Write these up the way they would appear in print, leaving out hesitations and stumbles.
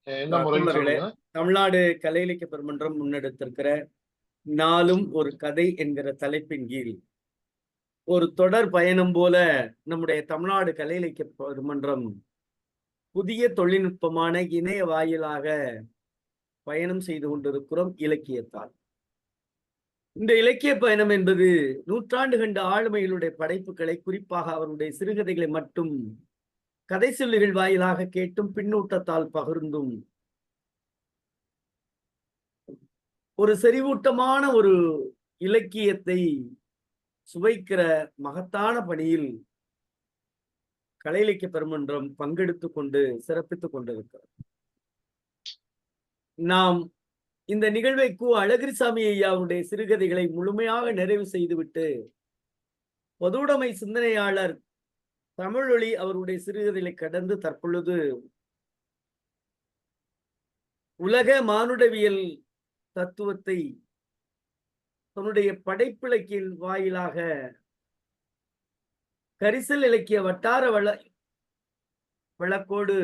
என்ன முறைன்னு தோழர்களே, சொல்லுங்க. தமிழ்நாடு கலை இலக்கிய பெருமன்றம் முன்னெடுத்திருக்கிற நாளும் ஒரு கதை என்கிற தலைப்பின் கீழ் ஒரு தொடர் பயணம் போல நம்முடைய தமிழ்நாடு கலை இலக்கிய பெருமன்றம் புதிய தொழில்நுட்பமான இணைய வாயிலாக பயணம் செய்து கொண்டிருக்கிறோம் இலக்கியத்தால். இந்த இலக்கிய பயணம் என்பது நூற்றாண்டு கண்ட ஆளுமைகளுடைய படைப்புகளை, குறிப்பாக அவருடைய சிறுகதைகளை மட்டும் கதை சொல்லிகள் வாயிலாக கேட்டும் பின்னூட்டத்தால் பகிர்ந்தும் ஒரு செறிவூட்டமான ஒரு இலக்கியத்தை சுவைக்கிற மகத்தான பணியில் கலை இலக்கிய பெருமன்றம் பங்கெடுத்துக் கொண்டு சிறப்பித்துக் கொண்டிருக்கிறது. நாம் இந்த நிகழ்வை அழகிரிசாமி ஐயாவுடைய சிறுகதைகளை முழுமையாக நிறைவு செய்துவிட்டு பொதுவுடைமை சிந்தனையாளர் தமிழொலி அவருடைய சிறுகதைகளை கடந்து தற்பொழுது உலக மானுடவியல் தத்துவத்தை தன்னுடைய படைப்பிலக்கியின் வாயிலாக கரிசல் இலக்கிய வட்டார வழக்கோடு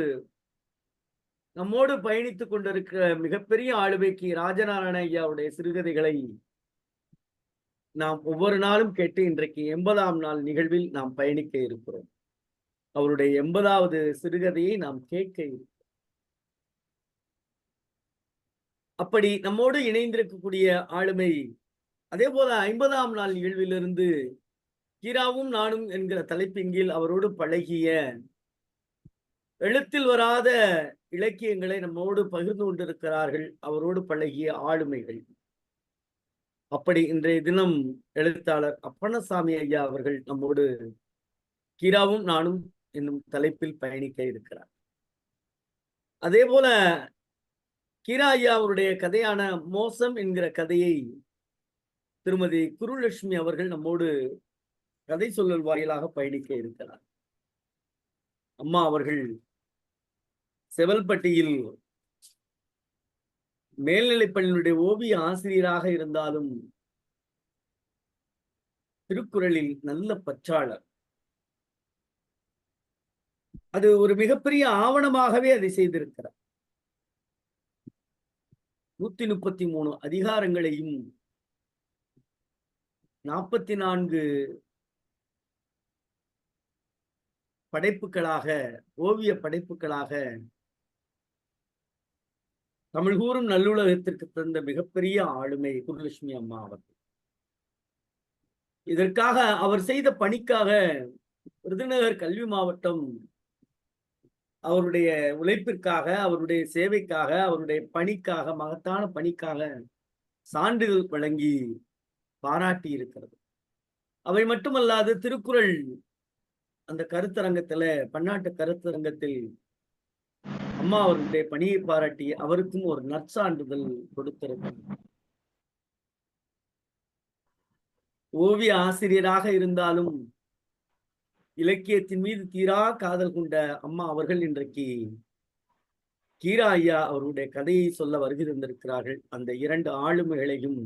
நம்மோடு பயணித்துக் கொண்டிருக்கிற மிகப்பெரிய ஆளுமைக்கு ராஜநாராயண ஐயாவுடைய சிறுகதைகளை நாம் ஒவ்வொரு நாளும் கேட்டு இன்றைக்கு 80ஆம் நாள் நிகழ்வில் நாம் பயணிக்க இருக்கிறோம். அவருடைய 80வது சிறுகதையை நாம் கேட்க இருக்கிறோம். அப்படி நம்மோடு இணைந்திருக்கக்கூடிய ஆளுமை அதே போல 50ஆம் நாள் நிகழ்விலிருந்து கீராவும் நானும் என்கிற தலைப்பின் கீழ் அவரோடு பழகிய எழுத்தில் வராத இலக்கியங்களை நம்மோடு பகிர்ந்து கொண்டிருக்கிறார்கள் அவரோடு பழகிய ஆளுமைகள். அப்படி இன்றைய தினம் எழுத்தாளர் அப்பண்ணசாமி ஐயா அவர்கள் நம்மோடு கீராவும் நானும் என்னும் தலைப்பில் பயணிக்க இருக்கிறார். அதே போல கீரா ஐயா அவருடைய கதையான மோசம் என்கிற கதையை திருமதி குருலட்சுமி அவர்கள் நம்மோடு கதை சொல்லல் வாயிலாக பயணிக்க இருக்கிறார். அம்மா அவர்கள் செவல்பட்டியில் மேல்நிலைப்பள்ளியினுடைய ஓவிய ஆசிரியராக இருந்தாலும் திருக்குறளில் நல்ல பற்றாளர். அது ஒரு மிகப்பெரிய ஆவணமாகவே அதை செய்திருக்கிறார். 133 அதிகாரங்களையும் 44 படைப்புகளாக, ஓவிய படைப்புகளாக தமிழ் கூறும் நல்லுலகத்திற்கு தந்த மிகப்பெரிய ஆளுமை குருலட்சுமி அம்மா அவர்கள். இதற்காக அவர் செய்த பணிக்காக விருதுநகர் கல்வி மாவட்டம் அவருடைய உழைப்பிற்காக, அவருடைய சேவைக்காக, அவருடைய பணிக்காக, மகத்தான பணிக்காக சான்றிதழ் வழங்கி பாராட்டி இருக்கிறது. அவை மட்டுமல்லாது திருக்குறள் அந்த கருத்தரங்கத்துல, பன்னாட்டு கருத்தரங்கத்தில் அம்மா அவருடைய பணியை பாராட்டி அவருக்கும் ஒரு நற்சான்றிதழ் கொடுத்திருக்கிறது. ஓவிய ஆசிரியராக இருந்தாலும் இலக்கியத்தின் மீது தீரா காதல் கொண்ட அம்மா அவர்கள் இன்றைக்கு கீரா ஐயா அவருடைய கதையை சொல்ல வருகை தந்திருக்கிறார்கள். அந்த 2 ஆளுமைகளையும்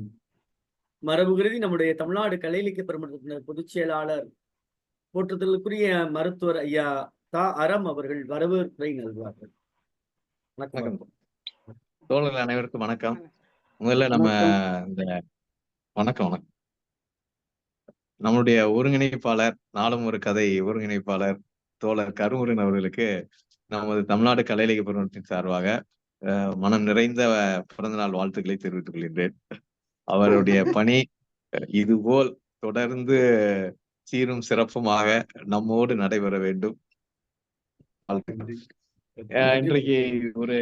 மரபு கருதி நம்முடைய தமிழ்நாடு கலை இலக்கிய பெருமன்றத்தினர் பொதுச் செயலாளர் போற்றுதலுக்குரிய மருத்துவர் ஐயா அறம் அவர்கள் வரவேற்புரை நல்வார்கள். வணக்கம் தோழர்கள் அனைவருக்கும் வணக்கம். முதல்ல நம்ம இந்த வணக்கம் நம்மளுடைய ஒருங்கிணைப்பாளர், நாளும் ஒரு கதை ஒருங்கிணைப்பாளர் தோழர் கருமுருகன் அவர்களுக்கு நமது தமிழ்நாடு கலை இலக்கிய பெருமன்றத்தின் சார்பாக மனம் நிறைந்த பிறந்தநாள் வாழ்த்துக்களை தெரிவித்துக் கொள்கின்றேன். அவருடைய பணி இதுபோல் தொடர்ந்து சீரும் சிறப்புமாக நம்மோடு நடைபெற வேண்டும். இன்றைக்கு ஒரு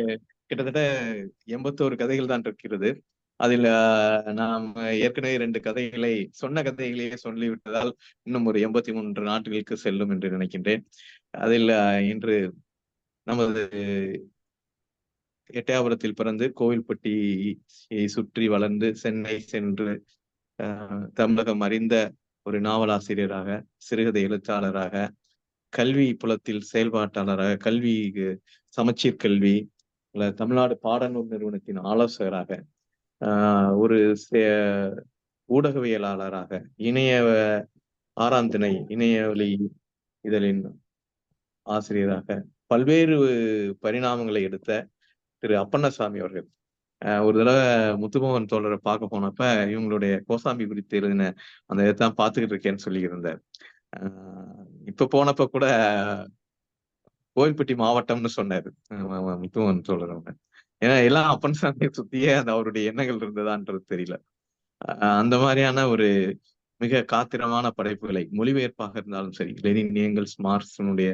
கிட்டத்தட்ட 81 கதைகள் தான் இருக்கிறது. அதில் நாம் ஏற்கனவே 2 கதைகளை சொன்ன கதைகளையே சொல்லிவிட்டதால் இன்னும் ஒரு 83 நாட்களுக்கு செல்லும் என்று நினைக்கின்றேன். அதில் இன்று நமது எட்டயபுரத்தில் பிறந்து கோவில்பட்டியை சுற்றி வளர்ந்து சென்னை சென்று தமிழகம் அறிந்த ஒரு நாவலாசிரியராக, சிறுகதை எழுத்தாளராக, கல்வி புலத்தில் செயல்பாட்டாளராக, கல்வி சமச்சீர் கல்வி தமிழ்நாடு பாடநூல் நிறுவனத்தின் ஆலோசகராக, ஒரு ஊடகவியலாளராக, இணைய 6ஆம் திணை இணையவழி இதழின் ஆசிரியராக பல்வேறு பரிணாமங்களை எடுத்த திரு அப்பண்ணசாமி அவர்கள். ஒரு தடவை முத்துமோகன் தோழரை பார்க்க போனப்ப இவங்களுடைய கோசாம்பி குறித்து எழுதின அந்த இதைத்தான் பார்த்துக்கிட்டு இருக்கேன்னு சொல்லி இருந்தார். இப்ப போனப்ப கூட கோவில்பட்டி மாவட்டம்னு சொன்னாரு முத்துமோகன் தோழர் அவங்க. ஏன்னா எல்லாம் அப்பன்சாமியை சுத்தியே அந்த அவருடைய எண்ணங்கள் இருந்ததான்றது தெரியல. அந்த மாதிரியான ஒரு மிக காத்திரமான படைப்புகளை மொழிபெயர்ப்பாக இருந்தாலும் சரி, லெனின் ஏங்கல்ஸ் மார்க்ஸினுடைய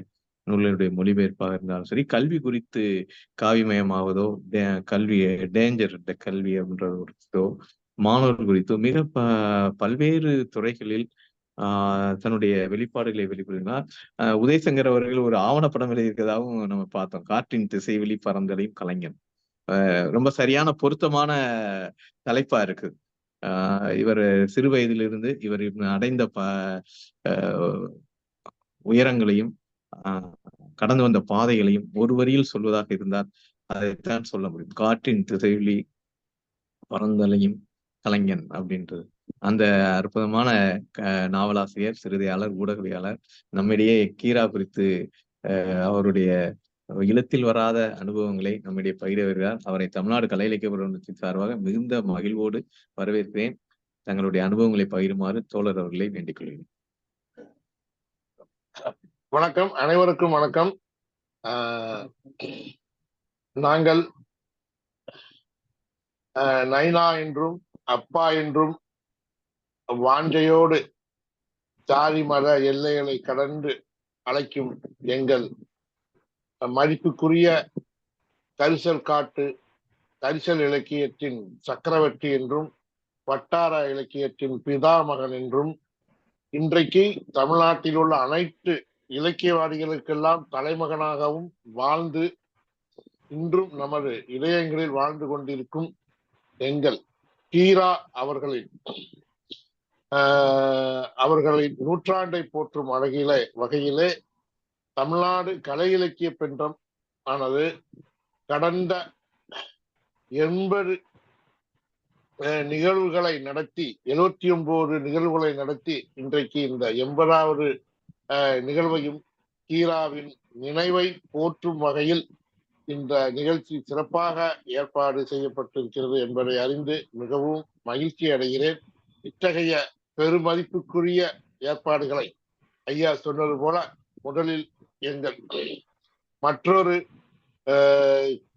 நூல்களுடைய மொழிபெயர்ப்பாக இருந்தாலும் சரி, கல்வி குறித்து காவிமயமாவதோ, கல்வி டேஞ்சர் கல்வி அப்படின்றதோ, மாணவர்கள் குறித்தோ மிக பல்வேறு துறைகளில் தன்னுடைய வெளிப்பாடுகளை வெளிப்படுத்தினார். உதயசங்கர் அவர்கள் ஒரு ஆவணப்படம் எழுதியிருக்கிறதாகவும் நம்ம பார்த்தோம். காற்றின் திசைவெளி பறந்தலையும் கலைஞன். ரொம்ப சரியான பொருத்தமான தலைப்பா இருக்கு. இவர் சிறு வயதிலிருந்து இவர் அடைந்த உயரங்களையும் கடந்து வந்த பாதைகளையும் ஒரு வரியில் சொல்வதாக இருந்தால் அதைத்தான் சொல்ல முடியும். காற்றின் திசைவெளி பறந்தலையும் கலைஞன் அப்படின்றது. அந்த அற்புதமான நாவலாசிரியர், சிறுதையாளர், ஊடகவியாளர் நம்மிடையே கீரா குறித்து அவருடைய இல்லத்தில் வராத அனுபவங்களை நம்மிடையே பகிர வருகிறார். அவரை தமிழ்நாடு கலை இலக்கிய பரிமாற்றத்தின் சார்பாக மிகுந்த மகிழ்வோடு வரவேற்கிறேன். தங்களுடைய அனுபவங்களை பகிருமாறு தோழர் அவர்களை வேண்டிக் கொள்கிறேன். வணக்கம், அனைவருக்கும் வணக்கம். நாங்கள் நைனா என்றும் அப்பா என்றும் வாஞ்சையோடு சாதி மத எல்லைகளை கடந்து அழைக்கும் எங்கள் மதிப்புக்குரிய கரிசல் காட்டு கரிசல் இலக்கியத்தின் சக்கரவர்த்தி என்றும் வட்டார இலக்கியத்தின் பிதாமகன் என்றும் இன்றைக்கு தமிழ்நாட்டில் உள்ள அனைத்து இலக்கியவாதிகளுக்கெல்லாம் தலைமகனாகவும் வாழ்ந்து இன்றும் நமது இதயங்களில் வாழ்ந்து கொண்டிருக்கும் எங்கள் கீரா அவர்களின் நூற்றாண்டை போற்றும் வகையிலே தமிழ்நாடு கலை இலக்கிய பென்றம் ஆனது கடந்த 80 நிகழ்வுகளை நடத்தி 79 நிகழ்வுகளை நடத்தி இன்றைக்கு இந்த 80வது நிகழ்வையும் கீராவின் நினைவை போற்றும் வகையில் இந்த நிகழ்ச்சி சிறப்பாக ஏற்பாடு செய்யப்பட்டிருக்கிறது என்பதை அறிந்து மிகவும் மகிழ்ச்சி அடைகிறேன். இத்தகைய பெருமதிப்புக்குரிய ஏற்பாடுகளை ஐயா சொன்னது போல முதலில் எங்கள் மற்றொரு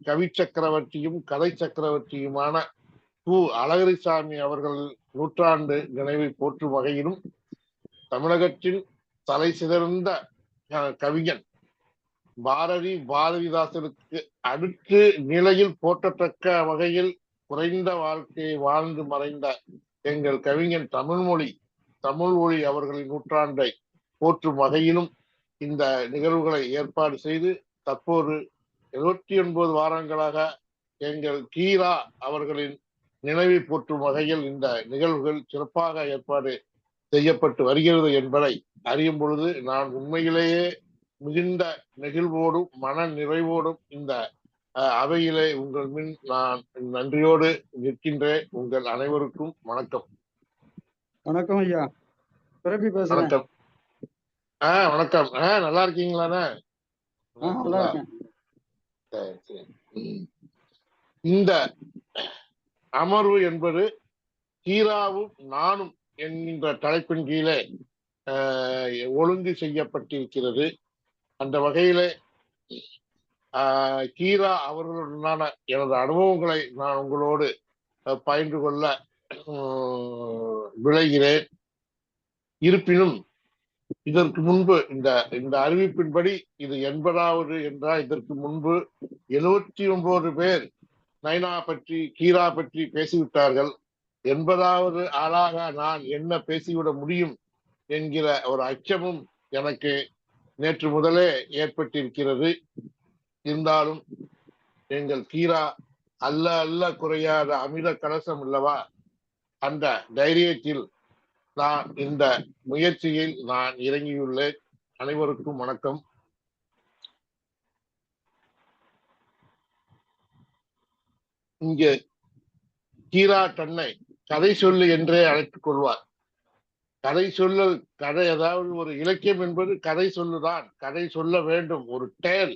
கவி சக்கரவர்த்தியும் கதை சக்கரவர்த்தியுமான அழகிரிசாமி அவர்கள் நூற்றாண்டு நினைவை போற்றும் வகையிலும் தமிழகத்தின் தலை சிறந்த கவிஞன் பாரதிதாசனுக்கு அடுத்த நிலையில் போற்றத்தக்க வகையில் குறைந்த வாழ்க்கையை வாழ்ந்து மறைந்த எங்கள் கவிஞன் தமிழ்மொழி அவர்களின் நூற்றாண்டை போற்றும் வகையிலும் இந்த நிகழ்வுகளை ஏற்பாடு செய்து தற்போது 79 வாரங்களாக எங்கள் கீரா அவர்களின் நினைவை போற்றும் வகையில் இந்த நிகழ்வுகள் சிறப்பாக ஏற்பாடு செய்யப்பட்டு வருகிறது என்பதை அறியும் பொழுது நான் உண்மையிலேயே மிகுந்த நெகிழ்வோடும் மன நிறைவோடும் இந்த அவையிலே உங்கள் முன் நான் நன்றியோடு நிற்கின்றேன். உங்கள் அனைவருக்கும் வணக்கம். வணக்கம் ஐயா, பிறப்பி பேசுறேன். வணக்கம். வணக்கம். நல்லா இருக்கீங்களாண்ணா? நல்லா இருக்கேன். இந்த அமர்வு என்பது கீராவும் நானும் என்கின்ற தலைப்பின் கீழே ஒழுங்கு செய்யப்பட்டிருக்கிறது. அந்த வகையிலே கீரா அவர்களுடனான எனது அனுபவங்களை நான் உங்களோடு பகிர்ந்து கொள்ள விளைகிறேன். இருப்பினும் இதற்கு முன்பு இந்த அறிவிப்பின்படி இது 80வது என்றால் இதற்கு முன்பு 79 பேர் நைனா பற்றி கீரா பற்றி பேசிவிட்டார்கள். 80வது ஆளாக நான் என்ன பேசிவிட முடியும் என்கிற ஒரு அச்சமும் எனக்கு நேற்று முதலே ஏற்பட்டிருக்கிறது. இருந்தாலும் எங்கள் கீரா அல்ல குறையாத அமிர்த கலசம் அல்லவா, அந்த தைரியத்தில் நான் இந்த முயற்சியில் நான் இறங்கியுள்ளேன். அனைவருக்கும் வணக்கம். இங்கே கீரா தன்னை கதை சொல்லு என்றே அழைத்துக் கொள்வார். கதை அதாவது ஒரு இலக்கியம் என்பது கதை சொல்லுதான், கதை சொல்ல வேண்டும், ஒரு டேல்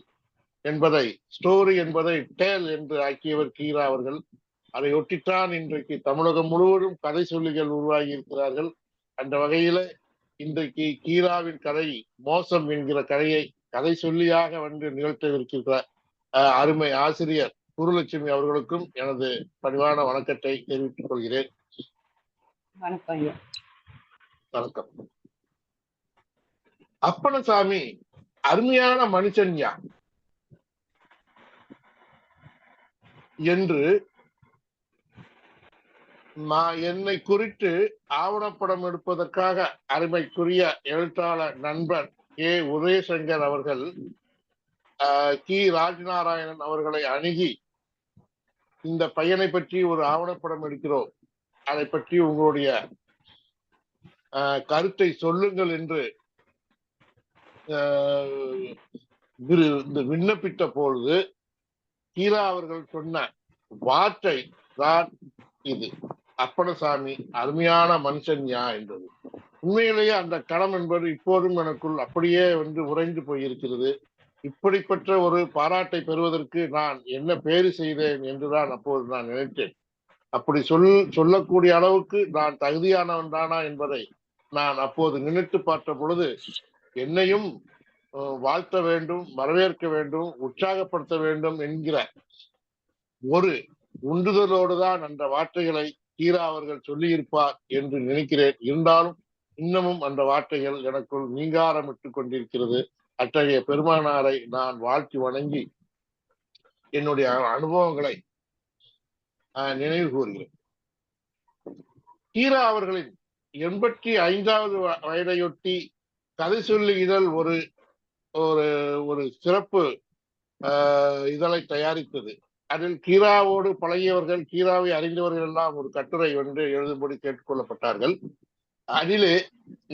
என்பதை, ஸ்டோரி என்பதை டேல் என்று ஆக்கியவர் கீரா அவர்கள். அதை ஒட்டித்தான் இன்றைக்கு தமிழகம் முழுவதும் கதை சொல்லிகள் உருவாகி இருக்கிறார்கள். அந்த வகையில இன்றைக்கு கீராவின் கதை மோசம் என்கிற கதையை கதை சொல்லியாக வந்து நிகழ்த்தவிருக்கிற அருமை ஆசிரியர் குருலட்சுமி அவர்களுக்கும் எனது பணிவான வணக்கத்தை தெரிவித்துக் கொள்கிறேன். வணக்கம். அப்பனசாமி அருமையான மனுஷன் யார் என்று என்னை குறித்து ஆவணப்படம் எடுப்பதற்காக அருமைக்குரிய எழுத்தாளர் நண்பர் கே உதயசங்கர் அவர்கள் கி ராஜநாராயணன் அவர்களை அணுகி, இந்த பையனை பற்றி ஒரு ஆவணப்படம் எடுக்கிறோம், அதை பற்றி உங்களுடைய கருத்தை சொல்லுங்கள் என்று விண்ணப்பித்த பொழுது கீரா அவர்கள் சொன்ன வார்த்தை தான் இது, அப்பனசாமி அருமையான மனுஷன் யா என்றது. உண்மையிலேயே அந்த களம் என்பது இப்போதும் எனக்குள் அப்படியே வந்து உறைந்து போயிருக்கிறது. இப்படிப்பட்ட ஒரு பாராட்டை பெறுவதற்கு நான் என்ன பேரு செய்தேன் என்றுதான் அப்போது நான் நினைத்தேன். அப்படி சொல்லக்கூடிய அளவுக்கு நான் தகுதியானவன் தானா என்பதை நான் அப்போது நினைத்து பார்த்த பொழுது, என்னையும் வாழ்த்த வேண்டும், வரவேற்க வேண்டும், உற்சாகப்படுத்த வேண்டும் என்கிற ஒரு உந்துதலோடு தான் அந்த வார்த்தைகளை கீரா அவர்கள் சொல்லியிருப்பார் என்று நினைக்கிறேன். இருந்தாலும் இன்னமும் அந்த வார்த்தைகள் எனக்குள் நீங்காரமிட்டுக் கொண்டிருக்கிறது. அத்தகைய பெருமானாரை நான் வாழ்த்தி வணங்கி என்னுடைய அனுபவங்களை நினைவு கூறுகிறேன். கீரா அவர்களின் 85வது வயதையொட்டி கதை சொல்லி இதழ் ஒரு ஒரு சிறப்பு இதழை தயாரித்தது. அதில் கீராவோடு பழகியவர்கள், கீராவை அறிந்தவர்கள் எல்லாம் ஒரு கட்டுரை வந்து எழுதும்படி கேட்டுக்கொள்ளப்பட்டார்கள். அதிலே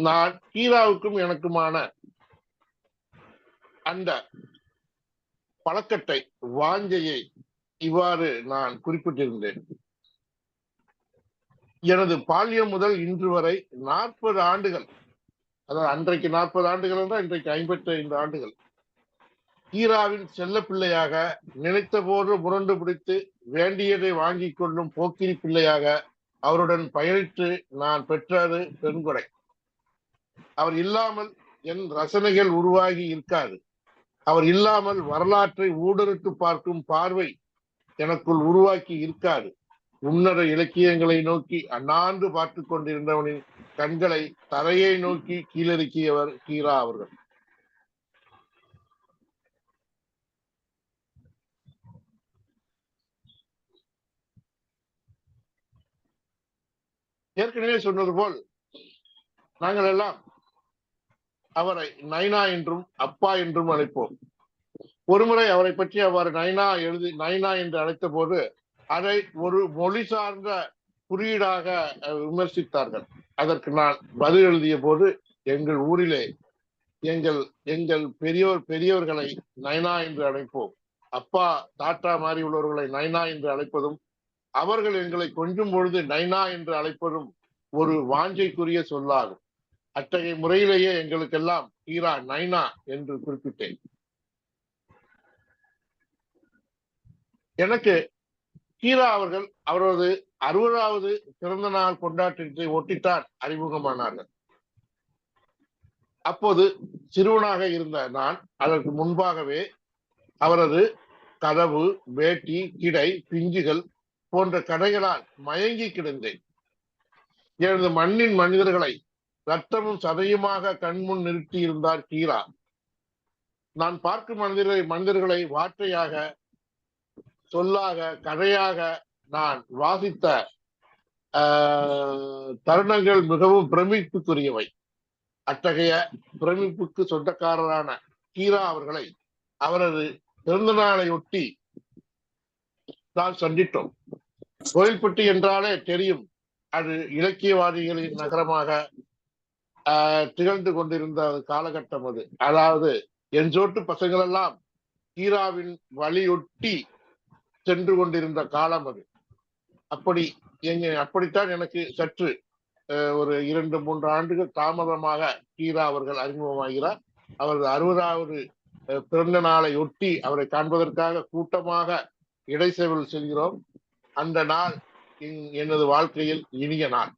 நான் கீராவுக்கும் எனக்குமான அந்த பழக்கத்தை, வாஞ்சையை இவ்வாறு நான் குறிப்பிட்டிருந்தேன். எனது பால்யம் முதல் இன்று வரை 40 ஆண்டுகள், அதாவது அன்றைக்கு 40 ஆண்டுகள் என்றால் இன்றைக்கு 55 ஆண்டுகள், கீராவின் செல்ல பிள்ளையாக, நினைத்த போது முரண்டு பிடித்து வேண்டியதை வாங்கி கொள்ளும் போக்கிரி பிள்ளையாக அவருடன் பயணித்து நான் பெற்றது பெருங்கொடை. அவர் இல்லாமல் என் ரசனைகள் உருவாகி இருக்காது. அவர் இல்லாமல் வரலாற்றை ஊடறுத்து பார்க்கும் பார்வை எனக்குள் உருவாக்கி இருக்காது. உன்னத இலக்கியங்களை நோக்கி அண்ணாந்து பார்த்து கொண்டிருந்தவனின் கண்களை தரையை நோக்கி கீழிறக்கியவர் கீரா அவர்கள். ஏற்கனவே சொன்னது போல் நாங்கள் எல்லாம் அவரை நைனா என்றும் அப்பா என்றும் அழைப்போம். ஒருமுறை அவரை பற்றி அவ்வாறு நைனா என்று அழைத்த போது அதை ஒரு மொழி சார்ந்த குறியீடாக விமர்சித்தார்கள். அதற்கு நான் பதில் எழுதிய போது, எங்கள் ஊரிலே எங்கள் பெரியவர்களை நைனா என்று அழைப்போம், அப்பா தாத்தா மாறி உள்ளவர்களை நைனா என்று அழைப்பதும், அவர்கள் எங்களை கொஞ்சம் பொழுது நைனா என்று அழைப்பதும் ஒரு வாஞ்சைக்குரிய சொல்லாகும். அத்தகைய முறையிலேயே எங்களுக்கெல்லாம் கீரா நைனா என்று குறிப்பிட்டேன். எனக்கு கீரா அவர்கள் அவரது 60வது பிறந்த நாள் கொண்டாட்டத்தை ஒட்டித்தான் அறிமுகமானார்கள். அப்போது சிறுவனாக இருந்த நான் அதற்கு முன்பாகவே அவரது கதவு, வேட்டி, கிடை, பிஞ்சுகள் போன்ற கதைகளால் மயங்கி கிடந்தேன். எனது மண்ணின் மனிதர்களை ரத்தமும் சதையுமாக கண்முன் நிறுத்தி இருந்தார் கீரா. நான் பார்க்கும் மனிதர்களை வார்த்தையாக, சொல்லாக, கதையாக நான் வாசித்த தருணங்கள் மிகவும் பிரமிப்புக்குரியவை. அத்தகைய பிரமிப்புக்கு சொந்தக்காரரான கீரா அவர்களை அவரது பிறந்த நாளை ஒட்டி நான் சந்தித்தோம். கோயில்பட்டி என்றாலே தெரியும், அது இலக்கியவாதிகளின் நகரமாக திகழ்ந்து கொண்டிருந்த காலகட்டம் அது. அதாவது என் சோட்டு பசங்கள் எல்லாம் கீராவின் வழியொட்டி சென்று கொண்டிருந்த காலம் அது. அப்படித்தான் எனக்கு சற்று ஒரு 2-3 ஆண்டுகள் தாமதமாக கீரா அவர்கள் அறிமுகமாகிறார். அவரது 60வது பிறந்த நாளை ஒட்டி அவரை காண்பதற்காக கூட்டமாக இடைச்செவல் செல்கிறோம். அந்த நாள் எனது வாழ்க்கையில் இனிய நாள்.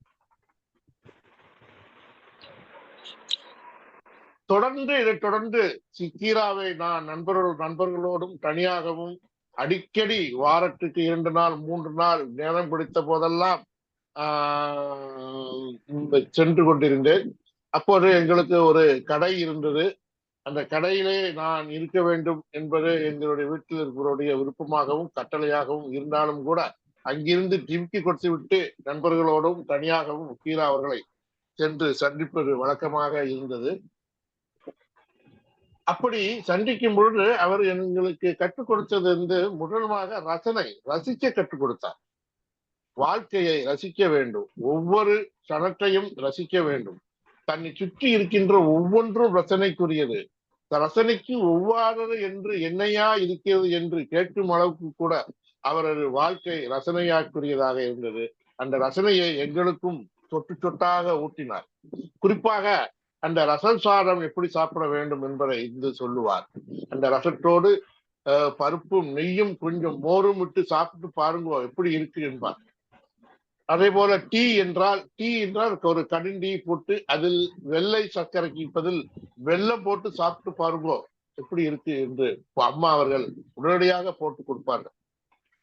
இதைத் தொடர்ந்து கீராவை நான் நண்பர்களோடும் தனியாகவும் அடிக்கடி வாரத்துக்கு 2 நாள் 3 நாள் நேரம் பிடித்த போதெல்லாம் சென்று கொண்டிருந்தேன். அப்போது எங்களுக்கு ஒரு கடை இருந்தது. அந்த கடையிலே நான் இருக்க வேண்டும் என்பது எங்களுடைய வீட்டில் இருக்கிறவருடைய விருப்பமாகவும் கட்டளையாகவும் இருந்தாலும் கூட அங்கிருந்து டிம்கி கொடுத்து விட்டு நண்பர்களோடும் தனியாகவும் கீரா அவர்களை சென்று சந்திப்பது வழக்கமாக இருந்தது. அப்படி சந்திக்கும் பொழுது அவர் எங்களுக்கு கற்றுக் கொடுத்தது முதலமாக ரசிக்க கற்றுக் கொடுத்தார். வாழ்க்கையை ரசிக்க வேண்டும், ஒவ்வொரு கணத்தையும் ரசிக்க வேண்டும், தன்னை சுற்றி இருக்கின்ற ஒவ்வொன்றும் ரசனைக்குரியது, ரசனைக்கு ஒவ்வாதது என்று என்னையா இருக்கிறது என்று கேட்கும் அளவுக்கு கூட அவரது வாழ்க்கை ரசனையாக்குரியதாக இருந்தது. அந்த ரசனையை எங்களுக்கும் சொட்டு சொட்டாக ஊட்டினார். குறிப்பாக அந்த ரசம் சாதம் எப்படி சாப்பிட வேண்டும் என்பதை இன்று சொல்லுவார். அந்த ரசத்தோடு பருப்பும் நெய்யும் கொஞ்சம் மோரும் விட்டு சாப்பிட்டு பாருங்க எப்படி இருக்கு என்பார். அதே போல டீ என்றால் ஒரு கடுண்டி போட்டு அதில் வெள்ளை சர்க்கரைக்கு பதில் வெல்லம் போட்டு சாப்பிட்டு பாருங்க எப்படி இருக்கு என்று அம்மா அவர்கள் உடனடியாக போட்டு கொடுப்பார்கள்.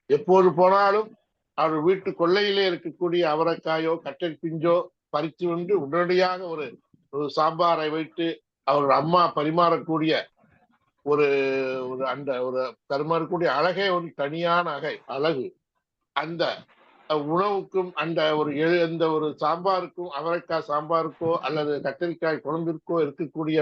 எப்போது போனாலும் அவர் வீட்டு கொள்ளையிலே இருக்கக்கூடிய அவரைக்காயோ கட்டை பிஞ்சோ பறித்து வந்து உடனடியாக ஒரு சாம்பாரை வைத்து அவர் அம்மா பரிமாறக்கூடிய ஒரு பரிமாறக்கூடிய அழகே ஒரு தனியான அழகு. அந்த உணவுக்கும் அந்த ஒரு சாம்பாருக்கும் அவரைக்காய் சாம்பாருக்கோ அல்லது கத்திரிக்காய் குழம்பிற்கோ இருக்கக்கூடிய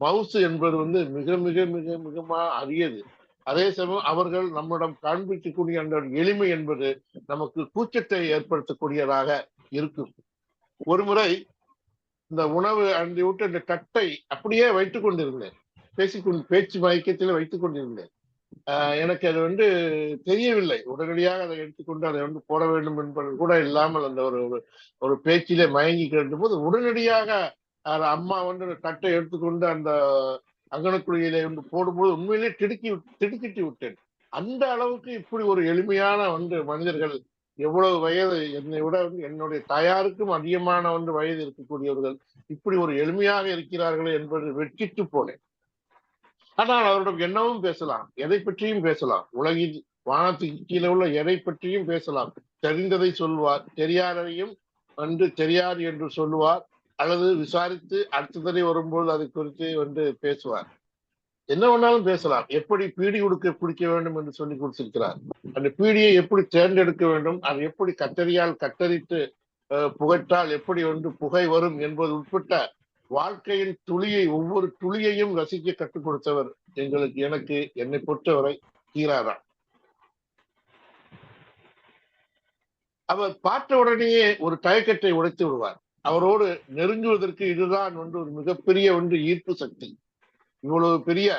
மவுசு என்பது மிக மிக மிக மிக அரியது. அதே சமயம் அவர்கள் நம்மிடம் காண்பிக்கக்கூடிய அந்த எளிமை என்பது நமக்கு கூச்சத்தை ஏற்படுத்தக்கூடியதாக இருக்கும். ஒரு முறை இந்த உணவு அன்றி விட்டு அந்த தட்டை அப்படியே வைத்துக் கொண்டிருந்தேன், பேச்சு மயக்கத்தில் வைத்துக் கொண்டிருந்தேன். எனக்கு அது தெரியவில்லை. உடனடியாக அதை எடுத்துக்கொண்டு அதை போட வேண்டும் என்பது கூட இல்லாமல் அந்த ஒரு பேச்சிலே மயங்கி கிடந்த போது உடனடியாக அம்மா தட்டை எடுத்துக்கொண்டு அந்த அங்கனக்குழியிலே போடும்போது உண்மையிலே திடுக்கிட்டு விட்டேன். அந்த அளவுக்கு இப்படி ஒரு எளிமையான மனிதர்கள், எவ்வளவு வயது என்னை விட என்னுடைய தாயாருக்கும் அதிகமான வயது இருக்கக்கூடியவர்கள் இப்படி ஒரு எளிமையாக இருக்கிறார்களே என்பது வெட்கிட்டு போனேன். ஆனால் அவரிடம் என்னவும் பேசலாம், எதை பற்றியும் பேசலாம், உலகில் வானத்துக்கு கீழே உள்ள எதை பற்றியும் பேசலாம். தெரிந்ததை சொல்வார், தெரியாததையும் தெரியாது என்று சொல்லுவார், அல்லது விசாரித்து அடுத்த தடவை வரும்போது அதை குறித்து பேசுவார். என்ன வேணாலும் பேசலாம். எப்படி பீடி குடிக்க வேண்டும் என்று சொல்லி கொடுத்திருக்கிறார். அந்த பீடியை எப்படி தேர்ந்தெடுக்க வேண்டும், அதை எப்படி கத்தரியால் கத்தரித்து புகைத்தால் எப்படி புகை வரும் என்பது உட்பட்ட வாழ்க்கையின் ஒவ்வொரு துளியையும் ரசிக்க கற்றுக் கொடுத்தவர் என்னை பொறுத்தவரை கீராதான். அவர் பார்த்த உடனேயே ஒரு தயக்கத்தை உடைத்து விடுவார். அவரோடு நெருங்குவதற்கு இதுதான் ஒரு மிகப்பெரிய ஈர்ப்பு சக்தி. இவ்வளவு பெரிய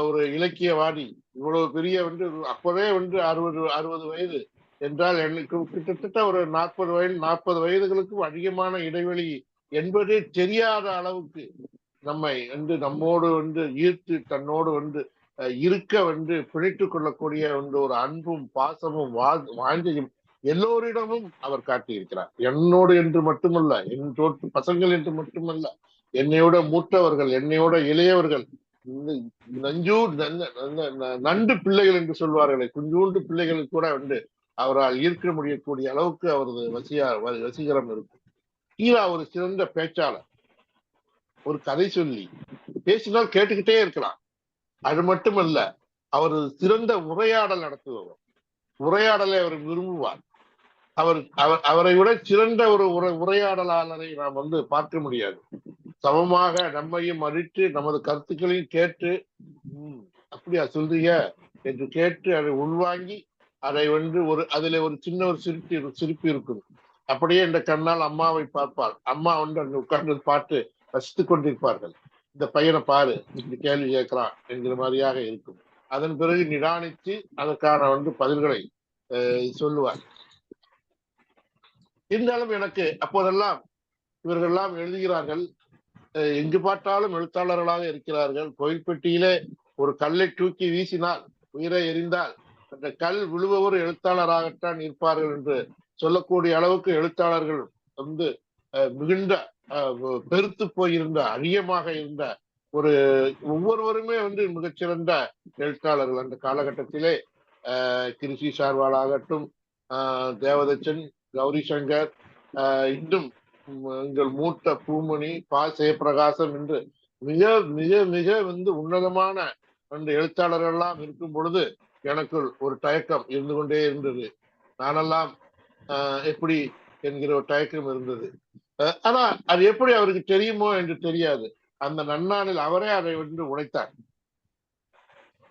ஒரு இலக்கியவாதி, இவ்வளவு பெரிய அப்பவே 60 வயது என்றால் எனக்கு கிட்டத்தட்ட ஒரு 40 வயதுகளுக்கும் அதிகமான இடைவெளி என்பதே தெரியாத அளவுக்கு நம்மை நம்மோடு ஈர்த்து தன்னோடு இருக்க பிணைத்துக் கொள்ளக்கூடிய ஒரு அன்பும் பாசமும் வாஞ்சையும் எல்லோரிடமும் அவர் காட்டியிருக்கிறார். என்னோடு என்று மட்டுமல்ல, என் பசங்கள் என்று மட்டுமல்ல, என்னையோட மூத்தவர்கள், என்னையோட இளையவர்கள், நண்டு பிள்ளைகள் என்று சொல்வார்களே, குஞ்சூண்டு பிள்ளைகளுக்கு கூட அவரால் ஈர்க்க முடியக்கூடிய அளவுக்கு அவரது வசீகரம் இருக்கும். கீரா ஒரு சிறந்த பேச்சாளர், ஒரு கதை சொல்லி பேசினால் கேட்டுக்கிட்டே இருக்கலாம். அது மட்டுமல்ல, அவர் சிறந்த உரையாடல் நடத்துபவர். உரையாடலை அவர் விரும்புவார். அவரை விட சிறந்த ஒரு உரையாடலாளரை நாம் பார்க்க முடியாது. சமமாக நம்மையும் மதித்து நமது கருத்துக்களையும் கேட்டு அப்படியா சொல்றீங்க என்று கேட்டு அதை உள்வாங்கி அதை அதுல ஒரு சின்ன ஒரு சிரிப்பு இருக்கும். அப்படியே இந்த கண்ணால் அம்மாவை பார்ப்பார். அம்மா அங்க உட்கார்ந்து பார்த்து ரசித்துக் கொண்டிருப்பார்கள். இந்த பையனை பாரு, இப்படி கேள்வி கேட்கிறான் என்கிற மாதிரியாக இருக்கும். அதன் பிறகு நிதானித்து அதற்கான பதில்களை சொல்லுவார். இருந்தாலும் எனக்கு அப்போதெல்லாம் இவர்கள்லாம் எழுதுகிறார்கள், எங்கு பார்த்தாலும் எழுத்தாளர்களாக இருக்கிறார்கள். கோயில்பட்டியிலே ஒரு கல்லை தூக்கி வீசினால், உயிரை எறிந்தால் அந்த கல் விழுபவர் எழுத்தாளராகத்தான் இருப்பார்கள் என்று சொல்லக்கூடிய அளவுக்கு எழுத்தாளர்கள் வந்து மிகுந்த பெருத்து போயிருந்த, அதிகமாக இருந்த ஒரு ஒவ்வொருவருமே வந்து மிகச்சிறந்த எழுத்தாளர்கள் அந்த காலகட்டத்திலே. கிருஷி சார்வாளாகட்டும், தேவதச்சன், கௌரி சங்கர், இன்னும் எங்கள் மூத்த பூமணி, பா ஜெயப்பிரகாசம் என்று மிக மிக மிக வந்து உன்னதமான அந்த எழுத்தாளர்கள் எல்லாம் இருக்கும் பொழுது எனக்குள் ஒரு தயக்கம் இருந்து கொண்டே இருந்தது. நானெல்லாம் எப்படி என்கிற ஒரு தயக்கம் இருந்தது. ஆனா அது எப்படி அவருக்கு தெரியுமோ என்று தெரியாது. அந்த நன்னாளில் அவரே அதை வந்து உடைத்தார்.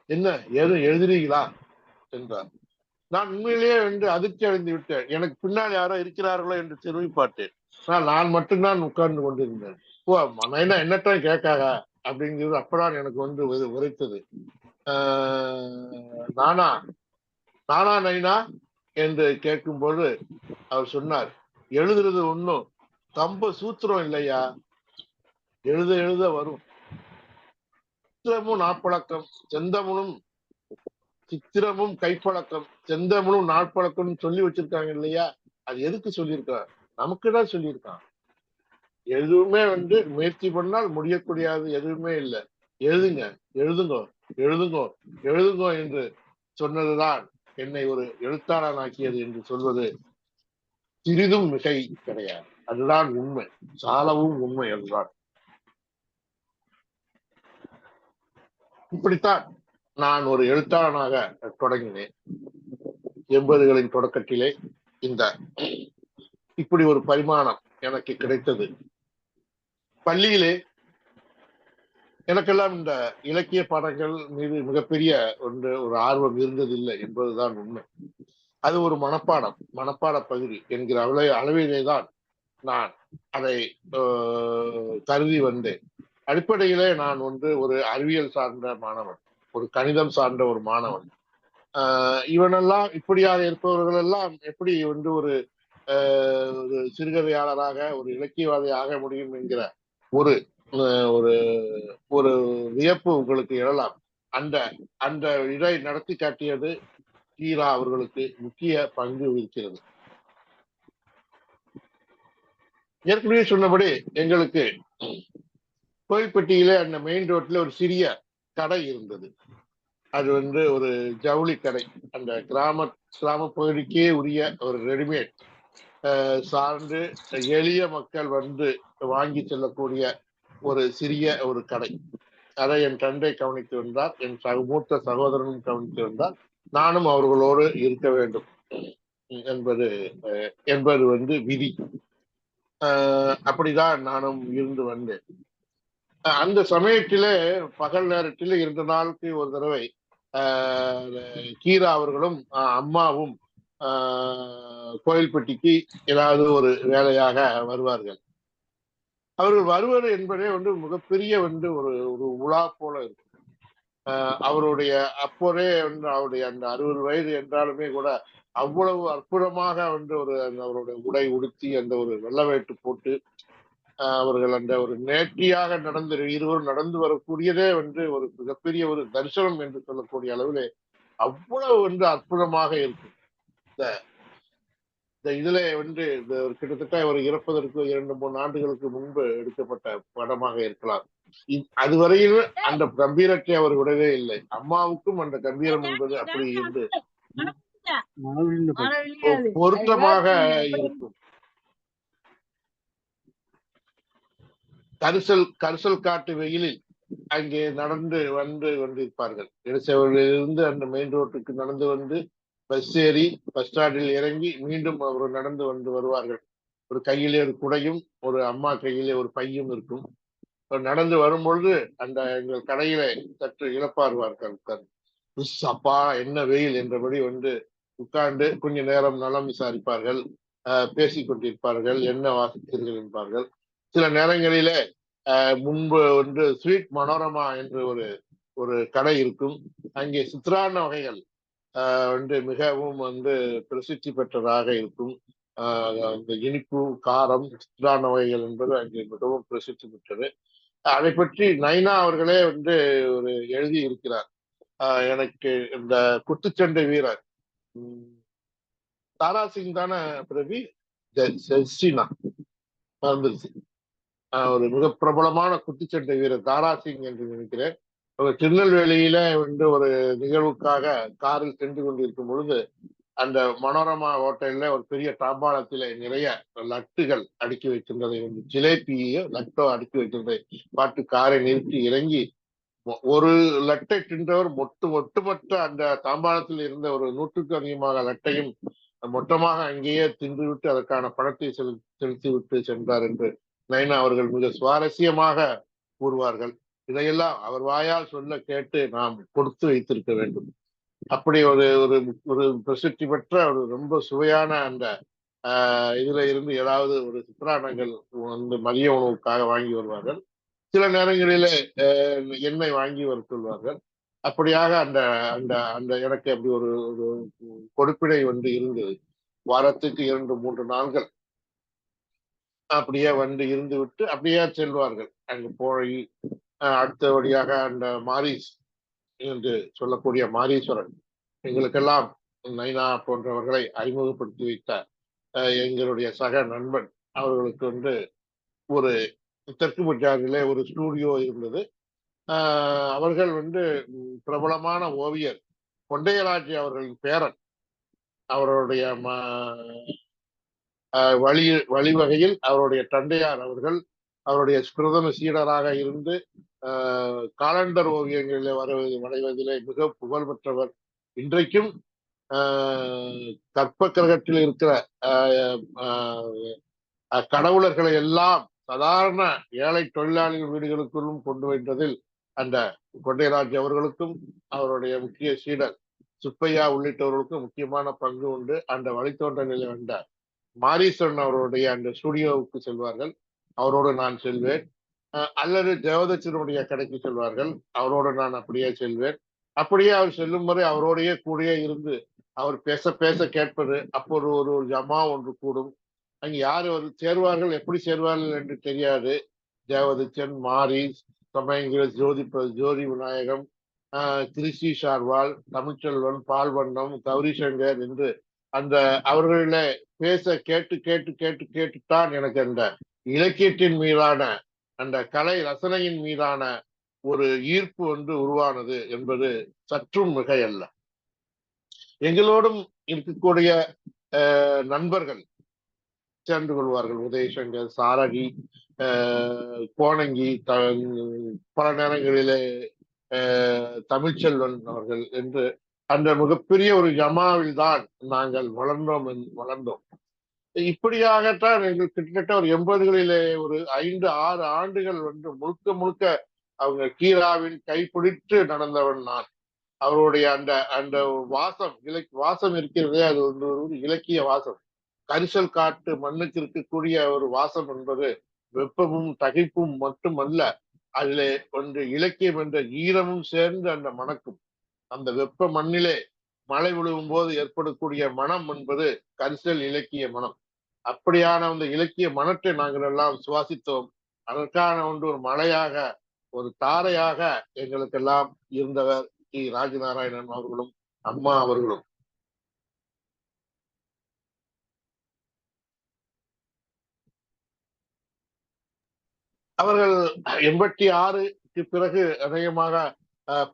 என்ன ஏதோ எழுதுறீங்களா என்றார். நான் உண்மையிலேயே வந்து அதிர்ச்சி அடைந்து விட்டேன். எனக்கு பின்னால் யாரோ இருக்கிறார்களோ என்று திரும்பி பார்த்தேன். நான் மட்டும்தான் உட்கார்ந்து கொண்டிருந்தேன். ஓ, என்னத்தான் கேட்காக அப்படிங்கிறது அப்பதான் எனக்கு வந்து உரைத்தது. நானா நானா நைனா என்று கேட்கும்போது அவர் சொன்னார், எழுதுறது ஒன்றும் கம்ப சூத்திரம் இல்லையா, எழுத எழுத வரும். சித்திரமும் நாட்பழக்கம், செந்தமுனும் சித்திரமும் கைப்பழக்கம், செந்தமுனும் நாட்பழக்கம் சொல்லி வச்சிருக்காங்க இல்லையா, அது எதுக்கு சொல்லியிருக்கான்? நமக்குதான் சொல்லியிருக்கான். எதுவுமே வந்து முயற்சி பண்ணால் முடியக்கூடியது எதுவுமே இல்லை. எழுதுங்க, எழுதுங்கோ, எழுதுங்கோ, எழுதுங்கோ என்று சொன்னதுதான் என்னை ஒரு எழுத்தாளனாக்கியது என்று சொல்வது சிறிதும் மிகை கிடையாது. அதுதான் உண்மை, சாலவும் உண்மை. அதுதான். இப்படித்தான் நான் ஒரு எழுத்தாளனாக தொடங்கினேன். 80களின் தொடக்கத்திலே இந்த இப்படி ஒரு பரிமாணம் எனக்கு கிடைத்தது. பள்ளியிலே எனக்கெல்லாம் இந்த இலக்கிய பாடங்கள் மீது மிகப்பெரிய ஒரு ஆர்வம் இருந்ததில்லை என்பதுதான் உண்மை. அது ஒரு மனப்பாட பகுதி என்கிற அளவிலே தான் நான் அதை கருதி வந்தேன். அடிப்படையிலே நான் ஒரு அறிவியல் சார்ந்த மாணவன், ஒரு கணிதம் சார்ந்த ஒரு மாணவன். இவனெல்லாம் இப்படியாக இருப்பவர்கள் எல்லாம் எப்படி ஒரு சிறுகதையாளராக, ஒரு இலக்கியவாதி ஆக முடியும் என்கிற ஒரு ஒரு ஒரு வியப்பு உங்களுக்கு எழலாம். அந்த அந்த இதை நடத்தி காட்டியது கீரா அவர்களுக்கு முக்கிய பங்கு இருக்கிறது. ஏற்கனவே சொன்னபடி எங்களுக்கு கோயில்பட்டியில அந்த மெயின் ரோட்ல ஒரு சிறிய கடை இருந்தது. அது ஒரு ஜவுளி கடை. அந்த கிராம பகுதிக்கே உரிய ஒரு ரெடிமேட் சார்ந்து எளிய மக்கள் வாங்கி செல்லக்கூடிய ஒரு சிறிய ஒரு கடை. அதை என் தந்தை கவனித்து வந்தார், என் மூத்த சகோதரனும் கவனித்து வந்தார். நானும் அவர்களோடு இருக்க வேண்டும் என்பது விதி. அப்படிதான் நானும் இருந்து வந்தேன். அந்த சமயத்திலே பகல் நேரத்தில் 2 நாளுக்கு ஒரு தடவை கீரா அவர்களும் அம்மாவும் கோயில்பட்டிக்கு ஏதாவது ஒரு வேலையாக வருவார்கள். அவர்கள் வருவது என்பதே மிகப்பெரிய ஒரு உலா போல இருக்கும். அவருடைய அப்போதே அவருடைய அந்த 60 வயது என்றாலுமே கூட அவ்வளவு அற்புதமாக அவருடைய உடை உடுத்தி அந்த ஒரு வெள்ளை வேட்டு போட்டு அவர்கள் அந்த ஒரு நேர்த்தியாக இருவரும் நடந்து வரக்கூடியதே ஒரு மிகப்பெரிய ஒரு தரிசனம் என்று சொல்லக்கூடிய அளவிலே அவ்வளவு அற்புதமாக இருக்கும். இந்த இதுல கிட்டத்தட்ட ஒரு இறப்பதற்கு 2-3 ஆண்டுகளுக்கு முன்பு எடுக்கப்பட்ட படமாக இருக்கலாம். அதுவரையில் அந்த கம்பீரத்தை அவர் விடவே இல்லை. அம்மாவுக்கும் அந்த கம்பீரம் என்பது அப்படி இருந்து பொருத்தமாக இருக்கும். கரிசல் காட்டு வெயிலில் அங்கே நடந்து கொண்டிருப்பார்கள். இருந்து அந்த மெயின் ரோட்டுக்கு நடந்து பஸ் ஏறி பஸ் ஸ்டாண்டில் இறங்கி மீண்டும் அவர் நடந்து வருவார்கள். ஒரு கையிலே ஒரு குடையும் ஒரு அம்மா கையிலே ஒரு பையும் இருக்கும். நடந்து வரும்பொழுது அந்த எங்கள் கடையிலே சற்று இழப்பாருவார்கள். அப்பா என்ன வெயில் என்றபடி உட்கார்ந்து கொஞ்ச நேரம் நலம் விசாரிப்பார்கள், பேசிக் கொண்டிருப்பார்கள், என்ன வாசித்தீர்கள் என்பார்கள். சில நேரங்களிலே முன்பு ஸ்வீட் மனோரமா என்று ஒரு கடை இருக்கும். அங்கே சித்திரான வகைகள் மிகவும் பிரசித்தி பெற்றதாக இருக்கும். அந்த இனிப்பு, காரம், சிற்றான வகைகள் என்பது அங்கே மிகவும் பிரசித்தி பெற்றது. அதை பற்றி நைனா அவர்களே ஒரு எழுதி இருக்கிறார். எனக்கு இந்த குத்துச்சண்டை வீரர் தாரா சிங் தானே பிரவி, ஜெர்சினா மறந்துருச்சு. ஒரு மிக பிரபலமான குத்துச்சண்டை வீரர் தாரா சிங் என்று நினைக்கிறேன். அவர் திருநெல்வேலியில ஒரு நிகழ்வுக்காக காரில் சென்று கொண்டிருக்கும் பொழுது அந்த மனோரமா ஹோட்டல்ல ஒரு பெரிய தாம்பாளத்தில நிறைய லட்டுகள் அடுக்கி வைத்திருந்ததை ஜிலேபியோ லட்டோ அடுக்கி வைத்திருந்ததை பார்த்து காரை நிறுத்தி இறங்கி ஒரு லட்டை தின்றவர் ஒட்டுமொத்த அந்த தாம்பாளத்தில் இருந்த ஒரு 100க்கும் அதிகமாக லட்டையும் மொத்தமாக அங்கேயே தின்றுவிட்டு அதற்கான பணத்தை செலுத்திவிட்டு சென்றார் என்று நைனா அவர்கள் மிக சுவாரஸ்யமாக கூறுவார்கள். இதையெல்லாம் அவர் வாயால் சொல்ல கேட்டு நாம் கொடுத்து வைத்திருக்க வேண்டும். அப்படி ஒரு ஒரு ஒரு பிரசித்தி பெற்ற ஒரு ரொம்ப சுவையான அந்த இதுல இருந்து ஏதாவது ஒரு சித்திரானங்கள் மதிய உணவுக்காக வாங்கி வருவார்கள். சில நேரங்களிலே எண்ணெய் வாங்கி வர சொல்வார்கள். அப்படியாக அந்த அந்த அந்த எனக்கு அப்படி ஒரு ஒரு கொடுப்பினை இருந்தது. வாரத்துக்கு 2-3 நாட்கள் அப்படியே இருந்து விட்டு அப்படியே செல்வார்கள். அங்கு போய் அடுத்தபடியாக அந்த மாரிஸ் என்று சொல்லக்கூடிய மாரீஸ்வரன் எங்களுக்கெல்லாம் நைனா போன்றவர்களை அறிமுகப்படுத்தி வைத்தார். எங்களுடைய சக நண்பன் அவர்களுக்கு ஒரு தெற்கு பஜாரிலே ஒரு ஸ்டூடியோ இருந்தது. அவர்கள் பிரபலமான ஓவியர் கொண்டையராஜ் அவர்களின் பேரன். அவருடைய வழிவகையில் அவருடைய தந்தையார் அவர்கள் அவருடைய பிரதம சீடராக இருந்து காலண்டர் ஓவியங்களில் வரைவதிலே மிக புகழ் பெற்றவர். இன்றைக்கும் கற்ப கிரகத்தில் இருக்கிற கடவுளர்களை எல்லாம் சாதாரண ஏழை தொழிலாளிகள் வீடுகளுக்குள்ளும் கொண்டு வந்ததில் அந்த கொண்டைராஜ் அவர்களுக்கும் அவருடைய முக்கிய சீடர் சுப்பையா உள்ளிட்டவர்களுக்கும் முக்கியமான பங்கு உண்டு. அந்த வழித்தோன்றலில் வந்த மாரீஸ்வரன் அவருடைய அந்த ஸ்டுடியோவுக்கு செல்வார்கள். அவரோடு நான் செல்வேன். அல்லது தேவதச்சனுடைய கடைக்கு செல்வார்கள். அவரோடு நான் அப்படியே செல்வேன். அப்படியே அவர் செல்லும் வரை அவரோடையே கூடயே இருந்து அவர் பேச பேச கேட்பது. அப்போது ஒரு ஜமா ஒன்று கூடும். அங்கு யார் சேர்வார்கள், எப்படி சேர்வார்கள் என்று தெரியாது. தேவதச்சன், மாரிஸ், சமயங்கிற ஜோதி விநாயகம், கிருஷி ஷார்வால், தமிழ்ச்செல்வன், பால்வண்ணம், கௌரி சங்கர் என்று அந்த அவர்களில பேச கேட்டு கேட்டு கேட்டு கேட்டுத்தான் எனக்கு அந்த இலக்கியத்தின் மீதான அந்த கலை ரசனையின் மீதான ஒரு ஈர்ப்பு உருவானது என்பது சற்றும் மிகையல்ல. எங்களோடும் இருக்கக்கூடிய நண்பர்கள் சேர்ந்து கொள்வார்கள். உதயசங்கர், சாரகி, கோணங்கி, பல நேரங்களிலே தமிழ்ச்செல்வன் அவர்கள் என்று அந்த மிகப்பெரிய ஒரு ஜமாவில் தான் நாங்கள் வளர்ந்தோம். இப்படியாகத்தான் எங்கள் கிட்டத்தட்ட ஒரு 80களிலே ஒரு 5-6 ஆண்டுகள் முழுக்க முழுக்க அவங்க கீராவின் கைப்பிடித்து நடந்தவன் நான். அவருடைய அந்த அந்த வாசம் இருக்கிறதே, அது ஒரு இலக்கிய வாசம். கரிசல் காட்டு மண்ணுக்கு இருக்கக்கூடிய ஒரு வாசம் என்பது வெப்பமும் தகைப்பும் மட்டுமல்ல, அதிலே இலக்கியம் என்ற ஈரமும் சேர்ந்து அந்த மணக்கும். அந்த வெப்ப மண்ணிலே மழை விழுவும் போது ஏற்படக்கூடிய மனம் என்பது கரிசல் இலக்கிய மனம். அப்படியான அந்த இலக்கிய மனத்தை நாங்கள் எல்லாம் சுவாசித்தோம். அதற்கான ஒரு மழையாக, ஒரு தாரையாக எங்களுக்கெல்லாம் இருந்தவர் டி. ராஜநாராயணன் அவர்களும் அம்மா அவர்களும். அவர்கள் 86க்கு பிறகு அநேகமாக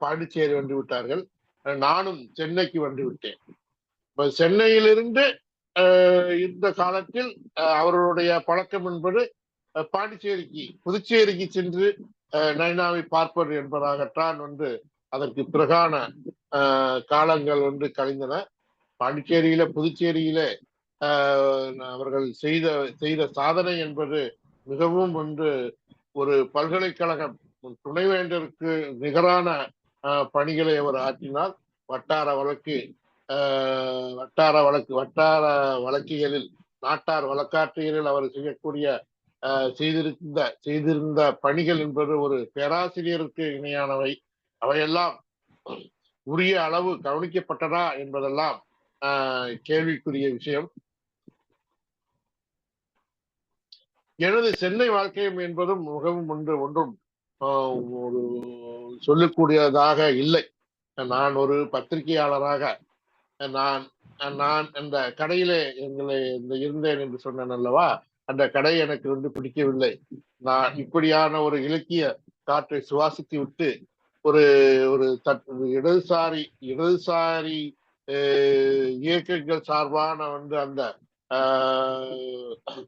பாண்டிச்சேரி வந்து விட்டார்கள். நானும் சென்னைக்கு வந்து விட்டேன். சென்னையிலிருந்து இந்த காலத்தில் அவர்களுடைய பழக்கம் என்பது புதுச்சேரிக்கு சென்று நைனாவை பார்ப்பது என்பதாகத்தான் அதற்கு பிறகான காலங்கள் கழிந்தன. பாண்டிச்சேரியில புதுச்சேரியில அவர்கள் செய்த சாதனை என்பது மிகவும் ஒரு பல்கலைக்கழகம் துணைவேந்தருக்கு நிகரான பணிகளை அவர் ஆற்றினார். வட்டார வழக்கியலில், நாட்டார் வழக்காற்றியலில் அவர் செய்யக்கூடிய செய்திருந்த பணிகள் என்பது ஒரு பேராசிரியருக்கு இணையானவை. அவையெல்லாம் உரிய அளவு கவனிக்கப்பட்டதா என்பதெல்லாம் கேள்விக்குரிய விஷயம். எனது சென்னை வாழ்க்கையும் என்பதும் மிகவும் ஒன்றும் ஒரு சொல்லக்கூடியதாக இல்லை. நான் ஒரு பத்திரிகையாளராக நான் நான் அந்த கடையிலே இருந்தேன் என்று சொன்னேன் அல்லவா, அந்த கடை எனக்கு பிடிக்கவில்லை. நான் இப்படியான ஒரு இலக்கிய காற்றை சுவாசித்து விட்டு ஒரு ஒரு இடதுசாரி இடதுசாரி இயக்கங்கள் சார்பான அந்த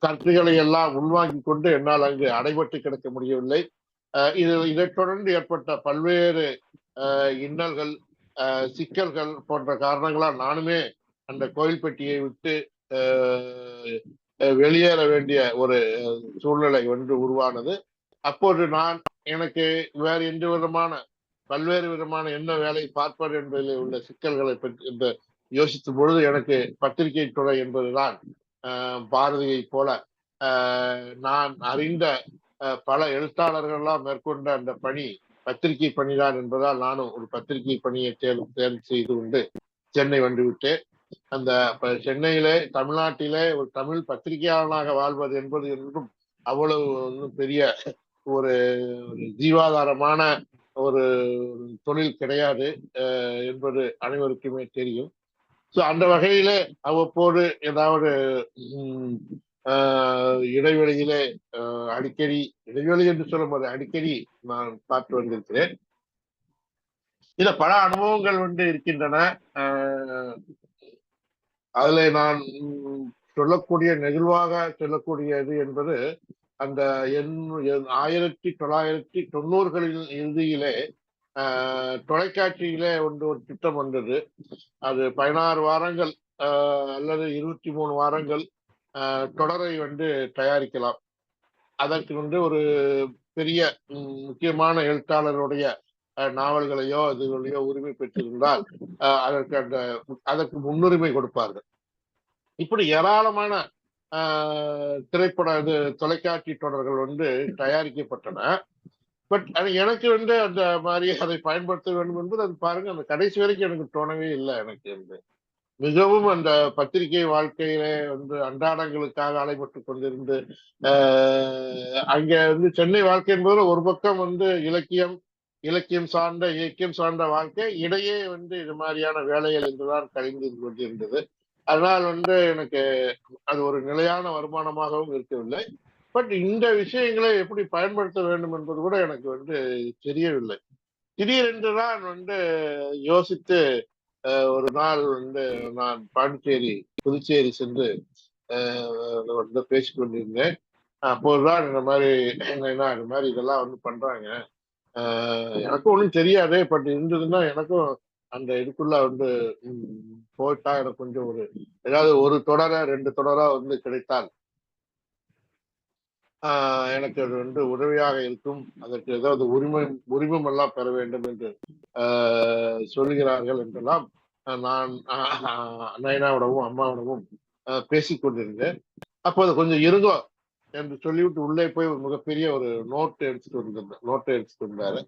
கருத்துக்களை எல்லாம் உள்வாங்கிக் கொண்டு என்னால் அங்கு அடைபட்டு கிடக்க முடியவில்லை. இதைத் தொடர்ந்து ஏற்பட்ட பல்வேறு இன்னல்கள், சிக்கல்கள் போன்ற காரணங்களால் நானுமே அந்த கோயில்பட்டியை விட்டு வெளியேற வேண்டிய ஒரு சூழ்நிலை உருவானது. அப்போது நான் எனக்கு வேறு எந்த விதமான பல்வேறு விதமான என்ன வேலை பார்ப்பது என்பதில் உள்ள சிக்கல்களை பற்றி யோசித்த பொழுது எனக்கு பத்திரிகை துறை என்பதுதான் பாரதியை போல நான் அறிந்த பல எழுத்தாளர்கள்லாம் மேற்கொண்ட அந்த பணி பத்திரிகை பணிதான் என்பதால் நானும் ஒரு பத்திரிகை பணியை தேர்வு செய்து கொண்டு சென்னை வந்துவிட்டேன். அந்த சென்னையிலே தமிழ்நாட்டிலே ஒரு தமிழ் பத்திரிகையாளனாக வாழ்வது என்பது என்றும் அவ்வளவு பெரிய ஒரு ஜீவாதாரமான ஒரு தொழில் கிடையாது என்பது அனைவருக்குமே தெரியும். ஸோ அந்த வகையிலே அவ்வப்போது ஏதாவது இடைவெளியிலே அடிக்கடி, இடைவெளி என்று சொல்லும்போது அடிக்கடி நான் பார்த்து வந்திருக்கிறேன். இதுல பல அனுபவங்கள் இருக்கின்றன. அதுல நான் சொல்லக்கூடிய நெகிழ்வாக சொல்லக்கூடியது என்பது அந்த 1990களின் இறுதியிலே தொலைக்காட்சியிலே ஒரு திட்டம் வந்தது. அது 16 வாரங்கள் அல்லது 23 வாரங்கள் தொடரை தயாரிக்கலாம். அதற்கு ஒரு பெரிய முக்கியமான எழுத்தாளருடைய நாவல்களையோ இதுகளையோ உரிமை பெற்றிருந்தால் அதற்கு முன்னுரிமை கொடுப்பார்கள். இப்படி ஏராளமான திரைப்பட தொலைக்காட்சி தொடர்கள் தயாரிக்கப்பட்டன. பட் எனக்கு அந்த மாதிரி அதை பயன்படுத்த வேண்டும் என்பது அது பாருங்க, அந்த கடைசி வரைக்கும் எனக்கு தோணவே இல்லை. எனக்கு மிகவும் அந்த பத்திரிகை வாழ்க்கையிலே அன்றாடங்களுக்காக அலைபட்டு கொண்டிருந்து அங்க சென்னை வாழ்க்கை என்பது ஒரு பக்கம் இலக்கியம் சார்ந்த இயக்கியம் சார்ந்த வாழ்க்கை, இடையே இது மாதிரியான வேலைகள் என்றுதான் கழிந்து கொண்டிருந்தது. அதனால் எனக்கு அது ஒரு நிலையான வருமானமாகவும் இருக்கவில்லை. பட் இந்த விஷயங்களை எப்படி பயன்படுத்த வேண்டும் என்பது கூட எனக்கு தெரியவில்லை. திடீரென்றுதான் யோசித்து ஒரு நாள் நான் பாண்டிச்சேரி புதுச்சேரி சென்று பேசிக் கொண்டிருந்தேன். அப்போதுதான் இந்த மாதிரி இதெல்லாம் பண்றாங்க, எனக்கும் ஒன்றும் தெரியாது. பட் இருந்ததுன்னா எனக்கும் அந்த இதுக்குள்ள போயிட்டா எனக்கு கொஞ்சம் ஏதாவது ஒரு தொடரா 2 தொடரா கிடைத்தால் எனக்கு அது உதவியாக இருக்கும். அதற்கு ஏதாவது உரிமம் எல்லாம் பெற வேண்டும் என்று சொல்கிறார்கள் என்றெல்லாம் நான் நயனாவிடமும் அம்மாவிடமும் பேசிக்கொண்டிருந்தேன். அப்போது கொஞ்சம் இருங்கோ என்று சொல்லிவிட்டு உள்ளே போய் ஒரு மிகப்பெரிய ஒரு நோட்டை எடுத்துட்டு வந்தாரு.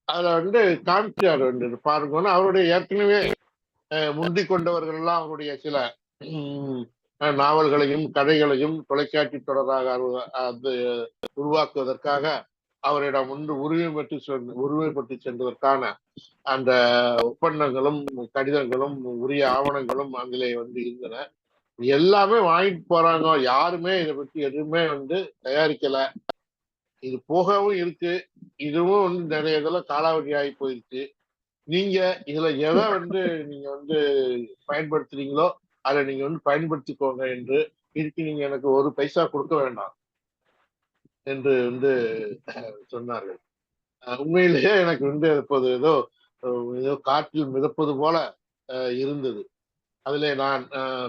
அதுல காமிச்சார் பாருங்கன்னா, அவருடைய ஏற்கனவே முந்திக் கொண்டவர்கள் எல்லாம் அவருடைய சில நாவல்களையும் கதைகளையும் தொலைக்காட்சி தொடராக உருவாக்குவதற்காக அவரிடம் உரிமைப்பட்டு சென்றதற்கான அந்த ஒப்பந்தங்களும் கடிதங்களும் உரிய ஆவணங்களும் அங்கே இருந்தன. எல்லாமே வாங்கிட்டு போறாங்க. யாருமே இதை பற்றி எதுவுமே தயாரிக்கல. இது போகவும் இருக்கு. இதுவும் நிறைய இதெல்லாம் காலாவதி ஆகி போயிடுச்சு. நீங்க இதுல எதை நீங்க பயன்படுத்துறீங்களோ அதை நீங்க பயன்படுத்திக்கோங்க என்று, இதுக்கு நீங்க எனக்கு ஒரு பைசா கொடுக்க வேண்டாம் என்று சொன்னார்கள். உண்மையிலேயே எனக்கு இப்போது ஏதோ காற்றில் மிதப்பது போல இருந்தது. அதிலே நான்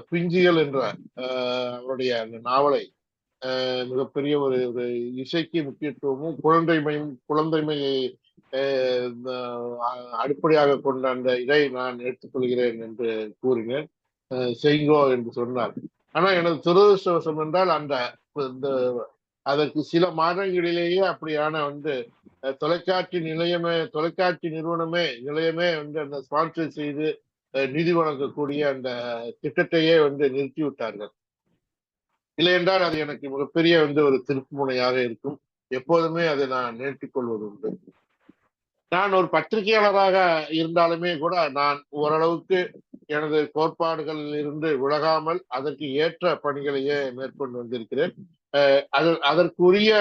பிஞ்சுகள் என்ற அவருடைய அந்த நாவலை மிகப்பெரிய ஒரு இசைக்கு முக்கியத்துவமும் குழந்தைமையை அடிப்படையாக கொண்ட அந்த இதை நான் எடுத்துக்கொள்கிறேன் என்று கூறினேன். செய்கோ என்று சொன்னார். ஆனா எனது துரதிருஷ்டவசம் என்றால் அதற்கு சில மாதங்களிலேயே அப்படியான தொலைக்காட்சி நிலையமே அந்த ஸ்பான்சர் செய்து நிதி வழங்கக்கூடிய அந்த திட்டத்தையே நிறுத்தி விட்டார்கள். இல்லை என்றால் அது எனக்கு மிகப்பெரிய ஒரு திருப்பு முனையாக இருக்கும். எப்போதுமே அதை நான் நினைத்துக் கொள்வது உண்டு. நான் ஒரு பத்திரிகையாளராக இருந்தாலுமே கூட நான் ஓரளவுக்கு எனது கோட்பாடுகளில் இருந்து விலகாமல் அதற்கு ஏற்ற பணிகளையே மேற்கொண்டு வந்திருக்கிறேன். அதற்குரிய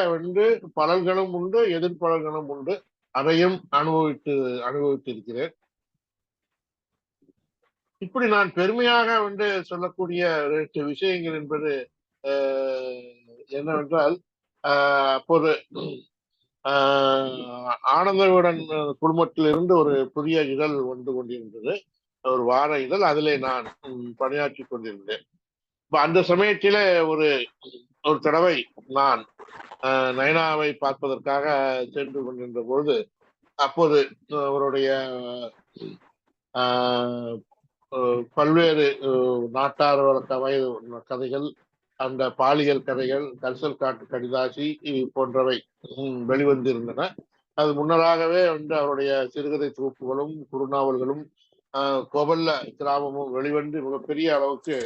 பலன்களும் உண்டு, எதிர்பலன்களும் உண்டு. அதையும் அனுபவித்திருக்கிறேன். இப்படி நான் பெருமையாக சொல்லக்கூடிய 2 விஷயங்கள் என்பது என்னவென்றால், அப்போது ஆனந்த விகடன் குழுமத்திலிருந்து ஒரு புதிய இதழ் வந்து கொண்டிருந்தது, ஒரு வார இதழ். அதிலே நான் பணியாற்றி கொண்டிருந்தேன். அந்த சமயத்தில ஒரு ஒரு தடவை நான் நயனாவை பார்ப்பதற்காக சென்று கொண்டிருந்த பொழுது, அப்போது அவருடைய பல்வேறு நாட்டார் வழக்க வயது கதைகள், அந்த பாலியல் கதைகள், கரிசல் காட்டு கடிதாசி போன்றவை வெளிவந்திருந்தன. அது முன்னதாகவே அவருடைய சிறுகதை தொகுப்புகளும் குறுநாவல்களும் கோபல்ல கிராமமும் வெளிவந்து மிகப்பெரிய அளவுக்கு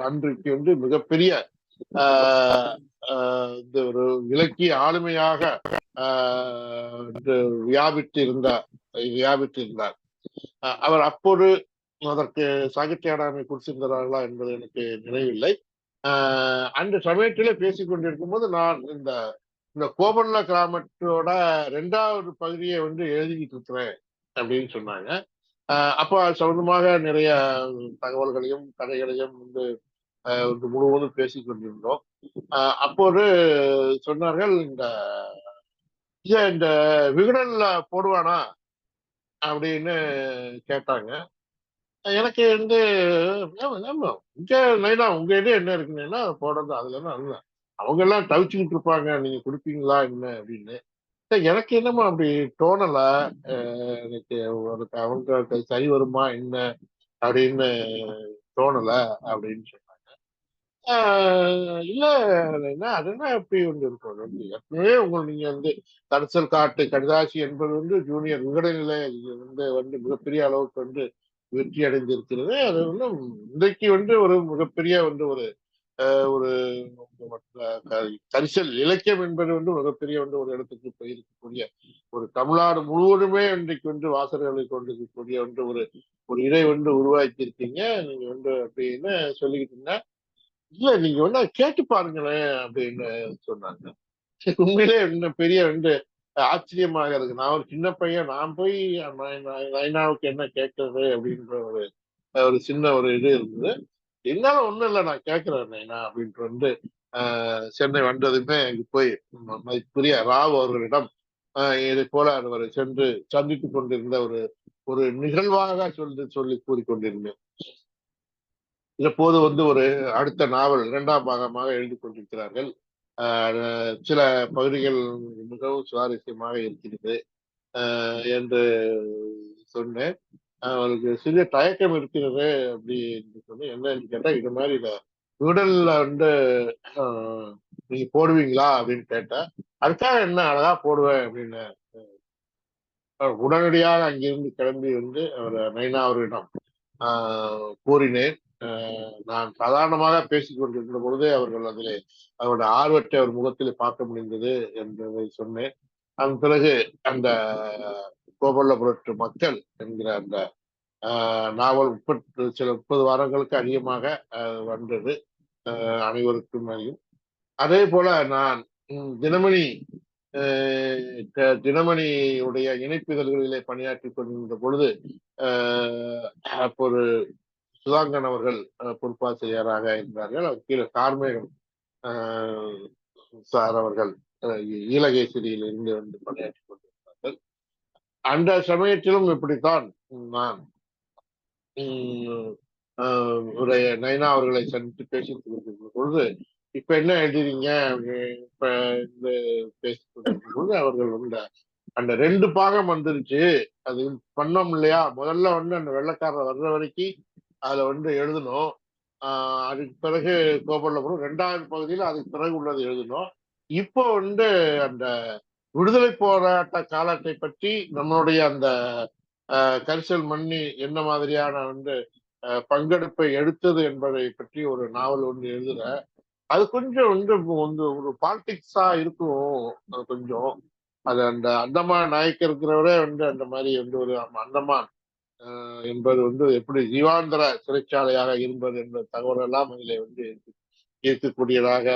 அன்றைக்கு மிகப்பெரிய இந்த ஒரு இலக்கிய ஆளுமையாக வியாபித்திருந்தார். அவர் அப்போது அதற்கு சாகித்ய அகாடமி கொடுத்திருந்தார்களா என்பது எனக்கு நினைவில்லை. அந்த சமயத்திலே பேசிக் கொண்டிருக்கும் போது நான் இந்த கோபல்ல கிராமத்தோட 2வது பகுதியை எழுதிக்கிட்டு இருக்கிறேன் அப்படின்னு சொன்னாங்க. அப்போ அது சம்பந்தமாக நிறைய தகவல்களையும் கதைகளையும் முழுவதும் பேசிக் கொண்டிருந்தோம். அப்போது சொன்னார்கள், இந்த விகடன்ல போடுவானா அப்படின்னு கேட்டாங்க. எனக்கு உங்க இது என்ன இருக்குன்னா போடுறது, அதுல என்ன அவங்க எல்லாம் தவிச்சுக்கிட்டு இருப்பாங்க, நீங்க கொடுப்பீங்களா என்ன அப்படின்னு. எனக்கு என்னமா அப்படி தோணல. எனக்கு அவங்க சரி வருமா என்ன அப்படின்னு தோணல அப்படின்னு சொன்னாங்க. இல்ல, அது என்ன எப்படி இருக்கும், ஏற்கனவே நீங்க கரிசல் காட்டு கடிதாசி என்பது ஜூனியர் விகடனிலே மிகப்பெரிய அளவுக்கு வெற்றி அடைந்திருக்கிறது. அது இன்றைக்கு ஒரு மிகப்பெரிய ஒரு ஒரு கரிசல் இலக்கியம் என்பது மிகப்பெரிய ஒரு இடத்துக்கு போயிருக்கக்கூடிய ஒரு தமிழ்நாடு முழுவதுமே இன்றைக்கு வாசகர்களை கொண்டிருக்கக்கூடிய ஒரு இதை உருவாக்கி இருக்கீங்க நீங்க அப்படின்னு சொல்லிக்கிட்டு இருந்தேன். இல்ல, நீங்க கேட்டு பாருங்களேன் அப்படின்னு சொன்னாங்க. உண்மையிலே இன்னும் பெரிய ஆச்சரியமாக இருக்கு. நான் ஒரு சின்ன பையன், நான் போய் நைனாவுக்கு என்ன கேட்கறது அப்படின்ற ஒரு சின்ன ஒரு இது இருந்தது. என்னால ஒண்ணும் இல்லை, நான் கேட்கிறேன் நைனா அப்படின்ட்டு சென்னை வந்ததுமே போய் மதிப்புரிய ராவ் அவர்களிடம் இதை போல அவர் சென்று சந்தித்துக் கொண்டிருந்த ஒரு நிகழ்வாக சொல்லி கூறிக்கொண்டிருந்தேன். இப்போது ஒரு அடுத்த நாவல் 2ஆம் பாகமாக எழுதி கொண்டிருக்கிறார்கள். சில பகுதிகள் மிகவும் சுவாரஸ்யமாக இருக்கிறது என்று சொன்னேன். அவருக்கு சிறிய தயக்கம் இருக்கிறது அப்படின்னு சொன்னேன். என்னன்னு கேட்டா, இது மாதிரி இத விகடன்ல நீங்க போடுவீங்களா அப்படின்னு கேட்டேன். அதுக்காக என்ன, அழகா போடுவேன் அப்படின்னு உடனடியாக அங்கிருந்து கிளம்பி அவர் நைனா அவரிடம் கூறினேன். நான் சாதாரணமாக பேசிக் கொண்டிருக்கிற பொழுதே அவர்கள் அதிலே அவருடைய ஆர்வத்தை அவர் முகத்திலே பார்க்க முடிந்தது என்பதை சொன்னேன். அதன் பிறகு அந்த கோபல்லபுரத்து மக்கள் என்கிற அந்த நாவல் 30 வாரங்களுக்கு அதிகமாக வந்தது, அனைவருக்கும் அறியும். அதே போல நான் தினமணியுடைய இணைப்பிதழ்களிலே பணியாற்றி கொண்டிருந்த பொழுது அப்போது சுதாங்கன் அவர்கள் பொறுப்பாசிரியராக இருந்தார்கள். அவர் கீழே கார்மேகம் சார் அவர்கள் ஈழகேசரியில் இருந்து பணியாற்றி கொண்டிருந்தார்கள். அந்த சமயத்திலும் இப்படித்தான் நான் நைனா அவர்களை சந்தித்து பேசிக் கொண்டிருக்கிற பொழுது, இப்ப என்ன எழுதுறீங்க இப்ப பேசிக் கொண்டிருக்கிற பொழுது அவர்கள் அந்த 2 பாகம் வந்துருச்சு, அது பண்ணோம் இல்லையா, முதல்ல அந்த வெள்ளைக்காரர் வர்ற வரைக்கும் அதுல எழுதணும், அதுக்கு பிறகு கோபல்லபுரம் 2வது பகுதியில் அதுக்கு பிறகு உள்ளது எழுதணும். இப்போ அந்த விடுதலை போராட்ட காலத்தை பற்றி நம்மளுடைய அந்த கரிசல் மண்ணி என்ன மாதிரியான பங்கெடுப்பை எடுத்தது என்பதை பற்றி ஒரு நாவல் எழுதுற. அது கொஞ்சம் வந்து ஒரு பாலிடிக்ஸா இருக்கும். அது கொஞ்சம் அது அந்த அந்தமான் நாயக்கர் இருக்கிறவரே அந்த மாதிரி ஒரு அந்தமான் என்பது எப்படி ஜீவாந்தர சிறைச்சாலையாக இருந்தது என்ற தகவல் எல்லாம் அதில் இருக்கக்கூடியதாக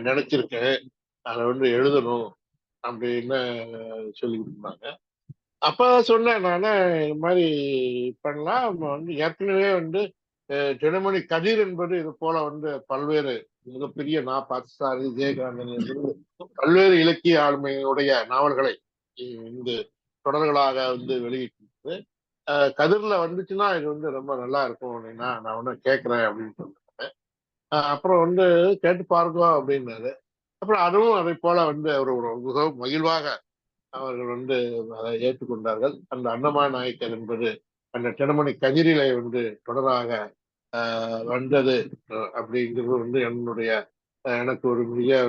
நினைச்சிருக்கேன். அதை எழுதணும் அப்படின்னு சொல்லிட்டு இருந்தாங்க. அப்ப சொன்னேன் நானு, இது மாதிரி பண்ணலாம். நம்ம ஏற்கனவே தினமணி கதிர் என்பது இது போல பல்வேறு மிகப்பெரிய பார்த்தசாரதி, விஜயகாந்தன் என்று பல்வேறு இலக்கிய ஆளுமையுடைய நாவல்களை இந்த தொடர்களாக வெளியிட்டு கதிர்ல வந்துச்சுன்னா இது ரொம்ப நல்லா இருக்கும் அப்படின்னா நான் கேட்கிறேன் அப்படின்னு சொன்னேன். அப்புறம் கேட்டு பாருங்க அப்படின்னாரு. அப்புறம் அதுவும் அதை போல அவர் ஒரு மிகவும் மகிழ்வாக அவர்கள் அதை ஏற்றுக்கொண்டார்கள். அந்த அன்னமான் நாயக்கர் என்பது அந்த தினமணி கதிரிலே தொடராக வந்தது அப்படிங்கிறது என்னுடைய எனக்கு ஒரு மிக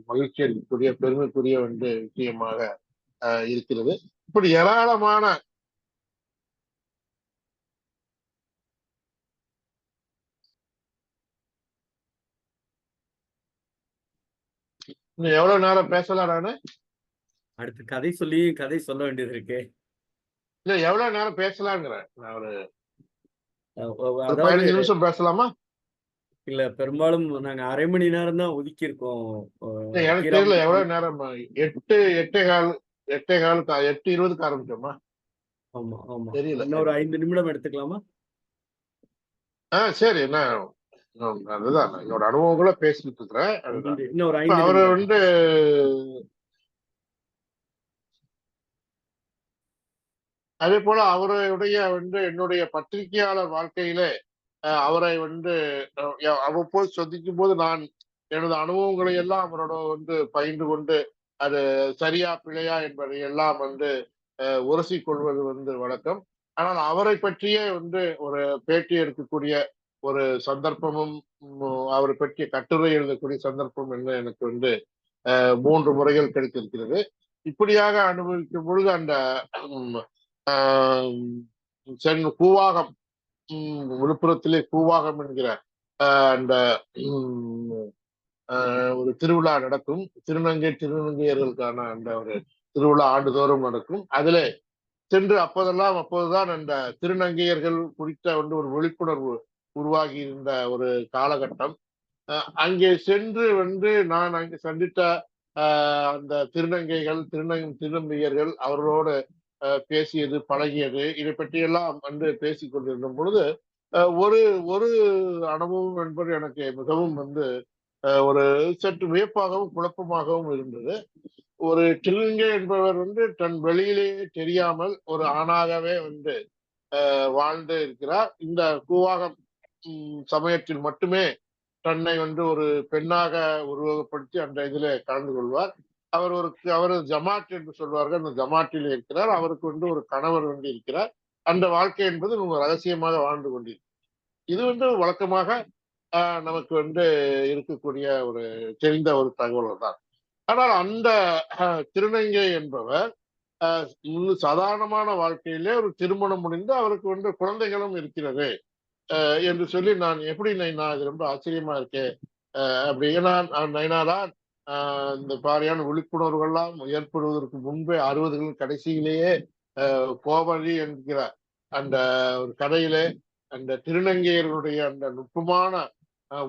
மகிழ்ச்சி அளிக்கக்கூடிய பெருமைக்குரிய விஷயமாக இருக்கிறது. இப்படி ஏராளமான இன்னும் எவ்வளவு நேரம் பேசலாம் நானு? அடுத்து கதை சொல்ல வேண்டியது இருக்கு. இல்ல எவ்வளவு நேரம் பேசலாங்கிறேன் நான். ஒரு அதாவது 15 நிமிஷம் பேசலாமா? இல்ல, பெரும்பாலும் நாங்க 1/2 மணி நேரம் தான் ஒதுக்கி இருக்கோம். எனக்கு தெரியல எவ்வளவு நேரம். 8:15 8:20 ஆரம்பிச்சோமா? ஆமா ஆமா, தெரியல. இன்னொரு 5 நிமிடம் எடுத்துக்கலாமா? சரி. அதுதான் என்னோட அனுபவங்களை பேசிட்டு இருக்கிறேன். இன்னொரு 5 அவரு அதே போல அவருடைய என்னுடைய பத்திரிகையாளர் வாழ்க்கையிலே அவரை அவ்வப்போது சந்திக்கும் போது நான் எனது அனுபவங்களை எல்லாம் அவரோட பகிர்ந்து கொண்டு அது சரியா பிழையா என்பதை எல்லாம் உரசி கொள்வது வழக்கம். ஆனால் அவரை பற்றியே ஒரு பேட்டி எடுக்கக்கூடிய ஒரு சந்தர்ப்பமும் அவரை பற்றிய கட்டுரை எழுதக்கூடிய சந்தர்ப்பம் எனக்கு 3 முறைகள் கிடைத்திருக்கிறது. இப்படியாக அனுபவிக்கும் பொழுது அந்த கூவாகம், விழுப்புரத்திலே கூவாகம் என்கிற அந்த ஒரு திருவிழா நடக்கும். திருநங்கையர்களுக்கான அந்த ஒரு திருவிழா ஆண்டுதோறும் நடக்கும். அதிலே சென்று அப்போதுதான் அந்த திருநங்கையர்கள் குறித்த ஒரு விழிப்புணர்வு உருவாகி இருந்த ஒரு காலகட்டம். அங்கே சென்று நான் அங்கே சந்தித்த அந்த திருநங்கைகள், திருநங்கையர்கள் அவர்களோடு பேசியது, பழகியது, இதை பற்றியெல்லாம் பேசிக் கொண்டிருந்த பொழுது ஒரு ஒரு அனுபவம் என்பது எனக்கு மிகவும் ஒரு சற்று வியப்பாகவும் குழப்பமாகவும் இருந்தது. ஒரு திருநங்கை என்பவர் தன் வெளியிலேயே தெரியாமல் ஒரு ஆணாகவே வாழ்ந்து இருக்கிறார். இந்த கூவாகம் சமயத்தில் மட்டுமே தன்னை ஒரு பெண்ணாக உருவகப்படுத்தி அந்த இதிலே கலந்து கொள்வார். அவர் ஜமாட் என்று சொல்வார்கள். அந்த ஜமாட்டில் இருக்கிறார். அவருக்கு ஒரு கணவர் இருக்கிறார். அந்த வாழ்க்கை என்பது ரகசியமாக வாழ்ந்து கொண்டிருக்கிறார். இது வழக்கமாக நமக்கு இருக்கக்கூடிய ஒரு தெரிந்த ஒரு தகவல் தான். ஆனால் அந்த திருநங்கை என்பவர் சாதாரணமான வாழ்க்கையிலே ஒரு திருமணம் முடிந்து அவருக்கு குழந்தைகளும் இருக்கிறது என்று சொல்லி நான் எப்படி நான் இது ரொம்ப ஆச்சரியமா இருக்கேன். அப்படி ஏன்னா நைனாதான் இந்த பாரியான விழிப்புணர்வுகள்லாம் ஏற்படுவதற்கு முன்பே 60களின் கடைசியிலேயே கோவலி என்கிற அந்த ஒரு கதையிலே அந்த திருநங்கையர்களுடைய அந்த நுட்பமான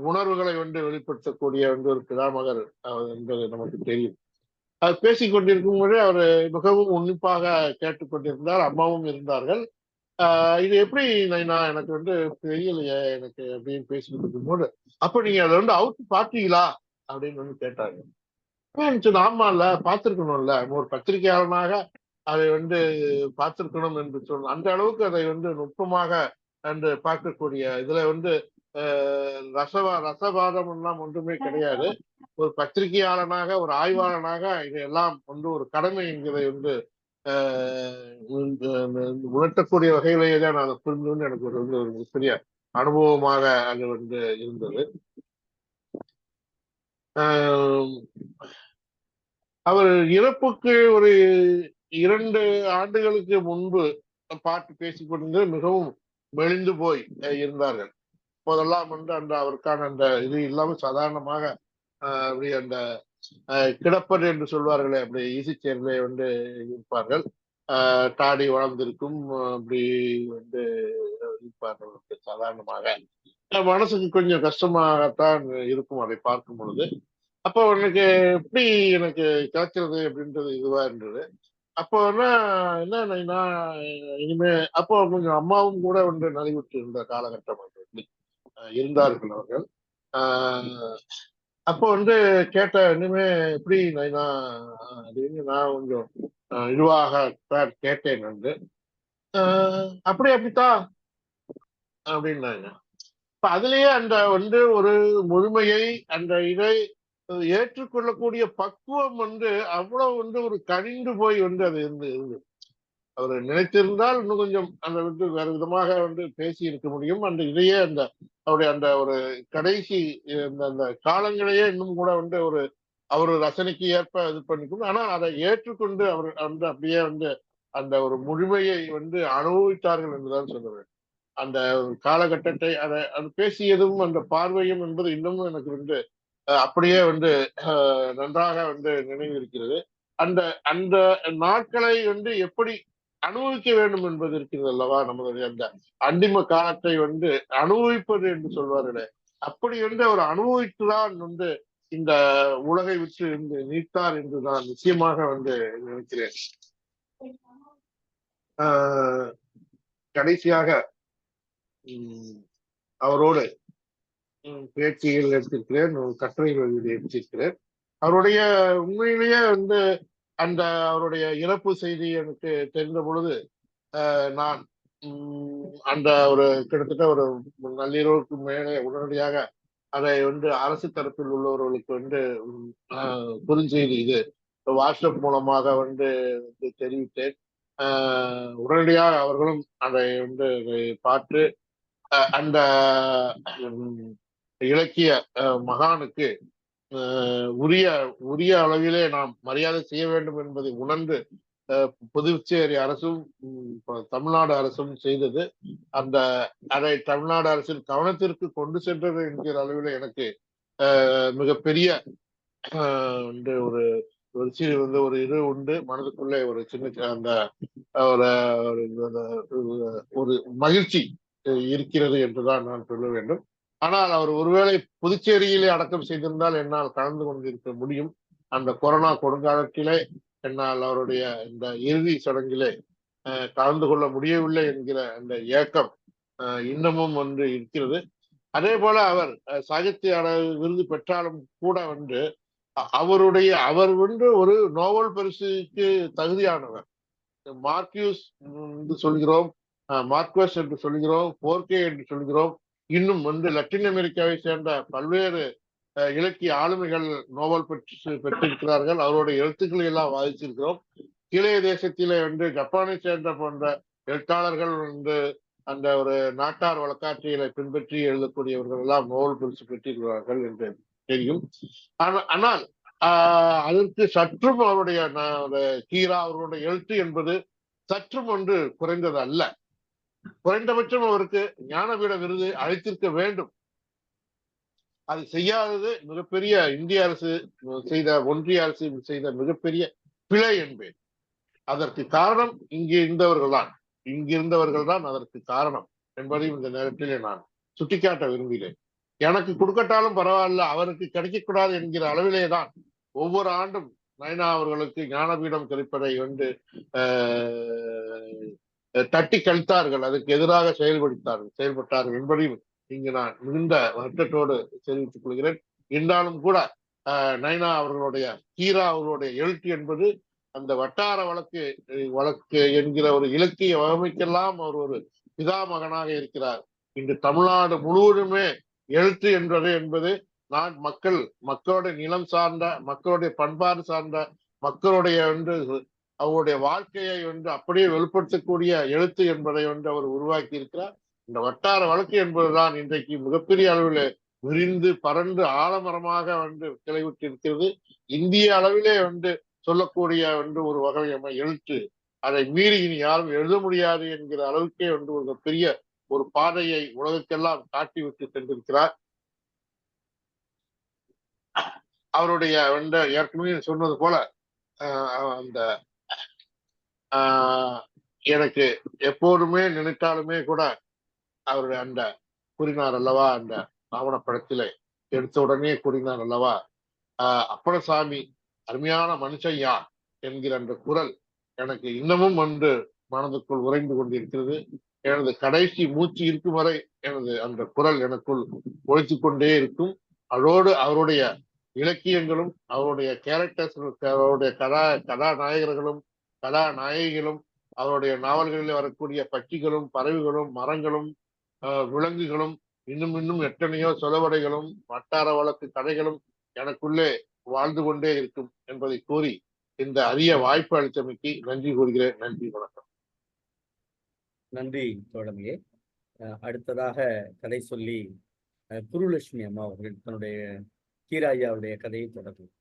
உணர்வுகளை வெளிப்படுத்தக்கூடிய ஒரு பிதாமகர் என்பது நமக்கு தெரியும். அது பேசிக் கொண்டிருக்கும் போதே அவர் மிகவும் உன்னிப்பாக கேட்டுக்கொண்டிருந்தார். அம்மாவும் இருந்தார்கள். இது எப்படி நான் எனக்கு தெரியலையே எனக்கு அப்படின்னு பேசிக்கிட்டு இருக்கும்போது, அப்ப நீங்க அதை அவுத்து பார்த்தீங்களா அப்படின்னு கேட்டாங்க. ஆமா இல்ல, பார்த்திருக்கணும்ல, ஒரு பத்திரிகையாளனாக அதை பார்த்திருக்கணும் என்று சொன்ன அந்த அளவுக்கு அதை நுட்பமாக பார்க்கக்கூடிய இதுல ரசவாதம் எல்லாம் ஒன்றுமே கிடையாது. ஒரு பத்திரிகையாளனாக, ஒரு ஆய்வாளனாக இதையெல்லாம் ஒரு கடமை என்கிறதை உணர்த்தக்கூடிய வகையிலேயே தான் நான் புரிந்து எனக்கு ஒரு பெரிய அனுபவமாக அது இருந்தது. அவர் இறப்புக்கு ஒரு 2 ஆண்டுகளுக்கு முன்பு பாட்டு பேசிக் கொண்டு மிகவும் மெலிந்து போய் இருந்தார்கள். போதெல்லாம் வந்து அந்த அவருக்கான அந்த இது இல்லாமல் சாதாரணமாக அப்படி அந்த கிடப்பது என்று சொல்வார்களே, அப்படி ஈசி சேர்ல வந்து இருப்பார்கள். தாடி வளர்ந்திருக்கும், அப்படி வந்து இருப்பார்கள் சாதாரணமாக. மனசுக்கு கொஞ்சம் கஷ்டமாகத்தான் இருக்கும் அதை பார்க்கும் பொழுது. அப்போ எனக்கு எப்படி எனக்கு கிடைக்கிறது அப்படின்றது இதுவா இருந்தது. அப்போ என்ன இனிமே அப்போ கொஞ்சம் அம்மாவும் கூட வந்து நலிவுற்று இருந்த காலகட்டம் அது வந்து இருந்தார்கள் அவர்கள். ஆஹ் அப்போ வந்து கேட்ட இனிமே எப்படி நைனா அப்படின்னு நான் கொஞ்சம் இதுவாக கேட்டேன் வந்து அப்படித்தான் அப்படின்னாங்க. இப்ப அதுலயே அந்த வந்து ஒரு முழுமையை அந்த இதை ஏற்றுக்கொள்ளக்கூடிய பக்குவம் வந்து அவ்வளவு வந்து ஒரு கனிந்து போய் வந்து அது இருந்து அவர் நினைத்திருந்தால் இன்னும் கொஞ்சம் அந்த வந்து வேற விதமாக வந்து பேசி இருக்க முடியும். அந்த இதையே அந்த அவருடைய அந்த ஒரு கடைசி அந்த காலங்களையே இன்னும் கூட வந்து அவர் ரசனைக்கு ஏற்ப இது பண்ணிக்கணும். ஆனா அதை ஏற்றுக்கொண்டு அவர் வந்து அப்படியே வந்து அந்த ஒரு முழுமையை வந்து அனுபவித்தார்கள் என்றுதான் சொல்லுவேன். அந்த காலகட்டத்தை அது பேசியதும் அந்த பார்வையும் என்பது இன்னமும் எனக்கு வந்து அப்படியே வந்து நன்றாக வந்து நினைவு இருக்கிறது. அந்த அந்த நாட்களை வந்து எப்படி அனுபவிக்க வேண்டும் என்பது இருக்கிறது அல்லவா, நம்மளுடைய அந்த அந்திம காலத்தை வந்து அனுபவிப்பது என்று சொல்வார்களே, அப்படி வந்து அவர் அனுபவித்துதான் வந்து இந்த உலகை விட்டு இருந்து நீத்தார் என்று நான் நிச்சயமாக வந்து நினைக்கிறேன். கடைசியாக அவரோடு பேச்சிகள் எடுத்திருக்கிறேன், கட்டுரைகள் எடுத்திருக்கிறேன். அவருடைய உண்மையிலேயே வந்து அந்த அவருடைய இறப்பு செய்தி எனக்கு தெரிந்த பொழுது நான் அந்த ஒரு கிட்டத்தட்ட ஒரு நள்ளிரவுக்கு மேலே உடனடியாக அதை வந்து அரசு தரப்பில் உள்ளவர்களுக்கு வந்து குறுஞ்செய்தி இது வாட்ஸ்அப் மூலமாக வந்து தெரிவித்தேன். உடனடியாக அவர்களும் அதை வந்து பார்த்து அந்த இலக்கிய மகானுக்கு உரிய உரிய அளவிலே நாம் மரியாதை செய்ய வேண்டும் என்பதை உணர்ந்து புதுச்சேரி அரசும் தமிழ்நாடு அரசும் செய்தது. அதை தமிழ்நாடு அரசின் கவனத்திற்கு கொண்டு சென்றது என்கிற அளவில் எனக்கு மிகப்பெரிய வந்து ஒரு சிறு வந்து ஒரு இது உண்டு மனதுக்குள்ளே ஒரு சின்ன அந்த ஒரு மகிழ்ச்சி இருக்கிறது என்றுதான் நான் சொல்ல வேண்டும். ஆனால் அவர் ஒருவேளை புதுச்சேரியிலே அடக்கம் செய்திருந்தால் என்னால் கலந்து கொண்டிருக்க முடியும். அந்த கொரோனா கொடுங்காலத்திலே என்னால் அவருடைய இந்த இறுதி சடங்கிலே கலந்து கொள்ள முடியவில்லை என்கிற அந்த ஏக்கம் இன்னமும் வந்து இருக்கிறது. அதே போல அவர் சாகித்ய விருது பெற்றாலும் கூட வந்து அவர் வந்து ஒரு நோபல் பரிசுக்கு தகுதியானவர். மார்க்யூஸ் என்று சொல்கிறோம், மார்க்வஸ் என்று சொல்கிறோம், போர்கே என்று சொல்கிறோம். இன்னும் வந்து லத்தீன் அமெரிக்காவை சேர்ந்த பல்வேறு இலக்கிய ஆளுமைகள் நோபல் பெற்றிருக்கிறார்கள். அவருடைய எழுத்துக்களை எல்லாம் வாசிச்சிருக்கிறோம். கீழே தேசத்திலே வந்து ஜப்பானை சேர்ந்த போன்ற எழுத்தாளர்கள் வந்து அந்த ஒரு நாட்டார் வழக்காட்சிகளை பின்பற்றி எழுதக்கூடியவர்கள் எல்லாம் நோபல் பரிசு பெற்றிருக்கிறார்கள் என்று தெரியும். ஆனால் அதற்கு சற்றும் அவருடைய கீரா அவர்களுடைய எழுத்து என்பது சற்றும் ஒன்று குறைந்தது அல்ல. குறைந்தபட்சம் அவருக்கு ஞானபீட விருது அளித்திருக்க வேண்டும். அது செய்யாதது மிகப்பெரிய இந்திய அரசு செய்த, ஒன்றிய அரசு செய்த மிகப்பெரிய பிழை என்பேன். அதற்கு காரணம் இங்கிருந்தவர்கள் தான் அதற்கு காரணம் என்பதையும் இந்த நேரத்திலே நான் சுட்டிக்காட்ட விரும்புகிறேன். எனக்கு கொடுக்கட்டாலும் பரவாயில்ல, அவருக்கு கிடைக்கக்கூடாது என்கிற அளவிலே தான் ஒவ்வொரு ஆண்டும் நயனா அவர்களுக்கு ஞானபீடம் கிடைப்பதை வந்து தட்டி கழித்தார்கள், அதற்கு எதிராக செயல்பட்டார்கள் என்பதையும் இங்கு நான் மிகுந்த வருத்தத்தோடு தெரிவித்துக் கொள்கிறேன். இருந்தாலும் கூட நயனா அவர்களுடைய கீரா அவர்களுடைய எழுத்து என்பது அந்த வட்டார வழக்கு என்கிற ஒரு இலக்கிய வகைமைக்கெல்லாம் அவர் ஒரு பிதாமகனாக இருக்கிறார். இன்று தமிழ்நாடு முழுவதுமே எழுத்து என்பது நான் மக்களுடைய நிலம் சார்ந்த, மக்களுடைய பண்பாடு சார்ந்த, மக்களுடைய வந்து அவருடைய வாழ்க்கையை வந்து அப்படியே வெளிப்படுத்தக்கூடிய எழுத்து என்பதை வந்து அவர் உருவாக்கி இருக்கிறார். இந்த வட்டார வழக்கு என்பதுதான் இன்றைக்கு மிகப்பெரிய அளவில் விரிந்து பறந்து ஆலமரமாக வந்து கிளைவிட்டு இருக்கிறது. இந்திய அளவிலே வந்து சொல்லக்கூடிய வந்து ஒரு வகை எழுத்து, அதை மீறி இனி யாரும் எழுத முடியாது என்கிற அளவுக்கே வந்து ஒரு பெரிய ஒரு பாதையை உலகுக்கெல்லாம் காட்டிவிட்டு சென்றிருக்கிறார். அவருடைய ஏற்கனவே சொன்னது போல அந்த எனக்கு எப்போதுமே நினைத்தாலுமே கூட அவருடைய அந்த கூறினார் அல்லவா, அந்த ஆவணப்படத்திலே எடுத்த உடனே கூறினார் அல்லவா, அப்பளசாமி அருமையான மனுஷன் யார் என்கிற அந்த குரல் எனக்கு இன்னமும் வந்து மனதுக்குள் உறைந்து கொண்டிருக்கிறது. எனது கடைசி மூச்சு இருக்கும் வரை எனது அந்த குரல் எனக்குள் ஒழித்துக் கொண்டே இருக்கும். அதோடு அவருடைய இலக்கியங்களும் அவருடைய கேரக்டர்ஸ், அவருடைய கதாநாயகர்களும் கதாநாயகிகளும் அவருடைய நாவல்களில் வரக்கூடிய பட்சிகளும் பறவைகளும் மரங்களும் விலங்குகளும் இன்னும் இன்னும் எத்தனையோ சொலவடைகளும் வட்டார வழக்கு கதைகளும் எனக்குள்ளே வாழ்ந்து கொண்டே இருக்கும் என்பதை கூறி இந்த அரிய வாய்ப்பு அளித்தமைக்கு நன்றி கூறுகிறேன். நன்றி, வணக்கம். நன்றி தோழமையே. அடுத்ததாக கதை சொல்லி குருலட்சுமி அம்மா அவர்கள் தன்னுடைய கீராயாவுடைய கதையை தொடரும்.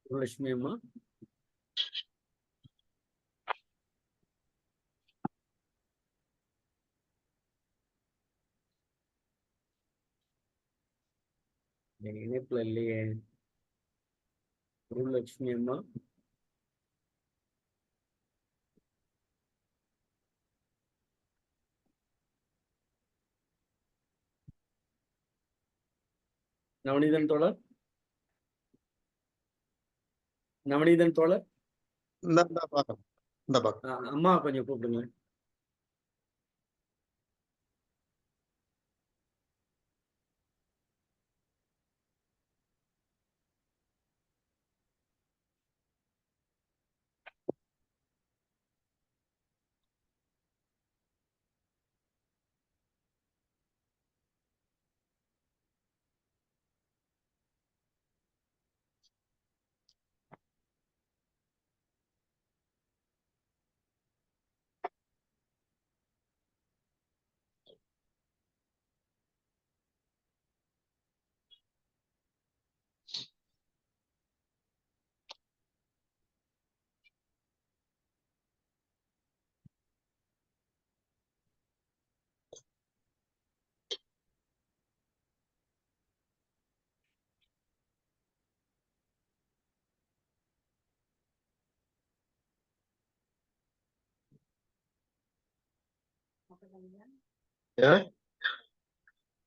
குருலட்சுமி அம்மா, இணைப்புல இல்லையே குருலட்சுமி அம்மா. நவநீதன் தோழர், நவநீதன் தோழர், அம்மா கொஞ்சம் கூப்பிடுங்க.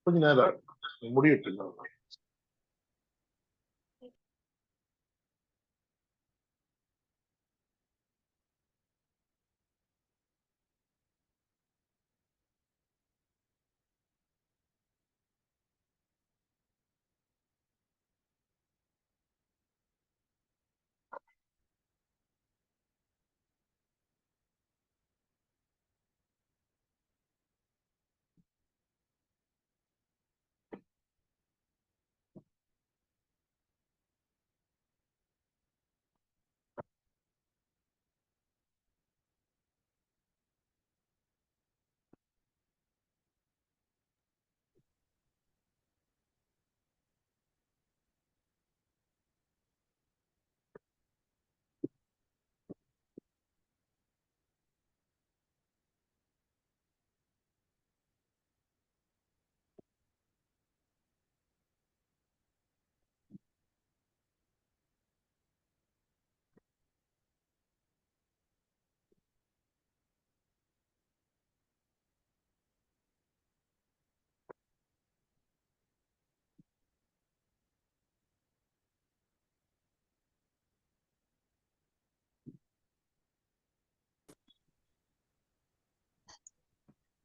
கொஞ்ச நேரம் முடிவிட்டு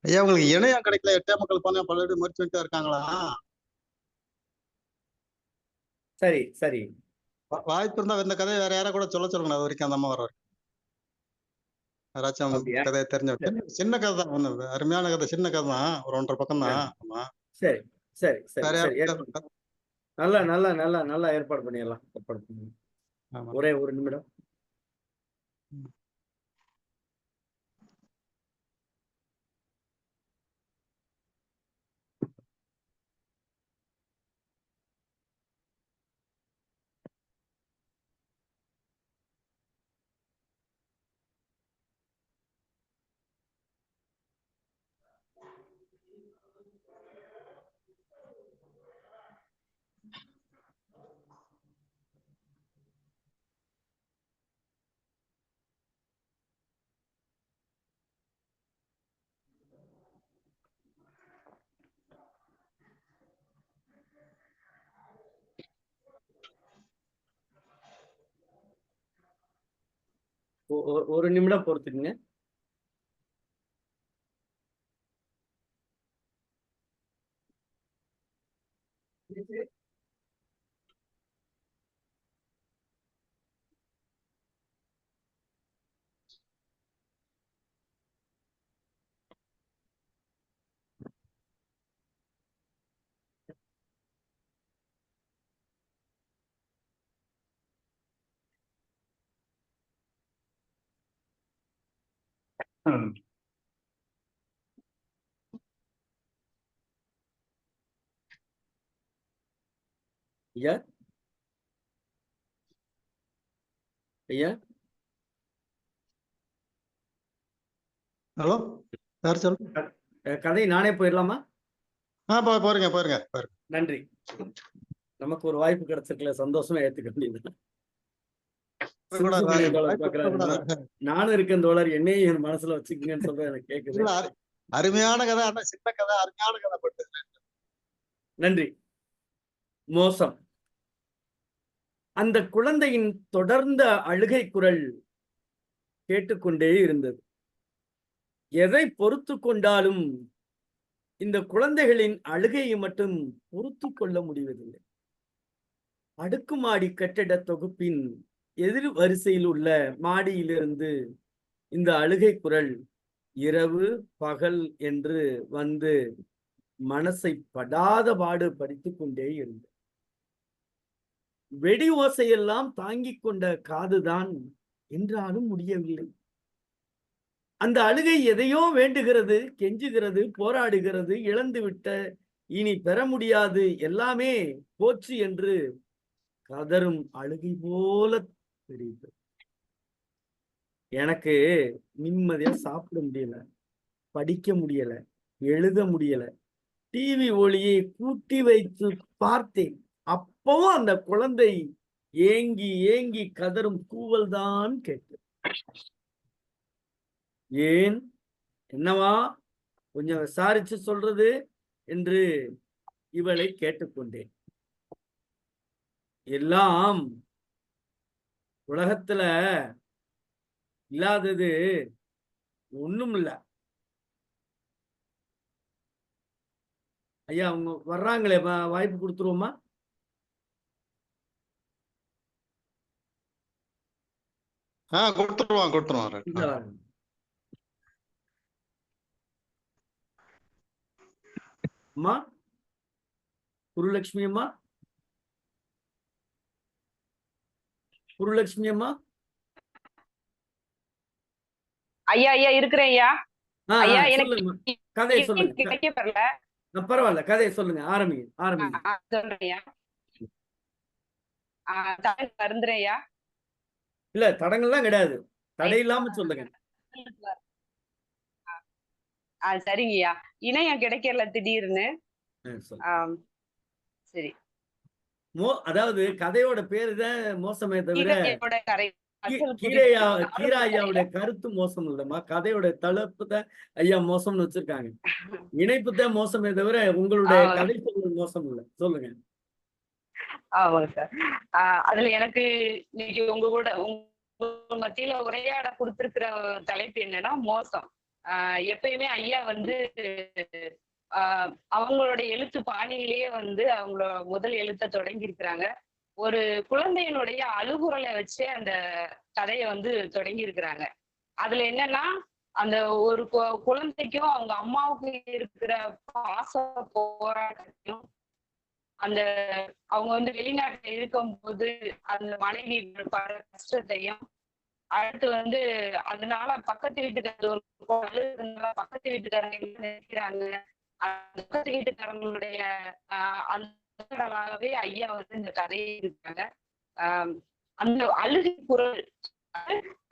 ஐயா, உங்களுக்கு இணையம் கிடைக்கல, எட்டே மக்கள் போன பலரும் மறுச்சு வந்துட்டு இருக்காங்களா? சரி சரி, வாய்ப்பு இருந்தா இந்த கதையை வேற யாரா கூட சொல்ல சொல்லுங்க. அது வரைக்கும் அந்த அம்மா வர யாராச்சும் அப்படியா? கதையை தெரிஞ்ச சின்ன கதை தான், ஒண்ணு அருமையான கதை, சின்ன கதை தான், ஒரு 1.5 பக்கம் தான். ஆமா, சரி சரி சரி வேற சரி, யாரும் நல்லா நல்லா நல்லா நல்லா ஏற்பாடு பண்ணிடலாம். ஆமா. ஒரே ஒரு நிமிடம். ஒரு நிமிடம் பொறுத்துக்குங்க. ஐயா ஐயா ஹலோ, யார் சொல்லுங்க? கதை நானே போயிடலாமா? போருங்க போருங்க. நன்றி. நமக்கு ஒரு வாய்ப்பு கிடைச்சிருக்கல, சந்தோஷமா ஏத்துக்க வேண்டியது. நானும் இருக்கேன் தோழர், என்னையும் என் மனசுல வச்சுக்கீங்கன்னு சொல்ற எனக்கு கேக்குது. அருமையான கதை, ஆனா சின்ன கதை, அருமையான கதை பட்டு. நன்றி. மோசம். அந்த குழந்தையின் தொடர்ந்த அழுகை குரல் கேட்டுக்கொண்டே இருந்தது. எதை பொறுத்து கொண்டாலும் இந்த குழந்தைகளின் அழுகையை மட்டும் பொறுத்து கொள்ள முடிவதில்லை. அடுக்குமாடி கட்டிட தொகுப்பின் எதிர் வரிசையில் உள்ள மாடியிலிருந்து இந்த அழுகை குரல் இரவு பகல் என்று வந்து மனசை படாத பாடு படித்துக் கொண்டே இருந்தது. வெடி ஓசையெல்லாம் தாங்கிக் கொண்ட காதுதான் என்றாலும் முடியவில்லை. அந்த அழுகை எதையோ வேண்டுகிறது, கெஞ்சுகிறது, போராடுகிறது. இழந்துவிட்ட, இனி பெற முடியாது, எல்லாமே போச்சு என்று கதரும் அழுகை போல தெரியுது. எனக்கு நிம்மதியா சாப்பிட முடியல, படிக்க முடியல, எழுத முடியல. டிவி ஒளியை கூட்டி வைத்து பார்த்தேன். அப்பவும் அந்த குழந்தை ஏங்கி ஏங்கி கதரும் கூவல் தான் கேட்டது. ஏன், என்னவா, கொஞ்சம் விசாரிச்சு சொல்றது என்று இவளை கேட்டுக்கொண்டேன். எல்லாம் உலகத்துல இல்லாதது ஒண்ணும் இல்ல. ஐயா அவங்க வர்றாங்களே, வாய்ப்பு கொடுத்துருவோமா? கொடுத்துருவான். அம்மா குருலட்சுமி அம்மா, குருலட்சுமி அம்மா. ஐயா ஐயா இருக்கிறேன் ஐயா. ஐயா எனக்கு கதையை சொல்லுங்க. கிடைக்க பெறல. பரவாயில்ல, கதையை சொல்லுங்க. ஆரம்பிங்க. சொல்றேன் ஐயா. வருந்துறேன் ஐயா. இல்ல, தடங்கள்லாம் கிடையாது, தடை இல்லாம சொல்லுங்க. சரிங்கய்யா. இணையம் கிடைக்கல திடீர்னு. சரி. அதாவது கதையோட பேரு தான் மோசமே தவிர கீரையோட கீரா ஐயாவுடைய கருத்து மோசம் இல்லம்மா. கதையோட தலைப்பு தான் ஐயா மோசம்னு வச்சிருக்காங்க. இணைப்பு தான் மோசமே தவிர உங்களுடைய கதை சொல்றது மோசம் இல்ல. சொல்லுங்க. ஆமாங்க சார். அதுல எனக்கு இன்னைக்கு உங்க கூட உங்க மத்தியில உரையாட கொடுத்திருக்கிற தலைப்பு என்னன்னா மோசம். எப்பயுமே ஐயா வந்து அவங்களோட எழுத்து பாணியிலேயே வந்து அவங்களோட முதல் எழுத்த தொடங்கி இருக்கிறாங்க. ஒரு குழந்தையினுடைய அழுகுரலை வச்சு அந்த கதையை வந்து தொடங்கி இருக்கிறாங்க. அதுல என்னன்னா, அந்த ஒரு குழந்தைக்கும் அவங்க அம்மாவுக்கு இருக்கிற பாச போராட்டத்தையும், அந்த அவங்க வந்து வெளிநாட்டுல இருக்கும்போது அந்த மனைவி படுற கஷ்டத்தையும், அடுத்து வந்து அதனால பக்கத்து வீட்டுக்காரங்க பக்கத்து வீட்டுக்காரங்க நினைக்கிறாங்க, அந்த பக்கத்து வீட்டுக்காரங்களுடைய அந்த ஐயா வந்து இந்த கதையை இருக்காங்க. அந்த அழுகை குரல்,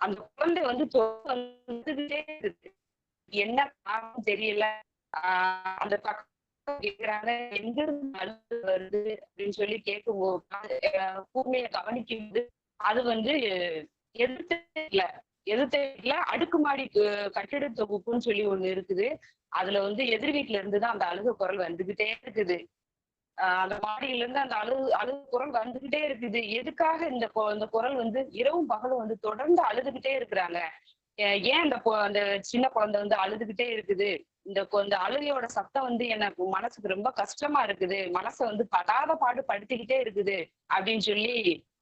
அந்த குழந்தை வந்து வந்துகிட்டே இருக்கு. என்ன காரணம் தெரியல. அந்த பக்கம் கேக்குறாங்க, எங்க இருந்து அழுது வருது அப்படின்னு சொல்லி கேட்கும்போது பூமியை கவனிக்கும்போது அது வந்து எதிர்த்த வீட்டுல அடுக்குமாடி கட்டிட தொகுப்புன்னு சொல்லி ஒண்ணு இருக்குது. அதுல வந்து எதிர் வீட்டுல இருந்துதான் அந்த அழுகை குரல் வந்துகிட்டே இருக்குது. அந்த மாடியில இருந்து அந்த அழுகு குரல் வந்துகிட்டே இருக்குது. எதுக்காக இந்த குரல் வந்து இரவும் பகலும் வந்து தொடர்ந்து அழுதுகிட்டே இருக்கிறாங்க? ஏன் அந்த சின்ன குழந்தை வந்து அழுதுகிட்டே இருக்குது? இந்த அழுகையோட சத்தம் வந்து எனக்கு மனசுக்கு ரொம்ப கஷ்டமா இருக்குது, மனசை வந்து படாத பாடு படுத்திக்கிட்டே இருக்குது அப்படின்னு சொல்லி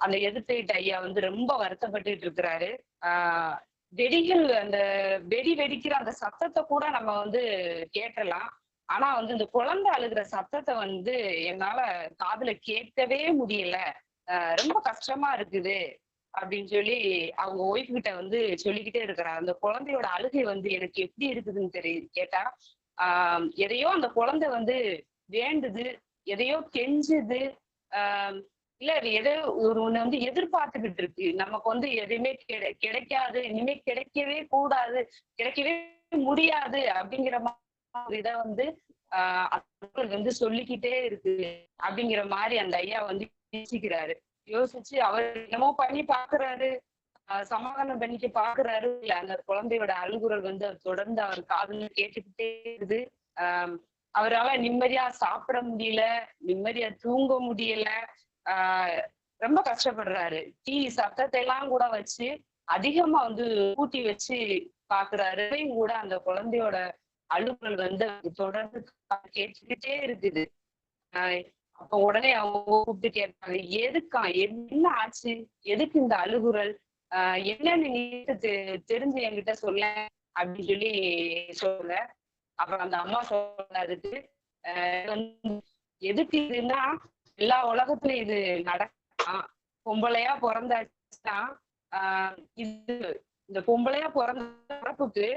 அந்த எதிர்த்து வீட்டு ஐயா வந்து ரொம்ப வருத்தப்பட்டுட்டு இருக்கிறாரு. அந்த வெடி வெடிக்கிற அந்த சத்தத்தை கூட நம்ம வந்து கேட்கலாம். ஆனா வந்து இந்த குழந்தை அழுகிற சத்தத்தை வந்து என்னால காதுல கேட்கவே முடியல, ரொம்ப கஷ்டமா இருக்குது அப்படின்னு சொல்லி அவங்க ஒய்ஃப் கிட்ட வந்து சொல்லிக்கிட்டே இருக்கிறார். அந்த குழந்தையோட அழுகை வந்து எனக்கு எப்படி இருக்குதுன்னு கேட்டா, எதையோ அந்த குழந்தை வந்து வேண்டுது, எதையோ கெஞ்சுது, இல்ல எதோ ஒண்ணு வந்து எதிர்பார்த்துக்கிட்டு இருக்கு. நமக்கு வந்து எதுவுமே கிடைக்காது, இனிமே கிடைக்கவே கூடாது, கிடைக்கவே முடியாது அப்படிங்கிற மாதிரி இதை வந்து வந்து சொல்லிக்கிட்டே இருக்கு அப்படிங்கிற மாதிரி அந்த ஐயா வந்து யோசிக்கிறாரு. யோசிச்சு அவர் என்னமோ பண்ணி பாக்குறாரு, சமாதானம் பண்ணிக்க பாக்குறாரு. இல்ல அந்த குழந்தையோட அழுகுரல் வந்து தொடர்ந்து அவர் காதுல கேட்டுக்கிட்டே இருக்குது. அவரால் நிம்மதியா சாப்பிட முடியல, நிம்மதியா தூங்க முடியல, ரொம்ப கஷ்டப்படுறாரு. டிவி சத்தத்தை எல்லாம் கூட வச்சு அதிகமா வந்து கூட்டி வச்சு பாக்குறாரு. கூட அந்த குழந்தையோட அழுகுரல் வந்து தொடர்ந்து கேட்டுக்கிட்டே இருக்குது. அப்ப உடனே அவங்க கூப்பிட்டு கேட்பாங்க, என்ன ஆச்சு, எதுக்கு இந்த அழுகுரல், என்னன்னு நீ தெரிஞ்சு என்கிட்ட சொல்ல அப்படின்னு சொல்லி சொல்ல. அப்புறம் அந்த அம்மா சொன்னதுக்கு எதுக்கு இதுன்னா, எல்லா உலகத்துலயும் இது நடக்கலாம், பொம்பளையா பிறந்தாச்சுன்னா இது இந்த பொம்பளையா பிறந்த பிறப்புக்கு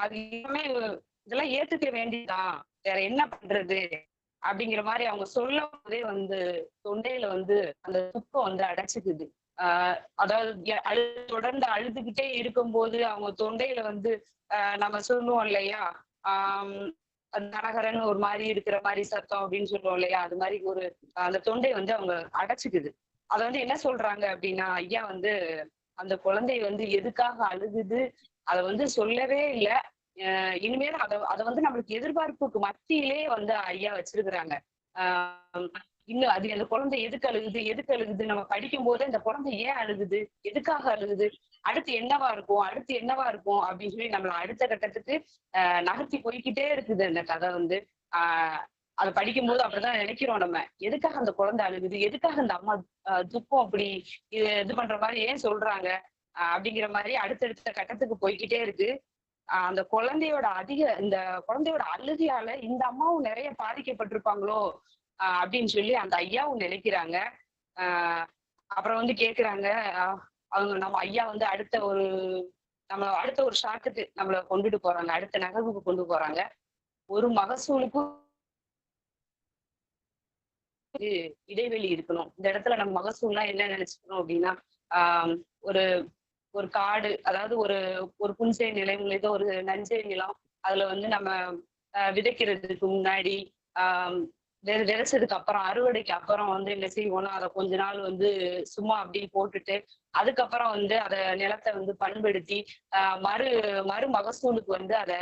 அது எல்லாமே இதெல்லாம் ஏத்துக்க வேண்டியதான், வேற என்ன பண்றது அப்படிங்கிற மாதிரி அவங்க சொல்லும் போதே வந்து தொண்டையில வந்து அந்த துக்கம் வந்து அடைச்சுக்குது. அதாவது தொடர்ந்து அழுதுகிட்டே இருக்கும்போது அவங்க தொண்டையில வந்து நம்ம சொல்லுவோம் இல்லையா, கரகரன்னு ஒரு மாதிரி இருக்கிற மாதிரி சத்தம் அப்படின்னு சொல்லுவோம் இல்லையா, அது மாதிரி ஒரு அந்த தொண்டை வந்து அவங்க அடைச்சுக்குது. அதை வந்து என்ன சொல்றாங்க அப்படின்னா, ஐயா வந்து அந்த குழந்தை வந்து எதுக்காக அழுகுது அதை வந்து சொல்லவே இல்லை. இனிமேல் அதை வந்து நம்மளுக்கு எதிர்பார்ப்புக்கு மத்தியிலே வந்து ஐயா வச்சிருக்கிறாங்க. இன்னும் அது அந்த குழந்தை எதுக்கு அழுகுது நம்ம படிக்கும் போதே இந்த குழந்தை ஏன் அழுகுது, எதுக்காக அழுகுது, அடுத்து என்னவா இருக்கும் அப்படின்னு சொல்லி நம்மள அடுத்த கட்டத்துக்கு நகர்த்தி போய்கிட்டே இருக்குது அந்த கதை வந்து. அதை படிக்கும் போது அப்படிதான் நினைக்கிறோம் நம்ம, எதுக்காக அந்த குழந்தை அழுகுது, எதுக்காக அந்த அம்மா துக்கம் அப்படி இது பண்ற மாதிரி ஏன் சொல்றாங்க அப்படிங்கிற மாதிரி அடுத்தடுத்த கட்டத்துக்கு போய்கிட்டே இருக்கு. அந்த இந்த குழந்தையோட அழுகையால இந்த அம்மாவும் நிறைய பாதிக்கப்பட்டிருப்பாங்களோ அப்படின்னு சொல்லி அந்த ஐயாவும் நினைக்கிறாங்க. அப்புறம் வந்து கேக்குறாங்க, அவங்க நம்ம ஐயா வந்து அடுத்த ஒரு ஷாட்டுக்கு நம்மள கொண்டுட்டு போறாங்க, அடுத்த நகர்வுக்கு கொண்டு போறாங்க. ஒரு மகசூலுக்கும் இடைவெளி இருக்கணும். இந்த இடத்துல நம்ம மகசூல்னா என்ன நினைச்சுக்கணும் அப்படின்னா, ஒரு காடு, அதாவது ஒரு புன்சை நிலம், ஏதோ ஒரு நஞ்சை நிலம், அதுல வந்து நம்ம விதைக்கிறதுக்கு முன்னாடி விதைச்சதுக்கு அப்புறம் அறுவடைக்கு அப்புறம் வந்து என்ன செய்வோம்னா, அதை கொஞ்ச நாள் வந்து சும்மா அப்படி போட்டுட்டு அதுக்கப்புறம் வந்து அதை நிலத்தை வந்து பண்படுத்தி மறு மகசூலுக்கு வந்து அதை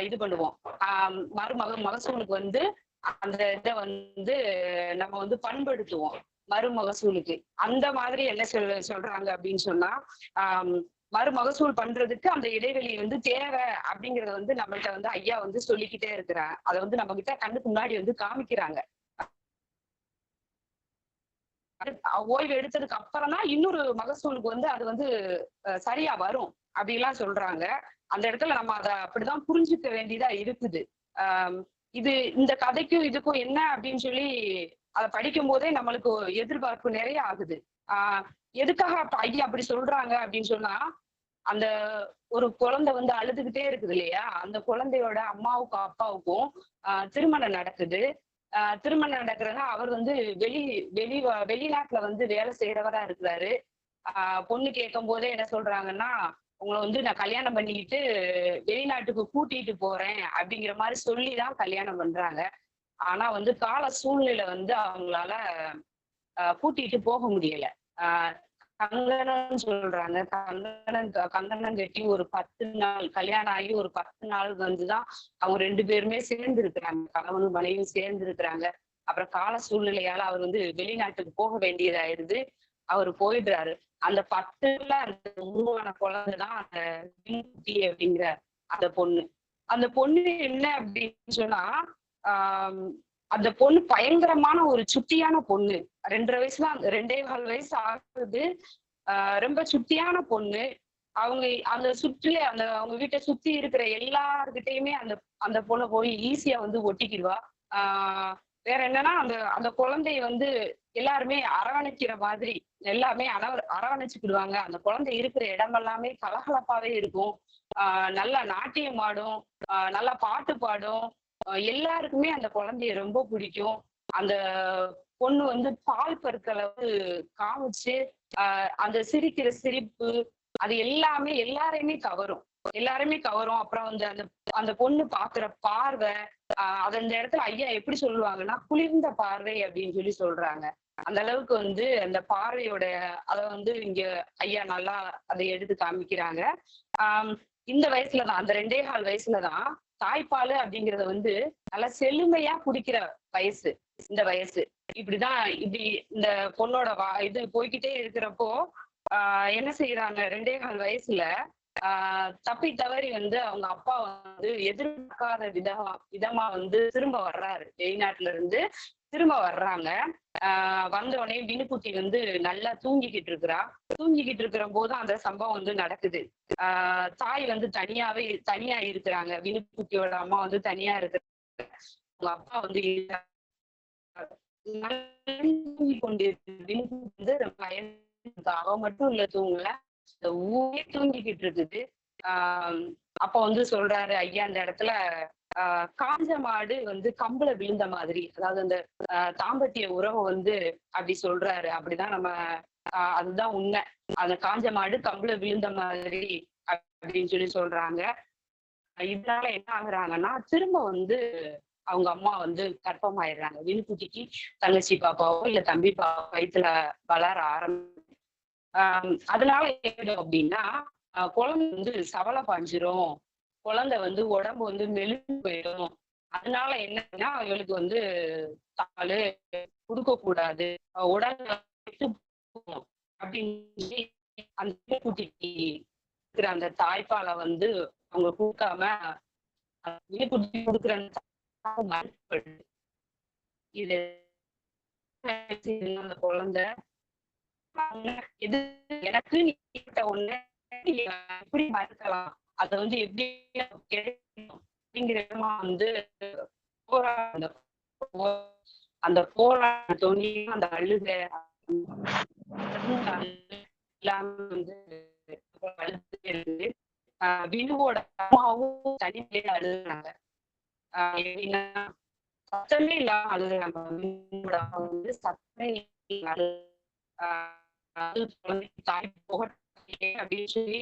இது பண்ணுவோம். மகசூலுக்கு வந்து அந்த இதை வந்து நம்ம வந்து பண்படுத்துவோம் மறுமகசூலுக்கு. அந்த மாதிரி என்ன சொல்றாங்க அப்படின்னு சொன்னா, மறுமகசூல் பண்றதுக்கு அந்த இடைவெளி வந்து தேவை அப்படிங்கறத வந்து நம்மள்கிட்ட வந்து ஐயா வந்து சொல்லிக்கிட்டே இருக்கிறாங்க. அதை வந்து நம்ம கிட்ட கண்ணுக்கு முன்னாடி வந்து காமிக்கிறாங்க. ஓய்வு எடுத்ததுக்கு அப்புறம் தான் இன்னொரு மகசூலுக்கு வந்து அது வந்து சரியா வரும் அப்படிலாம் சொல்றாங்க. அந்த இடத்துல நம்ம அதை அப்படிதான் புரிஞ்சுக்க வேண்டியதா இருக்குது. இந்த கதைக்கும் இதுக்கும் என்ன அப்படின்னு சொல்லி அதை படிக்கும் போதே நம்மளுக்கு எதிர்பார்ப்பு நிறைய ஆகுது. எதுக்காக ஐயா அப்படி சொல்றாங்க அப்படின்னு சொன்னா, அந்த ஒரு குழந்தை வந்து அழுதுகிட்டே இருக்குது இல்லையா, அந்த குழந்தையோட அம்மாவுக்கும் அப்பாவுக்கும் திருமணம் நடக்குது. திருமணம் நடக்கிறதுனா அவர் வந்து வெளிநாட்டுல வந்து வேலை செய்யறவரா இருக்கிறாரு. பொண்ணு கேட்கும் போதே என்ன சொல்றாங்கன்னா, உங்களை வந்து நான் கல்யாணம் பண்ணிக்கிட்டு வெளிநாட்டுக்கு கூட்டிட்டு போறேன் அப்படிங்கிற மாதிரி சொல்லிதான் கல்யாணம் பண்றாங்க. ஆனா வந்து கால சூழ்நிலை வந்து அவங்களால கூட்டிட்டு போக முடியல. கங்கணம் சொல்றாங்க. கங்கணம் கட்டி ஒரு 10 நாள், கல்யாணம் ஆகி ஒரு 10 நாள் வந்துதான் அவங்க 2 பேருமே சேர்ந்து இருக்கிறாங்க, கணவனும் மனைவியும் சேர்ந்து இருக்கிறாங்க. அப்புறம் கால சூழ்நிலையால அவர் வந்து வெளிநாட்டுக்கு போக வேண்டியதாயிருது. அவர் போயிடுறாரு. அந்த 10ல அந்த உருவான குழந்தைதான் அந்த விண்குட்டி அப்படிங்கிற அந்த பொண்ணு. அந்த பொண்ணு என்ன அப்படின்னு சொன்னா, ஆஹ் அந்த பொண்ணு பயங்கரமான ஒரு சுட்டியான பொண்ணு. 2.5 வயசு தான், 2.25 வயசு ஆகுது. ரொம்ப சுட்டியான பொண்ணு. அவங்க அந்த அவங்க வீட்டை சுத்தி இருக்கிற எல்லார்கிட்டயுமே அந்த அந்த பொண்ணை போய் ஈஸியா வந்து ஒட்டிக்கிடுவா. வேற என்னன்னா, அந்த அந்த குழந்தைய வந்து எல்லாருமே அரவணைக்கிற மாதிரி எல்லாமே அரவணைச்சுக்கிடுவாங்க. அந்த குழந்தை இருக்கிற இடம் எல்லாமே கலகலப்பாவே இருக்கும். நல்லா நாட்டியம் ஆடும், நல்லா பாட்டு பாடும். எல்லாருக்குமே அந்த குழந்தைய ரொம்ப பிடிக்கும். அந்த பொண்ணு வந்து பால் பற்களை காமிச்சு அந்த சிரிக்கிற சிரிப்பு அது எல்லாமே எல்லாரையுமே கவரும். அப்புறம் வந்து அந்த அந்த பொண்ணு பாக்குற பார்வை, அது அந்த இடத்துல ஐயா எப்படி சொல்லுவாங்கன்னா குளிர்ந்த பார்வை அப்படின்னு சொல்றாங்க. அந்த அளவுக்கு வந்து அந்த பார்வையோட அத வந்து இங்க ஐயா நல்லா அதை எடுத்து காமிக்கிறாங்க. இந்த வயசுலதான், அந்த 2.25 வயசுலதான் தாய்ப்பால் அப்படிங்கறத வந்து நல்லா செழுமையா குடிக்கிற வயசு இந்த வயசு. இப்படி இந்த பொண்ணோட இது போய்கிட்டே இருக்கிறப்போ என்ன செய்யறாங்க, 2.25 வயசுல தப்பி தவறி வந்து அவங்க அப்பா வந்து எதிர்பார்க்காத விதமா வந்து திரும்ப வர்றாரு. வெளிநாட்டுல இருந்து திரும்ப வர்றாங்க. வந்த உடனே வினுக்குட்டி வந்து நல்லா தூங்கிக்கிட்டு இருக்கிற போது அந்த சம்பவம் வந்து நடக்குது. தாய் வந்து தனியா இருக்கிறாங்க. வினுக்குட்டியோட அம்மா வந்து தனியா இருக்கிறாங்க. அவங்க அப்பா வந்து தூங்கி கொண்டிருக்கு. வந்து அவ மட்டும் இல்ல தூங்கல, இந்த ஊரே தூங்கிக்கிட்டு இருக்குது. அப்ப வந்து சொல்றாரு ஐயா, அந்த இடத்துல காஞ்ச மாடு வந்து கம்புல விழுந்த மாதிரி, அதாவது அந்த தாம்பத்திய உறவை வந்து அப்படி சொல்றாரு. அப்படிதான் நம்ம அதுதான் உண்மை. அந்த காஞ்ச மாடு கம்புல விழுந்த மாதிரி அப்படின்னு சொல்றாங்க. இதனால என்ன ஆகுறாங்கன்னா, திரும்ப வந்து அவங்க அம்மா வந்து கர்ப்பமாயிடுறாங்க. வினுக்குட்டிக்கு தங்கச்சி பாப்பாவோ இல்ல தம்பி பாப்பா வயிற்றுல வளர அதனால என்ன அப்படின்னா, குழந்தை வந்து சவலை பாஞ்சிரும், குழந்தை வந்து உடம்பு வந்து மெலிஞ்சு போயிடும். அதனால என்னன்னா இவளுக்கு வந்து பால் கொடுக்க கூடாது, உடல் அப்படின்னு அந்த குட்டிக்கு இருக்கிற அந்த தாய்ப்பாலை வந்து அவங்க கொடுக்காம வினுக்குட்டி கொடுக்குற இது அந்த குழந்தை எது எனக்கு ஒண்ணு எப்படி மறுக்கலாம், அதை வந்து எப்படி அப்படிங்கிற வந்து அந்த போராட்டத்தோனி அந்த அழுக எல்லாமே வந்து வினுவோட அம்மாவும் தனிமையில அழுகுறாங்க. எப்படின்னா சத்தமே இல்லாம அழுகுறாங்க. வினுவோட அம்மா வந்து சத்தமே தாய் போக அப்படின்னு சொல்லி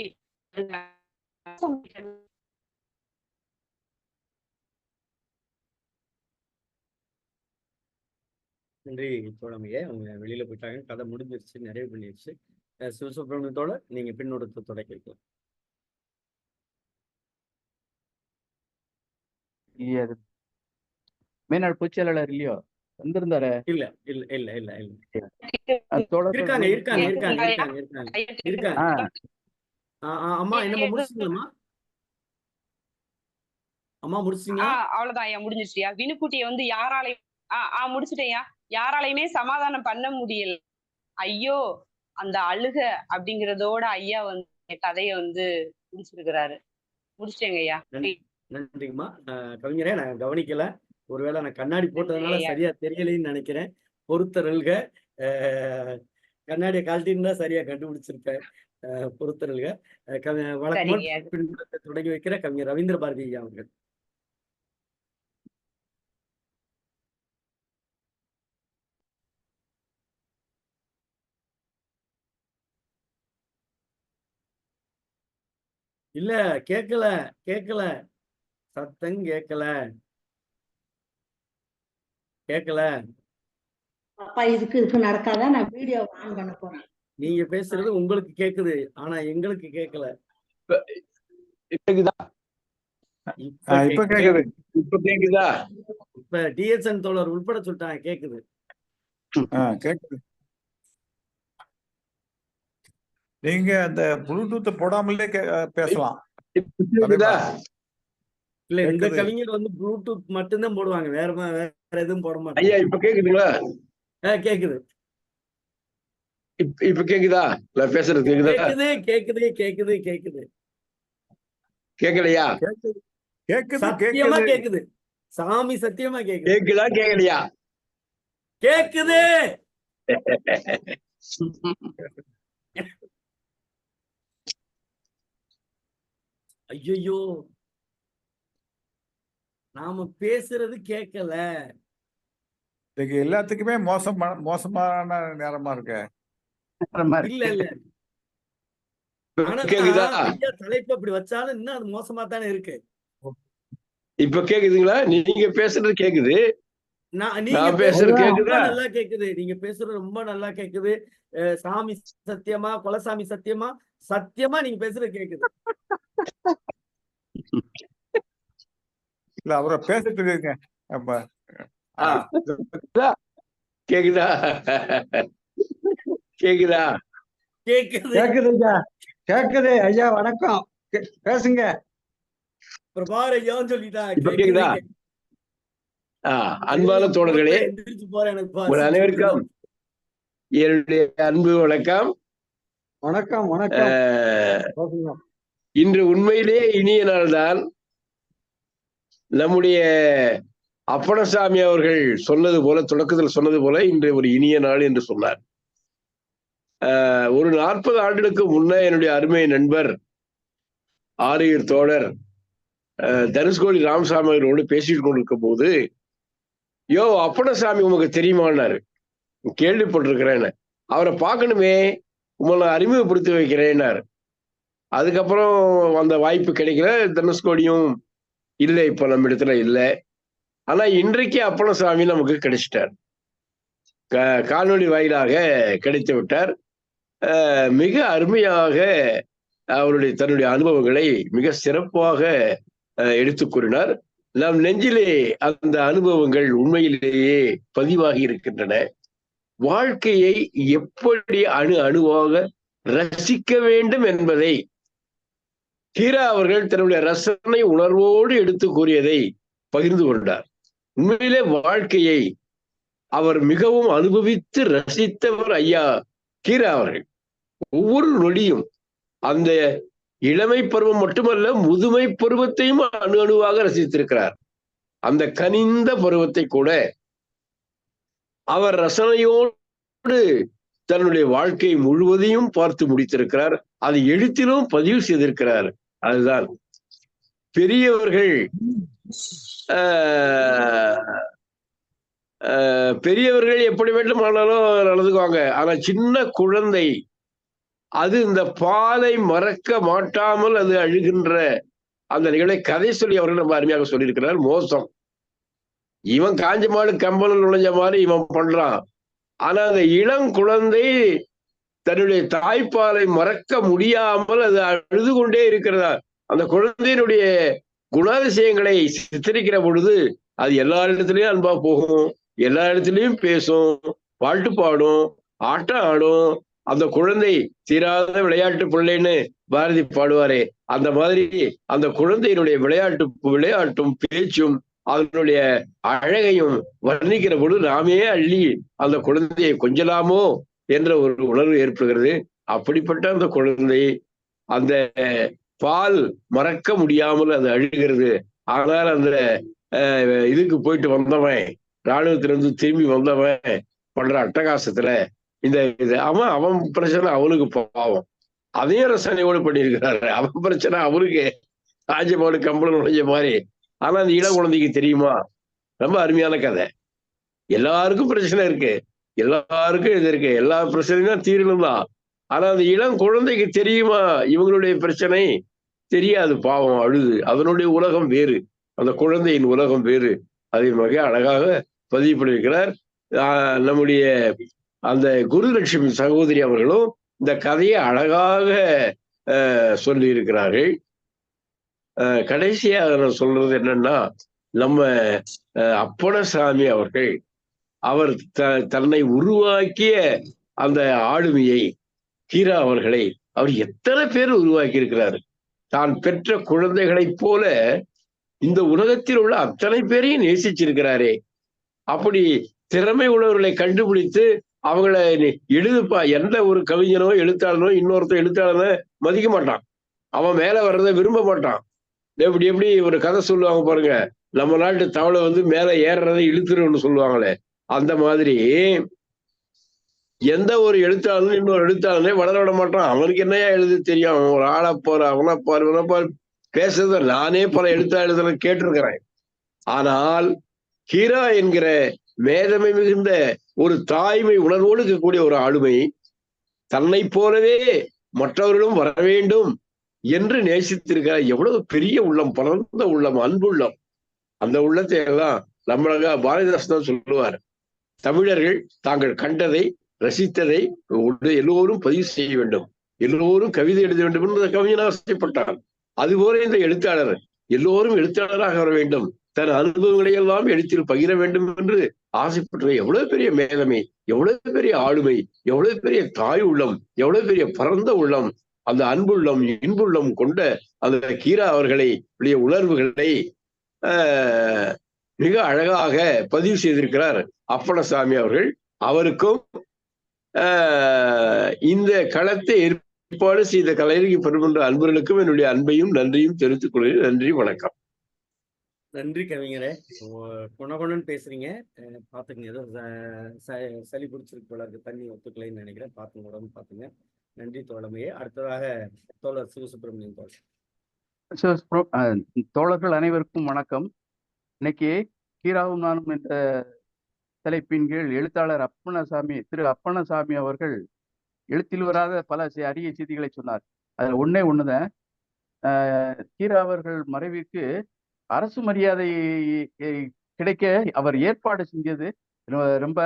நன்றி தோழமையே. அவங்க வெளியில போயிட்டாங்க, கதை முடிஞ்சிருச்சு, நிறைவு பண்ணிருச்சு. சிவசுப்ரமணியத்தோட நீங்க பின்னோட்டத்தை தொடக்கலாம். மேனாள் பொதுச்செயலாளர் இல்லையோ, வந்திருந்தாரு? இல்ல இல்ல இல்ல இல்ல இல்ல இருக்காங்க. அம்மா என்னமா முடிச்சிங்களா? அம்மா முடிச்சிங்களா? அவ்வளவுதான் ஐயா, முடிஞ்சிருச்சியா. வினுக்குட்டிய வந்து யாராலையும் முடிச்சுட்டேயா, யாராலையுமே சமாதானம் பண்ண முடியல. ஐயோ, அந்த அழுக அப்படிங்கறதோட ஐயா வந்து கதைய வந்து முடிச்சிருக்கிறாரு. முடிச்சிட்டேங்க ஐயா. நன்றிங்கம்மா. கவிஞரே, நான் கவனிக்கல, ஒருவேளை நான் கண்ணாடி போட்டதுனால சரியா தெரியலைன்னு நினைக்கிறேன், பொறுத்தருள்க. கண்ணாடியை கழட்டின்னு தான் சரியா கண்டுபிடிச்சிருப்பேன், பொறுத்தருள்க. வழக்கமாக தொடங்கி வைக்கிற கவிஞர் ரவீந்திர பாரதி ஐயா அவர்கள். இல்ல, கேட்கல சத்தம் கேட்கல. அப்பா, இதுக்கு நடக்காத. நான் வீடியோ ஆன் பண்ண போறேன். நீங்க பேசுறது உங்களுக்கு கேக்குது, ஆனா எங்களுக்கு கேட்கல. இப்ப இப்ப கேக்குது. இப்ப கேக்குதா? இப்ப டிஎஸ்என் தோழர் உள்பட சொல்லிட்டாங்க, கேக்குது. கேக்குது. நீங்க அந்த ப்ளூடூத் போடாமலே பேசலாம். இப்ப கேக்குதா? இல்ல, இந்த கேக்குது. கவிஞர் வந்து ப்ளூடூத் மட்டும்தான் போடுவாங்க, வேற எதுவும் போட மாட்டாங்க. ஐயா இப்ப கேக்குதுங்களா? கேக்குது இப்ப கேக்குதா? நான் பேசுறது கேக்குதா? கேக்குது கேக்குது கேக்குது கேக்குது கேக்கலையா? கேக்குது கேக்குது சத்தியமா கேக்குது. கேக்குது. சாமி சத்தியமா கேக்குது. கேக்குதா கேக்கலையா? கேக்குது. ஐயோ, நாம பேசுறது கேட்கல. இன்னைக்கு எல்லாத்துக்குமே மோசமான நேரமா இருக்கு. இல்ல இல்ல, ஆனா கேக்குதா? ஐயா தலைப்பு அப்படி வச்சாலும் இன்னும் அது மோசமா தானே இருக்கு. இப்ப கேக்குதுங்களா? நீங்க பேசுறது கேக்குது. நீங்க நான் பேசுறது பேசுறது ரொம்ப கேக்குதா? நல்லா கேக்குது. நீங்க பேசுறது ரொம்ப நல்லா கேக்குது. சாமி சத்தியமா, குலசாமி சத்தியமா, சத்தியமா நீங்க பேசுறது கேக்குது. இல்ல அவரை பேசிட்டு இருக்கீங்க. அப்ப கேக்குதா? கேக்குதா? கேக்குது கேக்குது ஐயா, கேக்குது ஐயா. வணக்கம், பேசுங்க. பிரபார ஐயான்னு சொல்லிட்டா. இப்ப கேக்குதா? அன்பான தோழர்களே, எந்திரிச்சு போறேன், எனக்கு உங்கள் அனைவருக்கும் என்னுடைய அன்பு வணக்கம். வணக்கம் வணக்கம். இன்று உண்மையிலே இனிய நாள்தான். நம்முடைய அப்பணசாமி அவர்கள் சொன்னது போல, தொடக்கத்தில் சொன்னது போல, இன்று ஒரு இனிய நாள் என்று சொன்னார். ஒரு 40 ஆண்டுகளுக்கு முன்ன என்னுடைய அருமை நண்பர் ஆரியர் தோழர் தனுஷ்கோடி ராமசாமி அவர்களோடு பேசிட்டு கொண்டிருக்கும் போது, யோ அப்பணசாமி உமக்கு தெரியுமான்னாரு. கேள்விப்பட்டிருக்கிறேன், அவரை பார்க்கணுமே, உங்களை அறிமுகப்படுத்தி வைக்கிறேன்னாரு. அதுக்கப்புறம் அந்த வாய்ப்பு கிடைக்கல. தனுஷ்கோடியும் இல்லை, இப்ப நம்ம இடத்துல இல்லை. ஆனா இன்றைக்கு அப்பணசாமி நமக்கு கிடைச்சிட்டார், காணொலி வாயிலாக கிடைத்து விட்டார். மிக அருமையாக அவருடைய தன்னுடைய அனுபவங்களை மிக சிறப்பாக எடுத்து கூறினார். நம் நெஞ்சிலே அந்த அனுபவங்கள் உண்மையிலேயே பதிவாகி இருக்கின்றன. வாழ்க்கையை எப்படி அணுவாக ரசிக்க வேண்டும் என்பதை ஹீரா அவர்கள் தன்னுடைய ரசனை உணர்வோடு எடுத்து கூறியதை பகிர்ந்து கொண்டார். உண்மையிலே வாழ்க்கையை அவர் மிகவும் அனுபவித்து ரசித்தவர் ஐயா ஹீரா அவர்கள். ஒவ்வொரு நொடியும் அந்த இளமை பருவம் மட்டுமல்ல, முதுமை பருவத்தையும் அணுவாக ரசித்திருக்கிறார். அந்த கனிந்த பருவத்தை கூட அவர் ரசனையோடு தன்னுடைய வாழ்க்கை முழுவதையும் பார்த்து முடித்திருக்கிறார். அதை எழுத்திலும் பதிவு செய்திருக்கிறார். அதுதான் பெரியவர்கள் பெரியவர்கள் எப்படி வேண்டுமானாலும் நடந்துக்குவாங்க. ஆனா சின்ன குழந்தை அது இந்த பாலை மறக்க மாட்டாமல் அது அழுகின்ற அந்த நிகழ்வை கதை சொல்லி அவர்கள் ரொம்ப அருமையாக சொல்லியிருக்கிறார். மோசம், இவன் காஞ்ச மாடு கம்பளம் நுழைஞ்ச மாதிரி இவன் பண்றான். ஆனா அந்த இளம் குழந்தை தன்னுடைய தாய்ப்பாலை மறக்க முடியாமல் அது அழுது கொண்டே இருக்கிறதா. அந்த குழந்தையினுடைய குணாதிசயங்களை சித்தரிக்கிற பொழுது அது எல்லா இடத்துலயும் அன்பா போகும், எல்லா இடத்துலயும் பேசும், பாட்டு பாடும், ஆட்டம் ஆடும். அந்த குழந்தை தீராத விளையாட்டு பிள்ளைன்னு பாரதி பாடுவாரே, அந்த மாதிரி அந்த குழந்தையினுடைய விளையாட்டும் பேச்சும் அதனுடைய அழகையும் வர்ணிக்கிற பொழுது நாமே அள்ளி அந்த குழந்தையை கொஞ்சலாமோ என்ற ஒரு உணர்வு ஏற்படுகிறது. அப்படிப்பட்ட அந்த குழந்தை அந்த பால் மறக்க முடியாமல் அது அழுகிறது. ஆனால் அந்த இதுக்கு போயிட்டு வந்தவன், ராணுவத்திலிருந்து திரும்பி வந்தவன் பண்ற அட்டகாசத்துல இந்த இது அவன் பிரச்சனை அவனுக்கு பாவம், அதையும் ரசனையோடு பண்ணியிருக்கிறாரு. அவன் பிரச்சனை அவனுக்கு ராஜபாடு கம்பளம் நுழைஞ்ச மாதிரி. ஆனா அந்த இளம் குழந்தைக்கு தெரியுமா? ரொம்ப அருமையான கதை. எல்லாருக்கும் பிரச்சனை இருக்கு, எல்லாருக்கும் இது இருக்கு, எல்லா பிரச்சனையும் தான் தீரணும் தான். ஆனா அந்த இளம் குழந்தைக்கு தெரியுமா இவங்களுடைய பிரச்சனை? தெரியாது, பாவம் அழுது. அதனுடைய உலகம் வேறு, அந்த குழந்தையின் உலகம் வேறு. அதை மிக அழகாக பதிவு பண்ணியிருக்கிறார். நம்முடைய அந்த குருலட்சுமி சகோதரி அவர்களும் இந்த கதையை அழகாக சொல்லி இருக்கிறார்கள். கடைசியா நான் சொல்றது என்னன்னா, நம்ம அப்பணசாமி அவர்கள் அவர் தன்னை உருவாக்கிய அந்த ஆளுமையை, ஹீரா அவர்களை அவர் எத்தனை பேர் உருவாக்கி இருக்கிறாரு. தான் பெற்ற குழந்தைகளைப் போல இந்த உலகத்தில் உள்ள அத்தனை பேரையும் நேசிச்சிருக்கிறாரே. அப்படி திறமை உள்ளவர்களை கண்டுபிடித்து அவங்கள எழுதுப்பா, எந்த ஒரு கவிஞனோ எழுத்தாளனோ இன்னொருத்தர் எழுத்தாளனோ மதிக்க மாட்டான். அவன் மேல வர்றதை விரும்ப மாட்டான். எப்படி எப்படி ஒரு கதை சொல்லுவாங்க பாருங்க, நம்ம நாட்டு தவளை வந்து மேல ஏறுறதை இழுத்துருன்னு சொல்லுவாங்களே, அந்த மாதிரி எந்த ஒரு எழுத்தாளனும் இன்னொரு எழுத்தாளனே வளர விட மாட்டான். அவனுக்கு என்னையா எழுத தெரியும், அவன் ஒரு ஆளப்பாரு அவனப்பாரு பேசுறத நானே பல எழுத்தாளர்கள் கேட்டிருக்கிறேன். ஆனால் ஹீரா என்கிற மேதமை மிகுந்த ஒரு தாய்மை உணர்வோடு இருக்கக்கூடிய ஒரு ஆளுமை, தன்னை போலவே மற்றவர்களும் வர வேண்டும் என்று நேசித்திருக்கிற எவ்வளவு பெரிய உள்ளம், பரந்த உள்ளம், அன்புள்ளம். அந்த உள்ளத்தை எல்லாம் நம்மளாக பாரதிதாசன் தான் சொல்லுவார், தமிழர்கள் தாங்கள் கண்டதை ரசித்ததை எல்லோரும் பதிவு செய்ய வேண்டும், எல்லோரும் கவிதை எழுத வேண்டும் என்று கவிஞனாக ஆசைப்பட்டார். அதுபோல இந்த எழுத்தாளர் எல்லோரும் எழுத்தாளராக வர வேண்டும், தன் அனுபவங்களை எல்லாம் எழுத்தில் பகிர வேண்டும் என்று ஆசைப்பட்ட எவ்வளவு பெரிய மேதமை, எவ்வளவு பெரிய ஆளுமை, எவ்வளவு பெரிய தாய் உள்ளம், எவ்வளவு பெரிய பரந்த உள்ளம், அந்த அன்புள்ளம் இன்புள்ளம் கொண்ட அந்த ஹீரா அவர்களை உணர்வுகளை மிக அழகாக பதிவு செய்திருக்கிறார் அப்பணசாமி அவர்கள். அவருக்கும் இந்த களத்தை ஏற்பாடு செய்த கலைஞர் பெருமன்ற அன்பர்களுக்கும் என்னுடைய அன்பையும் நன்றியும் தெரிவித்துக் கொள்கிறேன். நன்றி, வணக்கம். நன்றி கவிஞரே, குணகுணன்னு பேசுறீங்க. பாத்துங்க, ஏதோ சளி பிடிச்சிருக்கு போல இருக்கு, தண்ணி ஒத்துக்கலைன்னு நினைக்கிறேன். பாத்துங்க, உடம்பு பாத்துங்க. நன்றி தோழமையே. அடுத்ததாக தோழர் சிவசுப்பிரமணியன் தோழர். தோழர்கள் அனைவருக்கும் வணக்கம். இன்னைக்கு ஹீராவும் நானும் என்ற தலைப்பின் கீழ் எழுத்தாளர் திரு அப்பணசாமி அவர்கள் எழுத்தில் வராத பல அரிய செய்திகளை சொன்னார். அதுல ஒண்ணுதான், ஹீரா அவர்கள் மறைவிற்கு அரசு மரியாதை கிடைக்க அவர் ஏற்பாடு செஞ்சது ரொம்ப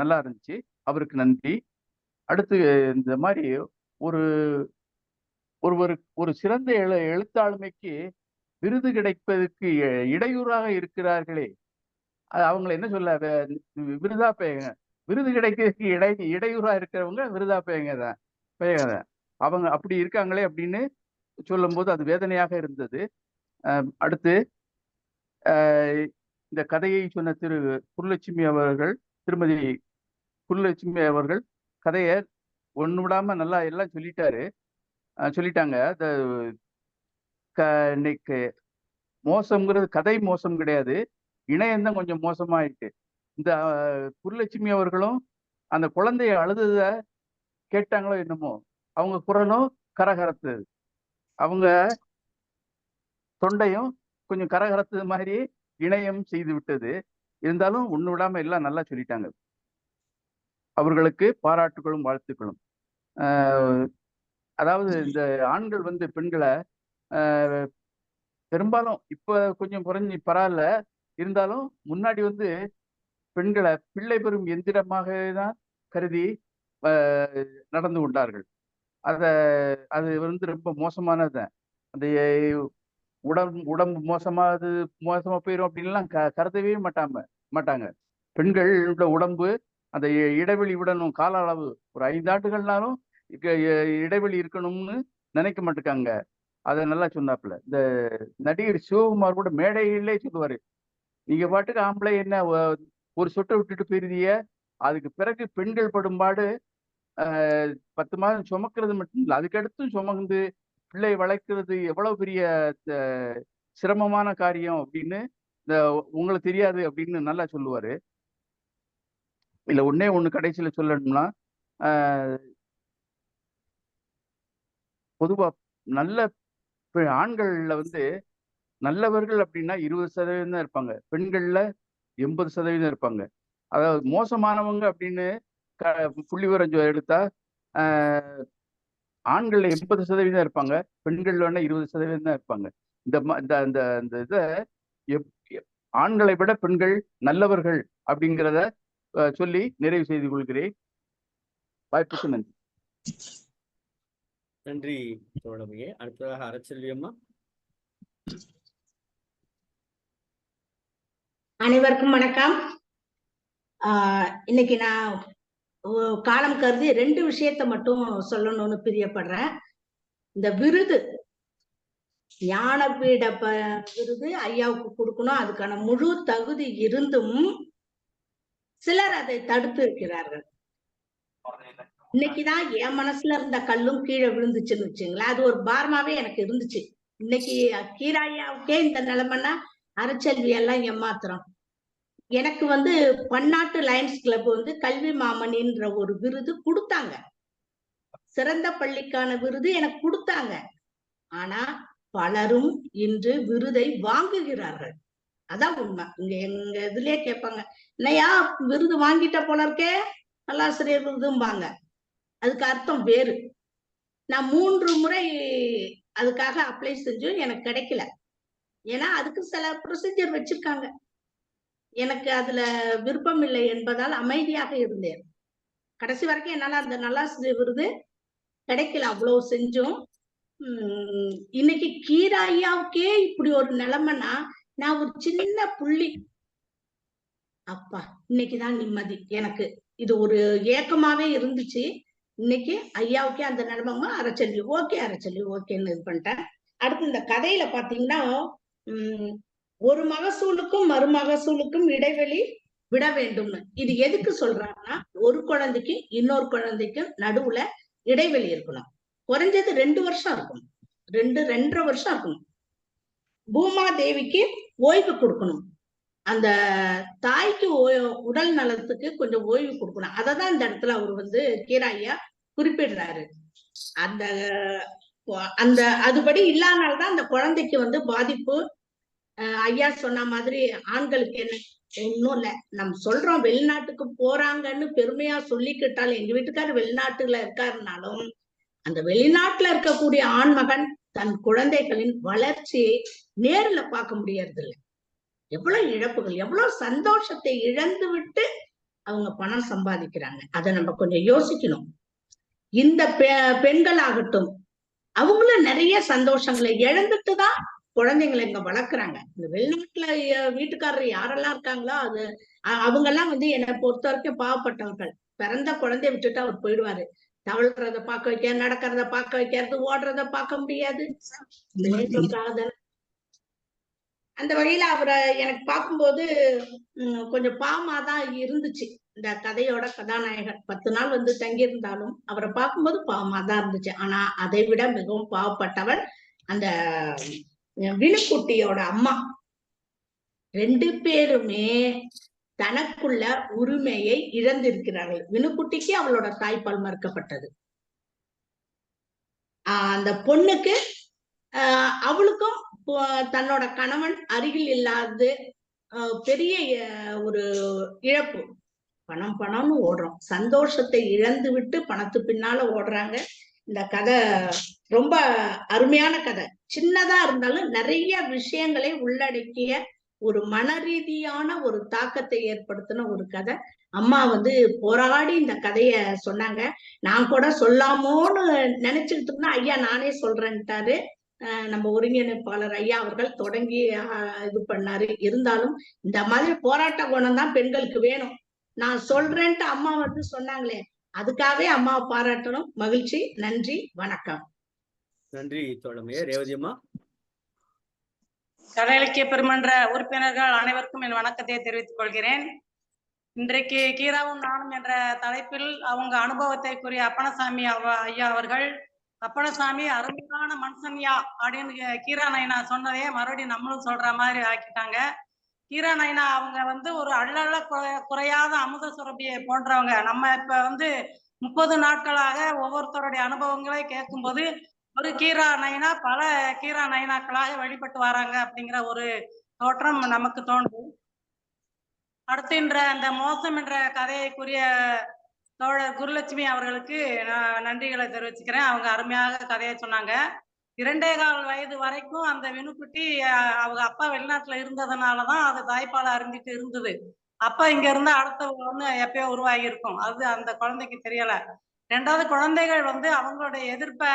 நல்லா இருந்துச்சு. அவருக்கு நன்றி. அடுத்து இந்த மாதிரி ஒரு சிறந்த எழுத்தாளுமைக்கு விருது கிடைப்பதற்கு இடையூறாக இருக்கிறார்களே, அவங்களை என்ன சொல்ல, விருதா பேங்க, விருது கிடைக்கிறதுக்கு இடையூறா இருக்கிறவங்க விருதா பேங்க அவங்க அப்படி இருக்காங்களே அப்படின்னு சொல்லும் போது அது வேதனையாக இருந்தது. அடுத்து இந்த கதையை சொன்ன திருமதி குருலட்சுமி அவர்கள் கதையை ஒண்ணு விடாம நல்லா எல்லாம் சொல்லிட்டாங்க. இன்னைக்கு மோசம்ங்கிறது கதை மோசம் கிடையாது, இணையம்தான் கொஞ்சம் மோசமாயிட்டு. இந்த குருலட்சுமி அவர்களும் அந்த குழந்தைய அழுதத கேட்டாங்களோ என்னமோ, அவங்க குரலும் கரகரத்தது, அவங்க தொண்டையும் கொஞ்சம் கரகரத்தது மாதிரி இணையம் செய்து விட்டது. இருந்தாலும் ஒண்ணு விடாம எல்லாம் நல்லா சொல்லிட்டாங்க. அவர்களுக்கு பாராட்டுகளும் வாழ்த்துக்களும். அதாவது இந்த ஆண்கள் வந்து பெண்களை பெரும்பாலும் இப்ப கொஞ்சம் குறைஞ்சி பரவாயில்ல, இருந்தாலும் முன்னாடி வந்து பெண்களை பிள்ளை பெறும் எந்திரமாக தான் கருதி நடந்து கொண்டார்கள். அது வந்து ரொம்ப மோசமானதுதான். அந்த உடம்பு மோசமா போயிடும் அப்படின்லாம் கருதவே மாட்டாங்க. பெண்களோட உடம்பு அந்த இடைவெளி விடணும், கால அளவு ஒரு 5 ஆண்டுகள்னாலும் இடைவெளி இருக்கணும்னு நினைக்க மாட்டேங்காங்க. அதை நல்லா சொன்னாப்புல. இந்த நடிகர் சிவகுமார் கூட மேடையிலே சொல்லுவாரு, நீங்க பாட்டுக்கு ஆம்பளை என்ன ஒரு சொட்டை விட்டுட்டு போயிருதிய, அதுக்கு பிறகு பெண்கள் படும்பாடு 10 மாதம் சுமக்கிறது மட்டும் இல்லை, அதுக்கடுத்தும் சுமந்து பிள்ளை வளர்க்கிறது எவ்வளவு பெரிய சிரமமான காரியம் அப்படின்னு உங்களுக்கு தெரியாது அப்படின்னு நல்லா சொல்லுவாரு. இல்ல ஒண்ணு கடைசியில சொல்லணும்னா, பொதுவா நல்ல ஆண்கள்ல வந்து நல்லவர்கள் அப்படின்னா 20% தான் இருப்பாங்க, பெண்கள்ல 80% இருப்பாங்க. அதாவது மோசமானவங்க அப்படின்னு புள்ளிவிவரம் எடுத்தா ஆண்கள்ல 80% இருப்பாங்க, பெண்கள்ல வேணா 20% தான் இருப்பாங்க. இந்த இதை ஆண்களை விட பெண்கள் நல்லவர்கள் அப்படிங்கிறத சொல்லி நிறைவு செய்து கொள்கிறேன். வாய்ப்புக்கு நன்றி. நன்றி தோழமையே. அடுத்ததாக அறச்செல்வி அம்மா. அனைவருக்கும் வணக்கம். இன்னைக்கு நான் காலம் கருதி 2 விஷயத்த மட்டும் சொல்லணும்னு பிரியப்படுறேன். இந்த விருது, ஞானபீட விருது ஐயாவுக்கு கொடுக்கணும், அதுக்கான முழு தகுதி இருந்தும் சிலர் அதை தடுத்து இருக்கிறார்கள். இன்னைக்குதான் என் மனசுல இருந்த கல்லும் கீழே விழுந்துச்சுன்னு வச்சுங்களேன். அது ஒரு பாரமாவே எனக்கு இருந்துச்சு. இன்னைக்கு கீராயாவுக்கே இந்த நிலைமைன்னா அறச்செல்வி எல்லாம் ஏமாத்துறோம். எனக்கு பன்னாட்டு லயன்ஸ் கிளப் கல்வி மாமணின்ற ஒரு விருது கொடுத்தாங்க. சிறந்த பள்ளிக்கான விருது எனக்கு கொடுத்தாங்க. ஆனா பலரும் இன்று விருதை வாங்குகிறார்கள். அதான் உண்மை. இங்க எங்க இதுலயே கேட்பாங்க, என்னையா விருது வாங்கிட்ட போல இருக்கே, நல்லாசிரியர் விருதும்பாங்க. அதுக்கு அர்த்தம் வேறு. நான் 3 முறை அதுக்காக அப்ளை செஞ்சும் எனக்கு கிடைக்கல. ஏன்னா அதுக்கு சில ப்ரொசீஜர் வச்சிருக்காங்க. எனக்கு அதுல விருப்பம் இல்லை என்பதால் அமைதியாக இருந்தேன். கடைசி வரைக்கும் என்னால அந்த நல்லாசிரியர் விருது கிடைக்கல. அவ்வளவு செஞ்சும் இன்னைக்கு கீராயாவுக்கே இப்படி ஒரு நிலைமைன்னா நான் ஒரு சின்ன புள்ளி. அப்பா, இன்னைக்குதான் நிம்மதி. எனக்கு இது ஒரு ஏக்கமாவே இருந்துச்சு. இன்னைக்கு ஐயாவுக்கே அந்த நிலைமை. அறச்செல்வி ஓகே, அறச்செல்வி ஓகேன்னு இது பண்ணிட்டேன். அடுத்து இந்த கதையில பாத்தீங்கன்னா ஒரு மகசூலுக்கும் மறுமகசூலுக்கும் இடைவெளி விட வேண்டும்னு. இது எதுக்கு சொல்றாங்கன்னா, ஒரு குழந்தைக்கு இன்னொரு குழந்தைக்கும் நடுவுல இடைவெளி இருக்கணும். குறைஞ்சது 2 வருஷம் இருக்கணும், 2.5 வருஷம் இருக்கணும். பூமா தேவிக்கு ஓய்வு கொடுக்கணும். அந்த தாய்க்கு உடல் நலத்துக்கு கொஞ்சம் ஓய்வு கொடுக்கணும். அததான் இந்த இடத்துல அவர் கீராயா குறிப்பிடுறாரு. அந்த அந்த அதுபடி இல்லாதனால்தான் அந்த குழந்தைக்கு பாதிப்பு. ஐயா சொன்ன மாதிரி ஆண்களுக்கு என்ன ஒன்னும் இல்ல, நம்ம சொல்றோம் வெளிநாட்டுக்கு போறாங்கன்னு பெருமையா சொல்லிக்கிட்டாலும், எங்க வீட்டுக்காரர் வெளிநாட்டுல இருக்காருனாலும் அந்த வெளிநாட்டுல இருக்கக்கூடிய ஆண்மகன் தன் குழந்தைகளின் வளர்ச்சியை நேர்ல பார்க்க முடியறது இல்லை. எவ்வளவு இழப்புகள், எவ்வளவு சந்தோஷத்தை இழந்து விட்டு அவங்க பணம் சம்பாதிக்கிறாங்க. அதை நம்ம கொஞ்சம் யோசிக்கணும். இந்த பெண்கள் ஆகட்டும், அவங்களும் நிறைய சந்தோஷங்களை இழந்துட்டுதான் குழந்தைங்களை இங்க வளர்க்குறாங்க. இந்த வெளிநாட்டுல வீட்டுக்காரர் யாரெல்லாம் இருக்காங்களோ அவங்க எல்லாம் என்னை பொறுத்த வரைக்கும் பாவப்பட்டவர்கள். பிறந்த குழந்தைய விட்டுட்டு அவர் போயிடுவாரு. தவழ்றத பார்க்க வைக்க, நடக்கிறத பார்க்க வைக்கிறது, ஓடுறத பார்க்க முடியாது. அந்த வழியில அவரை எனக்கு பார்க்கும்போது கொஞ்சம் பாவமாதான் இருந்துச்சு. இந்த கதையோட கதாநாயகர் 10 நாள் தங்கியிருந்தாலும் அவரை பார்க்கும்போது பாவமாதான் இருந்துச்சு. ஆனா அதை விட மிகவும் பாவப்பட்டவர் அந்த வினுக்குட்டியோட அம்மா. 2 பேருமே தனக்குள்ள உரிமையை இழந்திருக்கிறார்கள். வினுக்குட்டிக்கு அவளோட தாய்ப்பால் மறுக்கப்பட்டது. அந்த பொண்ணுக்கு அவளுக்கும் தன்னோட கணவன் அருகில் இல்லாத பெரிய ஒரு இழப்பு. பணம்னு ஓடுறோம், சந்தோஷத்தை இழந்து விட்டு பணத்து பின்னால ஓடுறாங்க. இந்த கதை ரொம்ப அருமையான கதை. சின்னதா இருந்தாலும் நிறைய விஷயங்களை உள்ளடக்கிய ஒரு மன ரீதியான ஒரு தாக்கத்தை ஏற்படுத்தின ஒரு கதை. அம்மா போராடி இந்த கதைய சொன்னாங்க. நான் கூட சொல்லாமோன்னு நினைச்சுக்கிட்டு இருந்தா ஐயா நானே சொல்றேன்ட்டாரு. நம்ம ஒருங்கிணைப்பாளர் ஐயா அவர்கள் தொடங்கி இது பண்ணாரு. இருந்தாலும் இந்த மாதிரி போராட்ட குணம் தான் பெண்களுக்கு வேணும். நான் சொல்றேன்ட்டு அம்மா சொன்னாங்களே, அதுக்காகவே அம்மாவை பாராட்டணும். மகிழ்ச்சி, நன்றி, வணக்கம். நன்றி தோழமையே. ரேவதி அம்மா. கலை இலக்கிய பெருமன்ற உறுப்பினர்கள் அனைவருக்கும் என் வணக்கத்தை தெரிவித்துக் கொள்கிறேன். இன்றைக்கு கீராவும் நானும் என்ற தலைப்பில் அவங்க அனுபவத்தை கூறிய அப்பனசாமி ஐயா அவர்கள், அப்பனசாமி அருமையான மனுஷன்யா அப்படின்னு கீரா நைனா சொன்னதே மறுபடியும் நம்மளும் சொல்ற மாதிரி ஆக்கிட்டாங்க. கீரா நைனா அவங்க ஒரு அள்ளல குறையாத அமுத சுரபியை போன்றவங்க. நம்ம இப்ப 30 நாட்களாக ஒவ்வொருத்தருடைய அனுபவங்களை கேட்கும்போது ஒரு கீரா நைனா பல கீரா நைனாக்களாக வழிபட்டு வராங்க அப்படிங்கிற ஒரு தோற்றம் நமக்கு தோன்றும். அடுத்து அந்த மோசம் என்ற கதைக்குரிய தோழர் குருலட்சுமி அவர்களுக்கு நான் நன்றிகளை தெரிவிச்சுக்கிறேன். அவங்க அருமையாக கதையை சொன்னாங்க. 2.25 வயது வரைக்கும் அந்த வினுக்குட்டி அவங்க அப்பா வெளிநாட்டுல இருந்ததுனாலதான் அது தாய்ப்பாலை அருந்திட்டு இருந்தது. அப்பா இங்க இருந்தா அடுத்த ஒண்ணு எப்பயோ உருவாகி இருக்கும். அது அந்த குழந்தைக்கு தெரியல. 2வது குழந்தைகள் அவங்களுடைய எதிர்ப்பை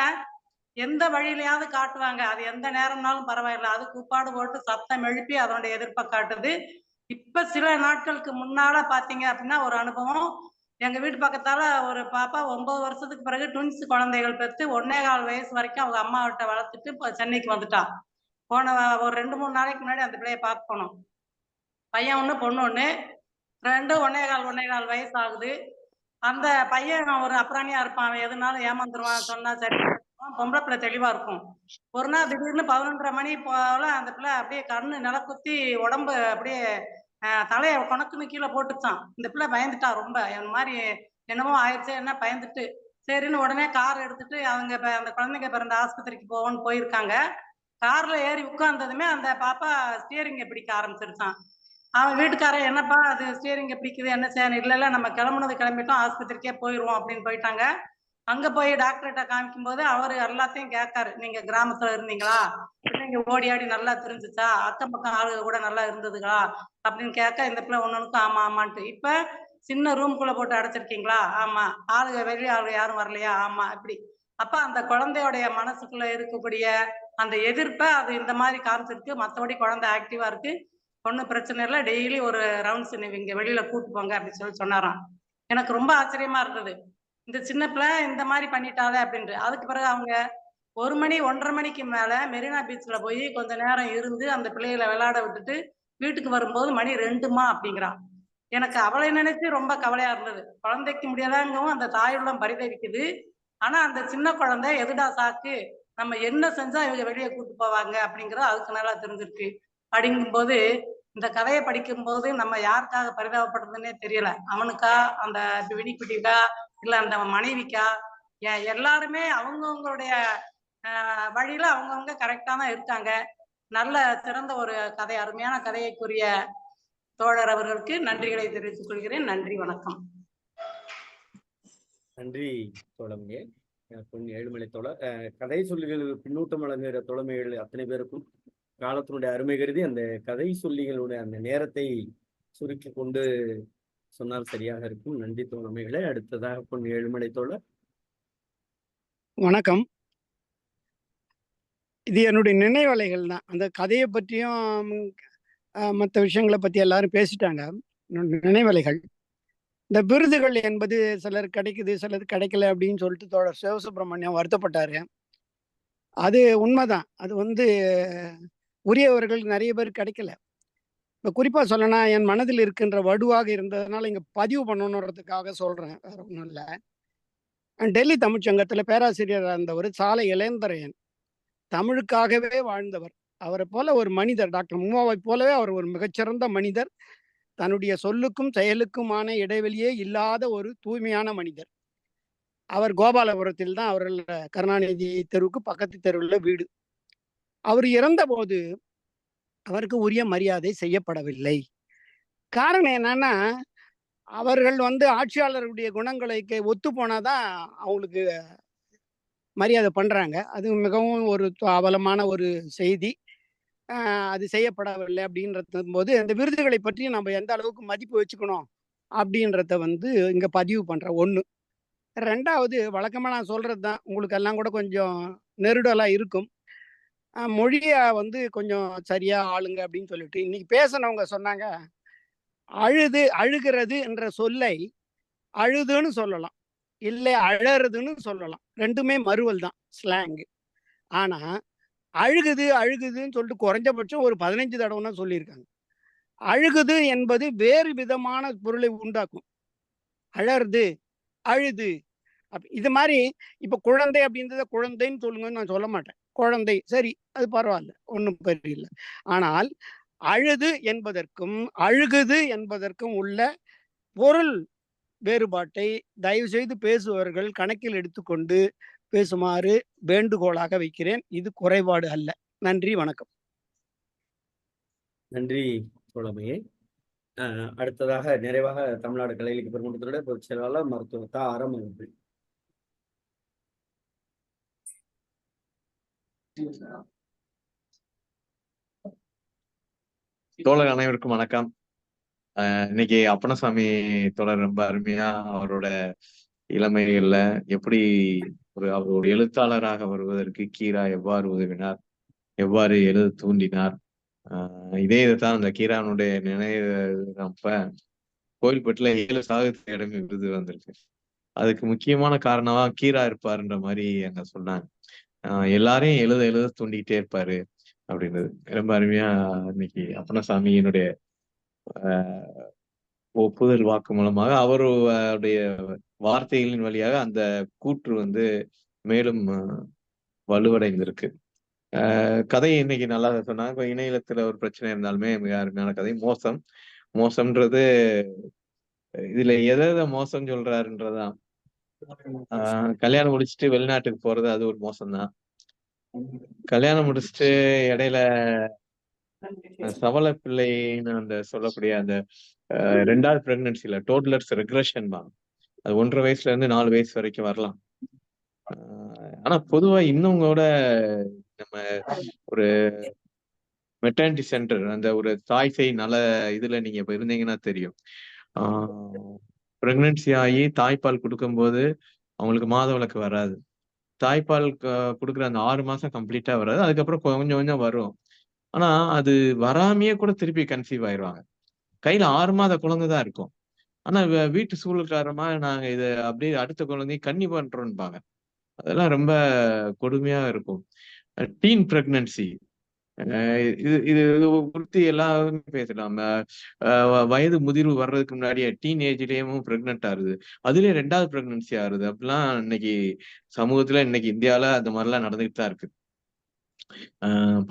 எந்த வழியிலையாவது காட்டுவாங்க. அது எந்த நேரம்னாலும் பரவாயில்ல. அது கூப்பாடு போட்டு சத்தம் எழுப்பி அதனுடைய எதிர்ப்பை காட்டுது. இப்ப சில நாட்களுக்கு முன்னால பாத்தீங்க அப்படின்னா ஒரு அனுபவம். எங்க வீட்டு பக்கத்தால ஒரு பாப்பா 9 வருஷத்துக்கு பிறகு ட்வின்ஸ் குழந்தைகள் பெற்று 1.25 வயசு வரைக்கும் அவங்க அம்மாவிட்ட வளர்த்துட்டு இப்போ சென்னைக்கு வந்துட்டா. போன ஒரு 2-3 நாளைக்கு முன்னாடி அந்த பிள்ளைய பார்க்க போனோம். பையன் ஒண்ணு பொண்ணு ஒண்ணு, ரெண்டும் 1.25 வயசு ஆகுது. அந்த பையன் ஒரு அப்புறாணியா இருப்பான். அவன் எதுனாலும் ஏமாந்துருவான், சொன்னா சரி. பொம்பளை பிள்ளை தெளிவா இருக்கும். ஒரு நாள் திடீர்னு 11:30 மணி போல அந்த பிள்ளை அப்படியே கண்ணு நிலக்குத்தி உடம்பு அப்படியே தலைய கொணக்குன்னு கீழே போட்டுச்சான். இந்த பிள்ளை பயந்துட்டா ரொம்ப. இந்த மாதிரி என்னமோ ஆயிடுச்சு என்ன பயந்துட்டு சரின்னு உடனே கார் எடுத்துட்டு அவங்க அந்த குழந்தைங்க பிறந்த ஆஸ்பத்திரிக்கு போவோம்னு போயிருக்காங்க. கார்ல ஏறி உட்கார்ந்ததுமே அந்த பாப்பா ஸ்டியரிங்க பிடிக்க ஆரம்பிச்சிருச்சான். அவன் வீட்டுக்காரன் என்னப்பா அது ஸ்டியரிங்க பிடிக்குது என்ன செய்யணும்? இல்ல நம்ம கிளம்பிட்டோம் ஆஸ்பத்திரிக்கே போயிடுவோம் அப்படின்னு போயிட்டாங்க. அங்க போய் டாக்டர்கிட்ட காமிக்கும் போது அவரு எல்லாத்தையும் கேட்காரு. நீங்க கிராமத்துல இருந்தீங்களா? பிள்ளைங்க ஓடி ஆடி நல்லா தெரிஞ்சுச்சா? அக்கம் பக்கம் ஆளுக கூட நல்லா இருந்ததுங்களா? அப்படின்னு கேட்க இந்த பிள்ளை ஒண்ணுக்கு ஆமா ஆமான்ட்டு. இப்ப சின்ன ரூம்குள்ள போட்டு அடைச்சிருக்கீங்களா? ஆமா. ஆளுக வெளியே ஆளுக யாரும் வரலையா? ஆமா. இப்படி அப்ப அந்த குழந்தையோடைய மனசுக்குள்ள இருக்கக்கூடிய அந்த எதிர்ப்பை அது இந்த மாதிரி காமிச்சிருக்கு. மற்றபடி குழந்தை ஆக்டிவா இருக்கு, ஒன்றும் பிரச்சனை இல்லை. டெய்லி ஒரு ரவுண்ட்ஸ் இங்க வெளியில கூட்டு போங்க அப்படின்னு சொல்லி சொன்னாராம். எனக்கு ரொம்ப ஆச்சரியமா இருந்தது. இந்த சின்ன பிள்ளை இந்த மாதிரி பண்ணிட்டாலே அப்படின்ட்டு. அதுக்கு பிறகு அவங்க 1 மணி 1:30 மணிக்கு மேல மெரினா பீச்ல போய் கொஞ்ச நேரம் இருந்து அந்த பிள்ளைகளை விளையாட விட்டுட்டு வீட்டுக்கு வரும்போது மணி 2மா அப்படிங்கிறான். எனக்கு அவளை நினைச்சு ரொம்ப கவலையா இருந்தது. குழந்தைக்கு முடியாதாங்கவும் அந்த தாயுள்ளம் பரிதவிக்குது. ஆனா அந்த சின்ன குழந்தை எதுடா சாக்கு, நம்ம என்ன செஞ்சா இவங்க வெளியே கூட்டு போவாங்க அப்படிங்கிறது அதுக்கு நல்லா தெரிஞ்சிருக்கு. அப்படிங்கும்போது இந்த கதையை படிக்கும்போது நம்ம யாருக்காக பரிதாபப்படுறதுன்னே தெரியல. அவனுக்கா, அந்த வினிக்குட்டிக்கா, இல்ல அந்த மனைவிக்கா, எல்லாருமே அவங்கவுங்களுடைய வழியில அவங்கவுங்க கரெக்டா தான் இருக்காங்க. நல்ல சிறந்த ஒரு கதை, அருமையான கதையைக்குரிய தோழர் அவர்களுக்கு நன்றிகளை தெரிவித்துக் கொள்கிறேன். நன்றி, வணக்கம். நன்றி தோழமையே. பொன் ஏழுமலை தோழர். கதை சொல்லிகள் பின்னூட்டம் வழங்குகிற தோழமைகள் அத்தனை பேருக்கும் காலத்தினுடைய அருமை கருதி அந்த கதை சொல்லிகளுடைய அந்த நேரத்தை சுருக்கி கொண்டு சொன்னால் சரியாக இருக்கும். நன்றி தோழமைகளை. அடுத்ததாக பொன் ஏழுமலை தோழர். வணக்கம். இது என்னுடைய நினைவலைகள் தான். அந்த கதையை பற்றியும் மற்ற விஷயங்களை பற்றி எல்லாரும் பேசிட்டாங்க. நினைவலைகள். இந்த விருதுகள் என்பது சிலர் கிடைக்குது, சிலர் கிடைக்கல அப்படின்னு சொல்லிட்டு தோழர் சிவசுப்பிரமணியம் வருத்தப்பட்டாரு. அது உண்மைதான். அது உரியவர்கள் நிறைய பேர் கிடைக்கல. இப்போ குறிப்பாக சொல்லனா என் மனதில் இருக்கின்ற வடுவாக இருந்ததுனால இங்கே பதிவு பண்ணணுன்றதுக்காக சொல்கிறேன், வேற ஒன்றும் இல்லை. டெல்லி தமிழ்ச்சங்கத்தில் பேராசிரியராக இருந்தவர் சாலை இளந்தரையன். தமிழுக்காகவே வாழ்ந்தவர். அவரை போல ஒரு மனிதர், டாக்டர் முவாவை போலவே அவர் ஒரு மிகச்சிறந்த மனிதர். தன்னுடைய சொல்லுக்கும் செயலுக்குமான இடைவெளியே இல்லாத ஒரு தூய்மையான மனிதர். அவர் கோபாலபுரத்தில் தான் அவர்கள் கருணாநிதி தெருவுக்கு பக்கத்து தெருவில் வீடு. அவர் இறந்தபோது அவருக்கு உரிய மரியாதை செய்யப்படவில்லை. காரணம் என்னன்னா, அவர்கள் ஆட்சியாளருடைய குணங்களை ஒத்து போனாதான் அவங்களுக்கு மரியாதை பண்றாங்க. அது மிகவும் ஒரு அவலமான ஒரு செய்தி. அது செய்யப்படவில்லை அப்படின்றது போது அந்த விருதுகளை பற்றி நம்ம எந்த அளவுக்கு மதிப்பு வச்சுக்கணும் அப்படின்றத இங்க பதிவு பண்றேன். 1. 2வது வழக்கமா நான் சொல்றது தான், உங்களுக்கு எல்லாம் கூட கொஞ்சம் நெருடலா இருக்கும். மொழியா கொஞ்சம் சரியா ஆளுங்க அப்படின்னு சொல்லிட்டு இன்னைக்கு பேசினவங்க சொன்னாங்க, அழுகிறது என்ற சொல்லை அழுதுன்னு சொல்லலாம், இல்லை அழறதுன்னு சொல்லலாம். ரெண்டுமே மறுவல் தான், ஸ்லாங். ஆனா அழுகுதுன்னு சொல்லிட்டு குறைஞ்சபட்சம் ஒரு 15 தடவைனா சொல்லியிருக்காங்க. அழுகுது என்பது வேறு விதமான பொருளை உண்டாக்கும். அழறது, அழுது இது மாதிரி. இப்ப குழந்தை அப்படின்றத குழந்தைன்னு சொல்லுங்கன்னு நான் சொல்ல மாட்டேன். குழந்தை சரி, அது பரவாயில்ல, ஒன்றும் பெரிய. ஆனால் அழுது என்பதற்கும் அழுகுது என்பதற்கும் உள்ள பொருள் வேறுபாட்டை தயவு செய்து பேசுபவர்கள் கணக்கில் எடுத்துக்கொண்டு பேசுமாறு வேண்டுகோளாக வைக்கிறேன். இது குறைபாடு அல்ல. நன்றி, வணக்கம். நன்றி தோழமையே. அடுத்ததாக நிறைவாக தமிழ்நாடு கலை இலக்கிய பெருமன்றத்தினுடைய பொதுச் செயலாளர் மருத்துவர் தா. ஆரம் அவர்கள். தோழர் அனைவருக்கும் வணக்கம். இன்னைக்கு அப்பனசாமி தோழர் ரொம்ப அருமையா அவரோட இளமைகள்ல எப்படி அவர் ஒரு எழுத்தாளராக வருவதற்கு கீரா எவ்வாறு உதவினார், எவ்வாறு எழுத தூண்டினார். இதே இதுதான் அந்த கீரானுடைய நினைவு அப்ப கோயில்பட்டுல 7 சாகித்ய அகாடமி விருது வந்திருக்கு. அதுக்கு முக்கியமான காரணமா கீரா இருப்பாருன்ற மாதிரி அங்க சொன்னாங்க. எல்லாரையும் எழுத எழுத தூண்டிக்கிட்டே இருப்பாரு அப்படின்றது ரொம்ப அருமையா இன்னைக்கு அப்பனசாமியினுடைய ஒப்புதல் வாக்கு மூலமாக அவருடைய வார்த்தைகளின் வழியாக அந்த கூற்று வந்து மேலும் வலுவடைந்திருக்கு. கதை இன்னைக்கு நல்லா சொன்னாங்க. இப்ப இணையத்துல ஒரு பிரச்சனை இருந்தாலுமே மிக அருமையான கதை. மோசம்ன்றது இதுல எதை மோசம் சொல்றாருன்றதான். கல்யாணம் முடிச்சுட்டு வெளிநாட்டுக்கு போறது அது ஒரு மோசம்தான். கல்யாணம் முடிச்சுட்டு இடையில சவல பிள்ளைன்னு அந்த சொல்லக்கூடிய அந்த 2வது பிரெக்னன்சில டோட்லர்ஸ் ரெக்ரெஷன் தான். அது 1.5 வயசுல இருந்து 4 வயசு வரைக்கும் வரலாம். ஆனா பொதுவா இன்னும் கூட நம்ம ஒரு மெட்டர்னிட்டி சென்டர் அந்த ஒரு தாய் சேய் நல இதுல நீங்க இப்ப இருந்தீங்கன்னா தெரியும். பிரெக்னன்சி ஆகி தாய்ப்பால் கொடுக்கும்போது அவங்களுக்கு மாதவிலக்கு வராது. தாய்ப்பால் கொடுக்குற அந்த 6 மாசம் கம்ப்ளீட்டா வராது. அதுக்கப்புறம் கொஞ்சம் கொஞ்சம் வரும். ஆனா அது வராமையே கூட திருப்பி கன்சீவ் ஆயிடுவாங்க. கையில 6 மாத குழந்தைதான் இருக்கும். ஆனா வீட்டு சூழல் காரணமா நாங்க இதை அப்படியே அடுத்த குழந்தைய கன்னி பண்றோம்பாங்க. அதெல்லாம் ரொம்ப கொடுமையா இருக்கும். டீன் பிரெக்னன்சி இது இது குறித்து எல்லாருமே பேசலாம். வயது முதிர்வு வர்றதுக்கு முன்னாடியே டீன் ஏஜ்லயும் பிரெக்னென்ட் ஆகுது. அதுலயே 2வது பிரெக்னன்சி ஆகுது. அப்படிலாம் இன்னைக்கு சமூகத்துல இன்னைக்கு இந்தியால அந்த மாதிரிலாம் நடந்துகிட்டு தான் இருக்கு.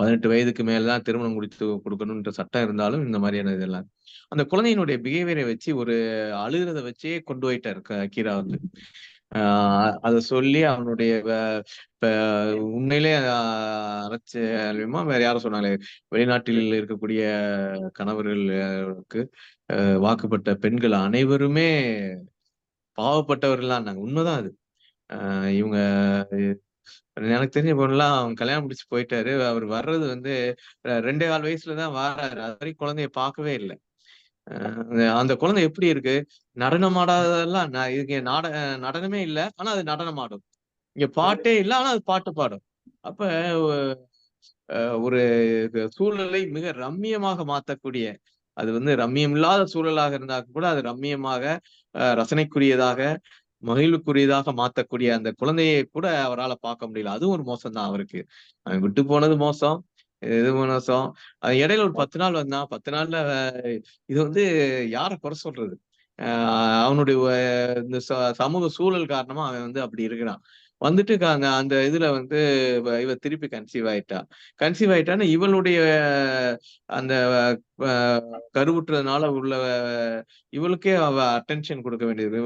18 வயதுக்கு மேலதான் திருமணம் முடித்து கொடுக்கணும்ன்ற சட்டம் இருந்தாலும் இந்த மாதிரியான இதெல்லாம் அந்த குழந்தையினுடைய பிஹேவியரை வச்சு ஒரு அழுகிறத வச்சே கொண்டு போயிட்டாரு கீரா வந்து. அதை சொல்லி அவனுடைய உண்மையிலே அரைச்சமா வேற யாரும் சொன்னாலே வெளிநாட்டில் இருக்கக்கூடிய கணவர்களுக்கு வாக்குப்பட்ட பெண்கள் அனைவருமே பாவப்பட்டவர்கள்லாம் நாங்க. உண்மைதான் அது. இவங்க எனக்கு தெரிஞ்ச பொண்ணுலாம் அவங்க கல்யாணம் முடிச்சு போயிட்டாரு. அவர் வர்றது வந்து 2.25 வயசுலதான் வாராரு. அது வரைக்கும் குழந்தைய பார்க்கவே இல்லை. அந்த குழந்தை எப்படி இருக்கு? நடனம் ஆடாததெல்லாம் இதுக்கு நடனமே இல்லை, ஆனா அது நடனம் ஆடும். இங்க பாட்டே இல்லை, ஆனா அது பாட்டு பாடும். அப்ப ஒரு சூழலை மிக ரம்மியமாக மாத்தக்கூடிய, அது வந்து ரம்மியம் இல்லாத சூழலாக இருந்தா கூட அது ரம்மியமாக ரசனைக்குரியதாக மகிழ்வுக்குரியதாக மாத்தக்கூடிய அந்த குழந்தையை கூட அவரால் பார்க்க முடியல. அதுவும் ஒரு மோசம் தான் அவருக்கு. அவன் விட்டு போனது மோசம், இது மோசம். அது இடையில ஒரு 10 நாள் வந்தான். 10 நாள்ல இது வந்து யாரை குறை சொல்றது? அவனுடைய இந்த சமூக சூழல் காரணமா அவன் வந்து அப்படி இருக்கிறான். வந்துட்டு அந்த இதுல வந்து இவ திருப்பி கன்சீவ் ஆயிட்டான்னு இவளுடைய அந்த கருவுற்றதுனால உள்ள இவளுக்கே அவ அட்டென்ஷன் கொடுக்க வேண்டியது,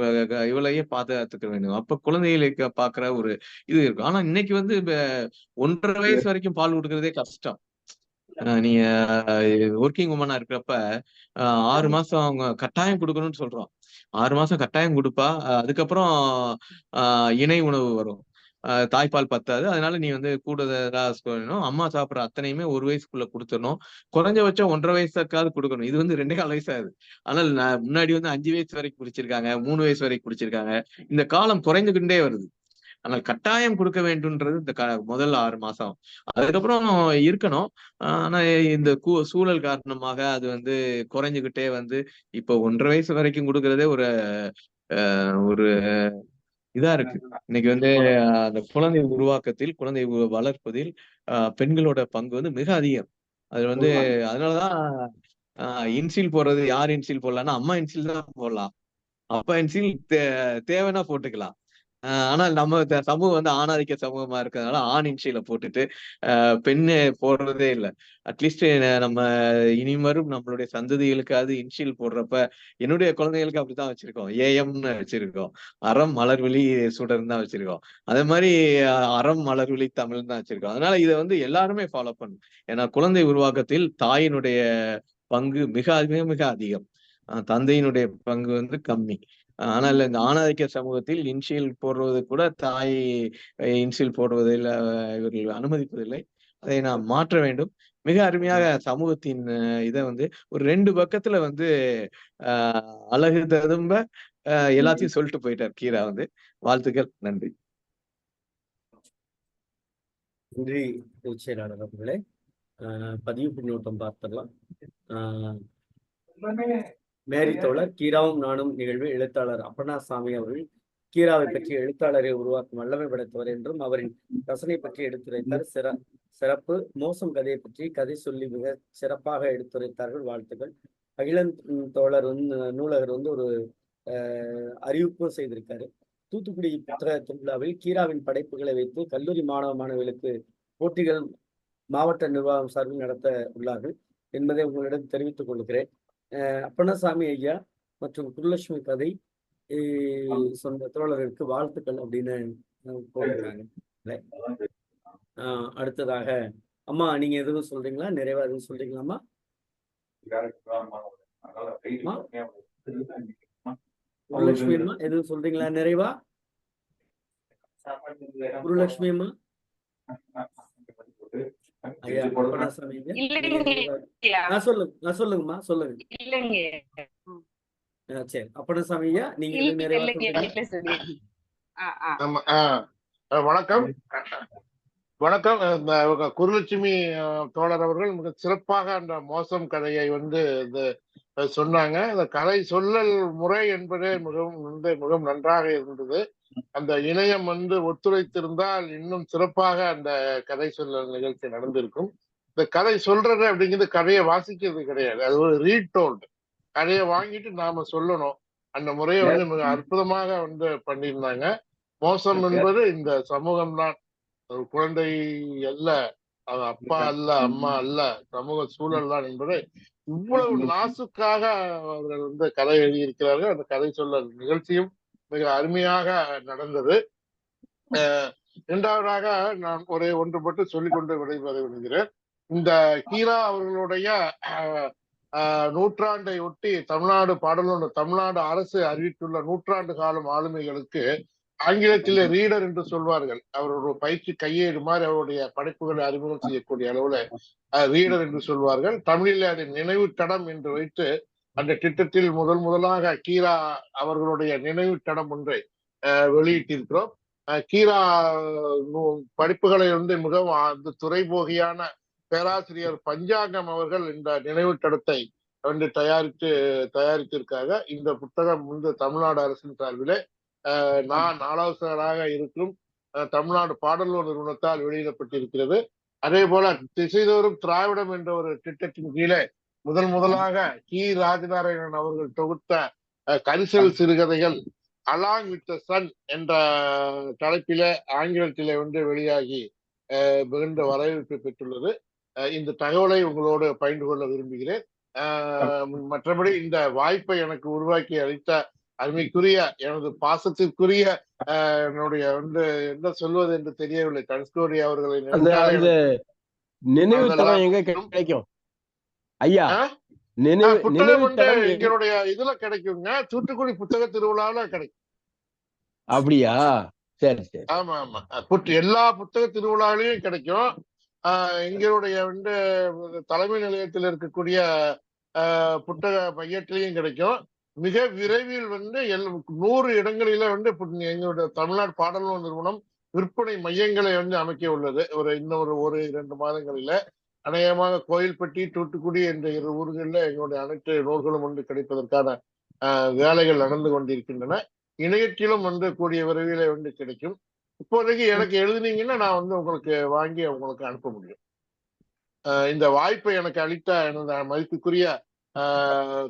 இவளையே பாதுகாத்துக்க வேண்டும். அப்ப குழந்தைகளுக்கு பாக்குற ஒரு இது இருக்கும். ஆனா இன்னைக்கு வந்து 1.5 வயசு வரைக்கும் பால் கொடுக்கறதே கஷ்டம். நீங்க ஒர்க்கிங் உமனா இருக்கிறப்ப 6 மாசம் அவங்க கட்டாயம் கொடுக்கணும்னு சொல்றோம். 6 மாசம் கட்டாயம் கொடுப்பா. அதுக்கப்புறம் இணை உணவு வரும். தாய்ப்பால் பத்தாது. அதனால நீ வந்து கூடுதலா சொல்லணும். அம்மா சாப்பிடுற அத்தனையுமே 1 வயசுக்குள்ள கொடுத்துடணும். குறைஞ்சபட்சம் 1.5 வயசுக்காவது கொடுக்கணும். இது வந்து 2.25 வயசு ஆகுது. ஆனால் முன்னாடி வந்து 5 வயசு வரைக்கும் குடிச்சிருக்காங்க, 3 வயசு வரைக்கும் குடிச்சிருக்காங்க. இந்த காலம் குறைந்துகிட்டே வருது. ஆனால் கட்டாயம் கொடுக்க வேண்டும்ன்றது இந்த முதல் 6 மாசம். அதுக்கப்புறம் இருக்கணும். ஆனா இந்த சூழல் காரணமாக அது வந்து குறைஞ்சுகிட்டே வந்து இப்ப 1.5 வயசு வரைக்கும் கொடுக்கறதே ஒரு இதா இருக்கு. இன்னைக்கு வந்து அந்த குழந்தை உருவாக்கத்தில், குழந்தை வளர்ப்பதில் பெண்களோட பங்கு வந்து மிக அதிகம். அது வந்து அதனாலதான் இன்சில் போடுறது, யார் இன்சில் போடலாம்னா அம்மா இன்சில் தான் போடலாம். அப்பா இன்சில் தேவைன்னா போட்டுக்கலாம். ஆனால் நம்ம சமூகம் வந்து ஆணாதிக்க சமூகமா இருக்கிறதுனால ஆண் இன்சியல போட்டுட்டு பெண்ணு போடுறதே இல்லை. அட்லீஸ்ட் நம்ம இனிமரும் நம்மளுடைய சந்ததிகளுக்காவது இன்சியல் போடுறப்ப என்னுடைய குழந்தைகளுக்கு அப்படித்தான் வச்சிருக்கோம். ஏஎம்னு வச்சிருக்கோம். அறம் மலர்விழி சுடர்ன்னு தான் வச்சிருக்கோம். அதே மாதிரி அறம் மலர்விழி தமிழ்னு தான் வச்சிருக்கோம். அதனால இதை வந்து எல்லாருமே ஃபாலோ பண்ணணும். ஏன்னா குழந்தை உருவாக்கத்தில் தாயினுடைய பங்கு மிக மிக அதிகம். தந்தையினுடைய பங்கு வந்து கம்மி. ஆனால் இந்த ஆணாதிக்க சமூகத்தில் இன்சியல் போடுவது கூட தாய் இன்சியல் போடுவதில் இவர்கள் அனுமதிப்பதில்லை. அதை நாம் மாற்ற வேண்டும். மிக அருமையாக சமூகத்தின் இதை வந்து ஒரு 2 பக்கத்துல வந்து அழகு ததும்ப எல்லாத்தையும் சொல்லிட்டு போயிட்டார் கீரா வந்து. வாழ்த்துக்கள். நன்றி. நன்றி பொதுச் செயலாளர் அவர்களே. பதிவு பின்னூட்டம் பார்த்துடலாம். மேரி தோழர் கீராவும் நானும் நிகழ்வு எழுத்தாளர் அப்பண்ணாசாமி அவர்கள் கீராவை பற்றி எழுத்தாளரை உருவாக்கும் வல்லமை படைத்தவர் என்றும் அவரின் ரசனை பற்றி எடுத்துரைத்தார். சிறப்பு. மோசம் கதையை பற்றி கதை சொல்லி மிக சிறப்பாக எடுத்துரைத்தார்கள். வாழ்த்துக்கள். அகிலன் தோழர் நூலகர் ஒரு அறிவிப்பும் செய்திருக்காரு. தூத்துக்குடி புத்தக திருவிழாவில் கீராவின் படைப்புகளை வைத்து கல்லூரி மாணவர்களுக்கு போட்டிகள் மாவட்ட நிர்வாகம் சார்பில் நடத்த உள்ளார்கள் என்பதை உங்களிடம் தெரிவித்துக் கொள்கிறேன். அப்பண்ணசாமி ஐயா மற்றும் குருலட்சுமி கதை சொந்த தோழர்களுக்கு வாழ்த்துக்கள் அப்படின்னு போடுறாங்க. அடுத்ததாக அம்மா நீங்க எதுவும் சொல்றீங்களா? நிறைவா எதுவும் சொல்றீங்களாம்மா? குருலட்சுமி அம்மா எதுவும் சொல்றீங்களா நிறைவா? குருலட்சுமி அம்மா ஐயா அப்பண்ணசாமி சொல்லுங்கம்மா சொல்லுங்க. சரி அப்பண்ணசாமி ஐயா நீங்க வணக்கம். வணக்கம். குருலட்சுமி தோழர் அவர்கள் மிக சிறப்பாக அந்த மோசம் கதையை சொன்னாங்க. அந்த கதை சொல்லல் முறை என்பதே மிகவும் நன்றாக இருந்தது. அந்த இணையம் ஒத்துழைத்திருந்தால் இன்னும் சிறப்பாக அந்த கதை சொல்லல் நிகழ்ச்சி நடந்திருக்கும். இந்த கதை சொல்றது அப்படிங்கிறது கதையை வாசிக்கிறது கிடையாது, அது ஒரு ரீடோல்டு. கதையை வாங்கிட்டு நாம சொல்லணும். அந்த முறையை மிக அற்புதமாக பண்ணியிருந்தாங்க. மோசம் என்பது இந்த சமூகம்தான், ஒரு குழந்தை அல்ல, அப்பா அல்ல, அம்மா அல்ல, சமூக சூழல் தான் என்பதை இவ்வளவு நாசுக்காக அவர்கள் கதை எழுதியிருக்கிறார்கள். அந்த கதை சொல்ல நிகழ்ச்சியும் மிக அருமையாக நடந்தது. இரண்டாவதாக நான் ஒன்றுபட்டு சொல்லிக்கொண்டு விடைபெறுகிறேன். இந்த கீரா அவர்களுடைய நூற்றாண்டை ஒட்டி தமிழ்நாடு அரசு அறிவித்துள்ள நூற்றாண்டு காலம் ஆளுமைகளுக்கு ஆங்கிலத்திலே ரீடர் என்று சொல்வார்கள். அவருடைய பயிற்சி கையேடு மாதிரி அவருடைய படைப்புகளை அறிமுகம் செய்யக்கூடிய அளவுல ரீடர் என்று சொல்வார்கள். தமிழில் அதை நினைவு தடம் என்று வைத்து அந்த திட்டத்தில் முதலாக கீரா அவர்களுடைய நினைவு தடம் ஒன்றை வெளியிட்டிருக்கிறோம். கீரா படிப்புகளை மிகவும் துறைபோகியான பேராசிரியர் பஞ்சாங்கம் அவர்கள் இந்த நினைவு தடத்தை தயாரித்திருக்காங்க. இந்த புத்தகம் தமிழ்நாடு அரசின் சார்பிலே நான் ஆலோசகராக இருக்கும் தமிழ்நாடு பாடலூர் நிறுவனத்தால் வெளியிடப்பட்டிருக்கிறது. அதே போல திசைதோறும் திராவிடம் என்ற ஒரு திட்டத்தின் கீழே முதலாக கி ராஜநாராயணன் அவர்கள் தொகுத்த கரிசல் சிறுகதைகள் அலாங் வித் த சன் என்ற தலைப்பில ஆங்கிலத்திலே வெளியாகி மிகுந்த வரவேற்பு பெற்றுள்ளது. இந்த தகவலை உங்களோடு பகிர்ந்து கொள்ள விரும்புகிறேன். மற்றபடி இந்த வாய்ப்பை எனக்கு உருவாக்கி அளித்த அருமைக்குரிய எனது பாசத்திற்குரிய என்னுடைய என்ன சொல்வது என்று தெரியவில்லை தனுஷ்கோடி அவர்களை நினைவு தடம் எங்க கிடைக்கும் ஐயா? புத்தகம் எங்களுடைய இதுல கிடைக்குங்க, தூத்துக்குடி புத்தக திருவிழாவில கிடைக்கும். அப்படியா? சரி சரி. ஆமா ஆமா, எல்லா புத்தக திருவிழாவிலையும் கிடைக்கும். எங்களுடைய தலைமை நிலையத்தில் இருக்கக்கூடிய புத்தக மையத்திலையும் கிடைக்கும். மிக விரைவில் 100 இடங்களில எங்களுடைய தமிழ்நாடு பாடலூர் நிறுவனம் விற்பனை மையங்களை அமைக்க உள்ளது. இன்னும் ஒரு 2 மாதங்களில அநேகமாக கோயில்பட்டி, தூத்துக்குடி என்ற 2 ஊர்களில் எங்களுடைய அனைத்து நூல்களும் கிடைப்பதற்கான வேலைகள் நடந்து கொண்டிருக்கின்றன. இணையத்திலும் கூடிய விரைவில் கிடைக்கும். இப்போதைக்கு எனக்கு எழுதுனீங்கன்னா நான் உங்களுக்கு வாங்கி உங்களுக்கு அனுப்ப முடியும். இந்த வாய்ப்பை எனக்கு அளித்த எனது மதிப்புக்குரிய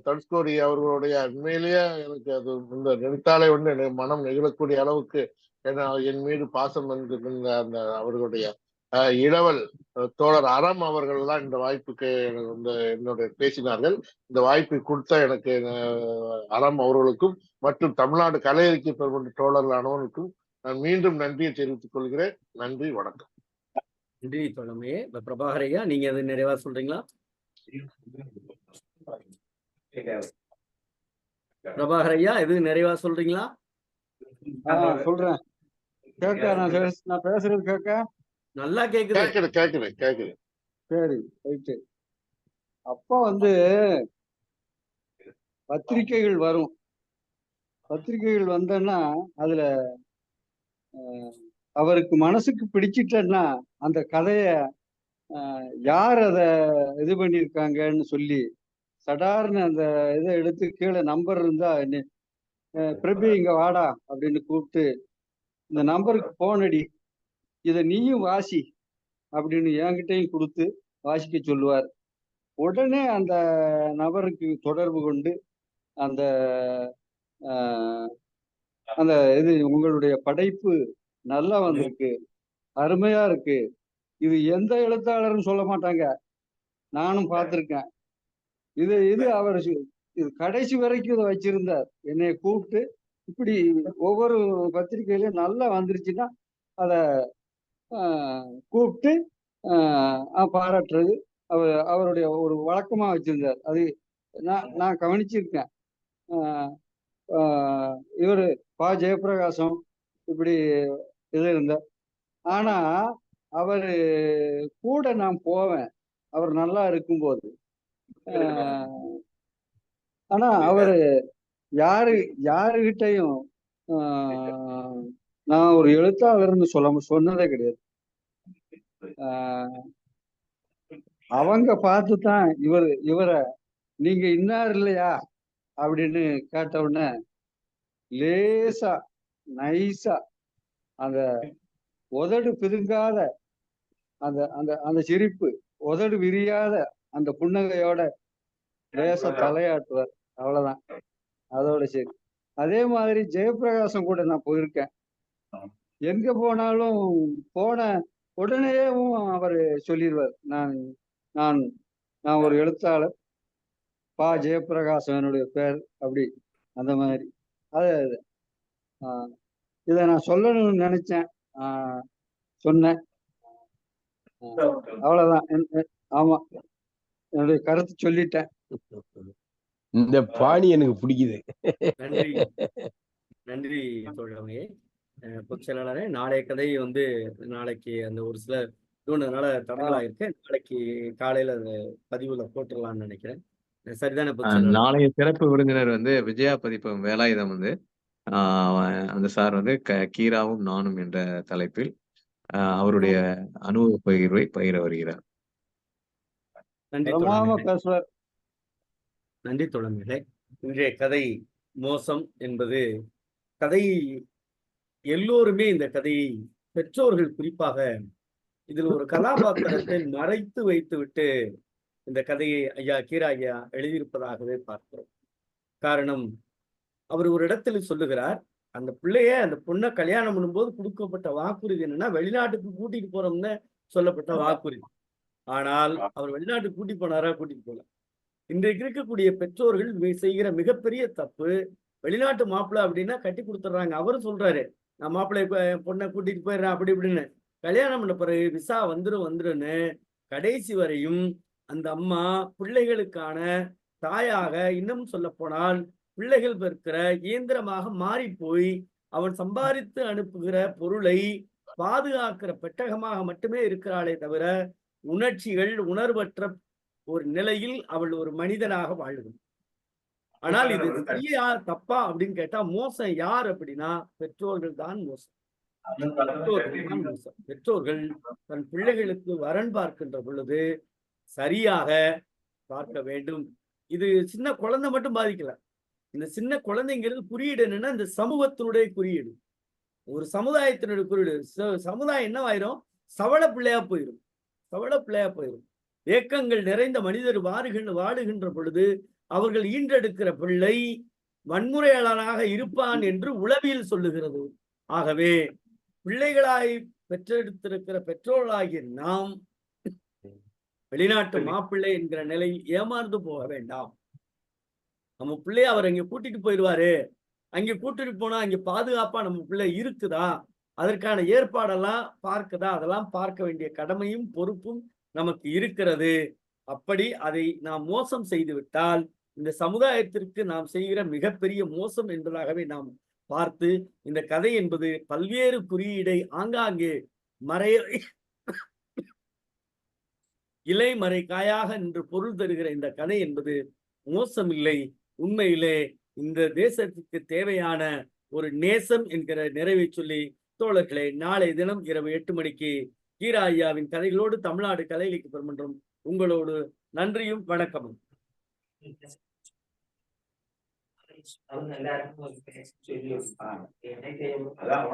தனுஷ்கோடி அவர்களுடைய உண்மையிலேயே எனக்கு அது இந்த நினைத்தாலே மனம் நெகிழக்கூடிய அளவுக்கு என் மீது பாசம் அந்த அவர்களுடைய இளவல் தோழர் அறம் அவர்கள் தான் இந்த வாய்ப்புக்கு என்னுடைய பேசினார்கள். இந்த வாய்ப்பை கொடுத்த எனக்கு அறம் அவர்களுக்கும் மற்றும் தமிழ்நாடு கலை இலக்கிய பெருமன்ற தோழர்கள் அனைவருக்கும் நான் மீண்டும் நன்றியை தெரிவித்துக் கொள்கிறேன். நன்றி, வணக்கம். நன்றி தோழமையே. பிரபாகரையா நீங்க அது நிறைவா சொல்றீங்களா? பிரபாகரையா எது நிறைவா சொல்றீங்களா? சொல்றேன். நான் பேசுறது கேட்க நல்லா கேக்குது. சரி ரைட்டு. அப்ப பத்திரிகைகள் வரும். பத்திரிகைகள் வந்தன்னா அதுல அவருக்கு மனசுக்கு பிடிச்சிட்டேன்னா அந்த கதைய யார் அதை இது பண்ணியிருக்காங்கன்னு சொல்லி சடார்னு அந்த இதை எடுத்து கீழே நம்பர் இருந்தா பிரபி இங்க வாடா அப்படின்னு கூப்பிட்டு இந்த நம்பருக்கு போன் அடி, இதை நீயும் வாசி அப்படின்னு என்கிட்டையும் கொடுத்து வாசிக்க சொல்லுவார். உடனே அந்த நபருக்கு தொடர்பு கொண்டு அந்த அந்த இது உங்களுடைய படைப்பு நல்லா வந்திருக்கு, அருமையா இருக்கு, இது எந்த எழுத்தாளரும் சொல்ல மாட்டாங்க, நானும் பார்த்திருக்கேன், இது அவர் இது கடைசி வரைக்கும் இதை வச்சிருந்தார். என்னைய கூப்பிட்டு இப்படி ஒவ்வொரு பத்திரிகையிலையும் நல்லா வந்துருச்சுன்னா அதை கூப்பிட்டு பாராட்டுறது அவருடைய ஒரு வழக்கமா வச்சிருந்தார். அது நான் கவனிச்சிருக்கேன். இவர் பா. ஜெயப்பிரகாசம் இப்படி இது இருந்தார். ஆனா அவரு கூட நான் போவேன் அவர் நல்லா இருக்கும்போது. ஆனா அவரு யாருகிட்டையும் நான் ஒரு எழுத்தாளர்னு சொன்னதே கிடையாது. அவங்க பார்த்துதான் இவரை நீங்க இன்னார் இல்லையா அப்படின்னு கேட்ட உடனே லேசா நைஸா அந்த உதடு பிதுங்காத அந்த அந்த அந்த சிரிப்பு, உதடு விரியாத அந்த புன்னகையோட லேசா தலையாட்டுவார். அவ்வளவுதான், அதோட சரி. அதே மாதிரி ஜெயப்பிரகாசம் கூட நான் போயிருக்கேன். எங்க போனாலும் போன உடனேயும் அவர் சொல்லிடுவார், நான் ஒரு எழுத்தாளர், பா. ஜெயப்பிரகாசம் என்னுடைய பேர், அப்படி அந்த மாதிரி. இதை நான் சொல்லணும்னு நினைச்சேன், சொன்னேன். அவ்வளவுதான். ஆமா, என்னுடைய கருத்து சொல்லிட்டேன். இந்த பாணி எனக்கு பிடிக்குது. நன்றி நன்றி தோழமையே. பொதுச் செயலாளரே, நாளைய கதை நாளைக்கு அந்த ஒரு சில தூண்டதுனால தடங்களாயிருக்கு. நாளைக்கு காலையில அந்த பதிவுல போட்டுடலாம்னு நினைக்கிறேன். சரிதானே பொதுச் செயலாளர்? நாளைய சிறப்பு விருந்தினர் விஜயா பதிப்பகம் வேலாயுதம் அந்த சார் கீராவும் நானும் என்ற தலைப்பில் அவருடைய அனுபவ பகிர்வை பகிர வருகிறார். நன்றி பேசுவார். நன்றி தோழமைகளே. இன்றைய கதை மோசம் என்பது கதை, எல்லோருமே இந்த கதையை, பெற்றோர்கள் குறிப்பாக இதில் ஒரு கதாபாத்திரத்தை மறைத்து வைத்து விட்டு இந்த கதையை ஐயா கீரா ஐயா எழுதியிருப்பதாகவே பார்க்கிறோம். காரணம், அவர் ஒரு இடத்துல சொல்லுகிறார், அந்த அந்த பொண்ணை கல்யாணம் பண்ணும்போது கொடுக்கப்பட்ட வாக்குறுதி என்னன்னா வெளிநாட்டுக்கு கூட்டிட்டு போறோம்னு சொல்லப்பட்ட வாக்குறுதி. ஆனால் அவர் வெளிநாட்டுக்கு கூட்டிட்டு போனாரா? கூட்டிட்டு போல. இன்றைக்கு இருக்கக்கூடிய பெற்றோர்கள் செய்கிற மிகப்பெரிய தப்பு, வெளிநாட்டு மாப்பிள்ளை அப்படின்னா கட்டி கொடுத்துட்றாங்க. அவரும் சொல்றாரு, நான் மாப்பிள்ளை பொண்ணை கூட்டிட்டு போயிடுறேன் அப்படி இப்படின்னு. கல்யாணம் பண்ண பிறகு விசா வந்துருன்னு கடைசி வரையும் அந்த அம்மா பிள்ளைகளுக்கான தாயாக, இன்னும் சொல்ல போனால் பிள்ளைகள் பெற்கிற இயந்திரமாக மாறி போய் அவன் சம்பாதித்து அனுப்புகிற பொருளை பாதுகாக்கிற பெட்டகமாக மட்டுமே இருக்கிறாளே தவிர உணர்ச்சிகள், உணர்வற்ற ஒரு நிலையில் அவள் ஒரு மனிதனாக வாழுது. ஆனால் இது சரியா தப்பா அப்படின்னு கேட்டா, மோசம் யார் அப்படின்னா பெற்றோர்கள் தான் மோசம். பெற்றோர்கள் தன் பிள்ளைகளுக்கு வரன் பார்க்கின்ற பொழுது சரியாக பார்க்க வேண்டும். இது சின்ன குழந்தை மட்டும் பாதிக்கல. இந்த சின்ன குழந்தைங்கிறது குறியீடு என்னன்னா, இந்த சமூகத்தினுடைய குறியீடு, ஒரு சமுதாயத்தினுடைய குறியீடு. சமுதாயம் என்னவாயிரும்? சவள பிள்ளையா போயிடும், சவள பிள்ளையா போயிடும். ஏக்கங்கள் நிறைந்த மனிதர் வாழுகின்ற பொழுது அவர்கள் ஈன்றெடுக்கிற பிள்ளை வன்முறையாளனாக இருப்பான் என்று உளவியல் சொல்லுகிறது. ஆகவே பிள்ளைகளாய் பெற்றெடுத்திருக்கிற பெற்றோர்களாகிய நாம் வெளிநாட்டு மாப்பிள்ளை என்கிற நிலையில் ஏமாந்து போக வேண்டாம். நம்ம பிள்ளைய அவர் அங்கே கூட்டிட்டு போயிடுவாரு, அங்கே கூட்டிட்டு போனா அங்கே பாதுகாப்பா நம்ம பிள்ளை இருக்குதா, அதற்கான ஏற்பாடெல்லாம் பார்க்குதா, அதெல்லாம் பார்க்க வேண்டிய கடமையும் பொறுப்பும் நமக்கு இருக்கிறது. அப்படி அதை நாம் மோசம் செய்து விட்டால் இந்த சமுதாயத்திற்கு நாம் செய்கிற மிகப்பெரிய மோசம் என்பதாகவே நாம் பார்த்து, இந்த கதை என்பது பல்வேறு குறியீடை ஆங்காங்கே இலைமறை காயாக நின்று பொருள் தருகிற இந்த கதை என்பது மோசமில்லை. உண்மையிலே இந்த தேசத்துக்கு தேவையான ஒரு நேசம் என்கிற நிறைவை சொல்லி தோழர்களே, நாளை தினம் இரவு 8 மணிக்கு கீரா ஐயாவின் கதைகளோடு தமிழ்நாடு கலை இலக்கிய பெருமன்றம் உங்களோடு. நன்றியும் வணக்கமும். அதான்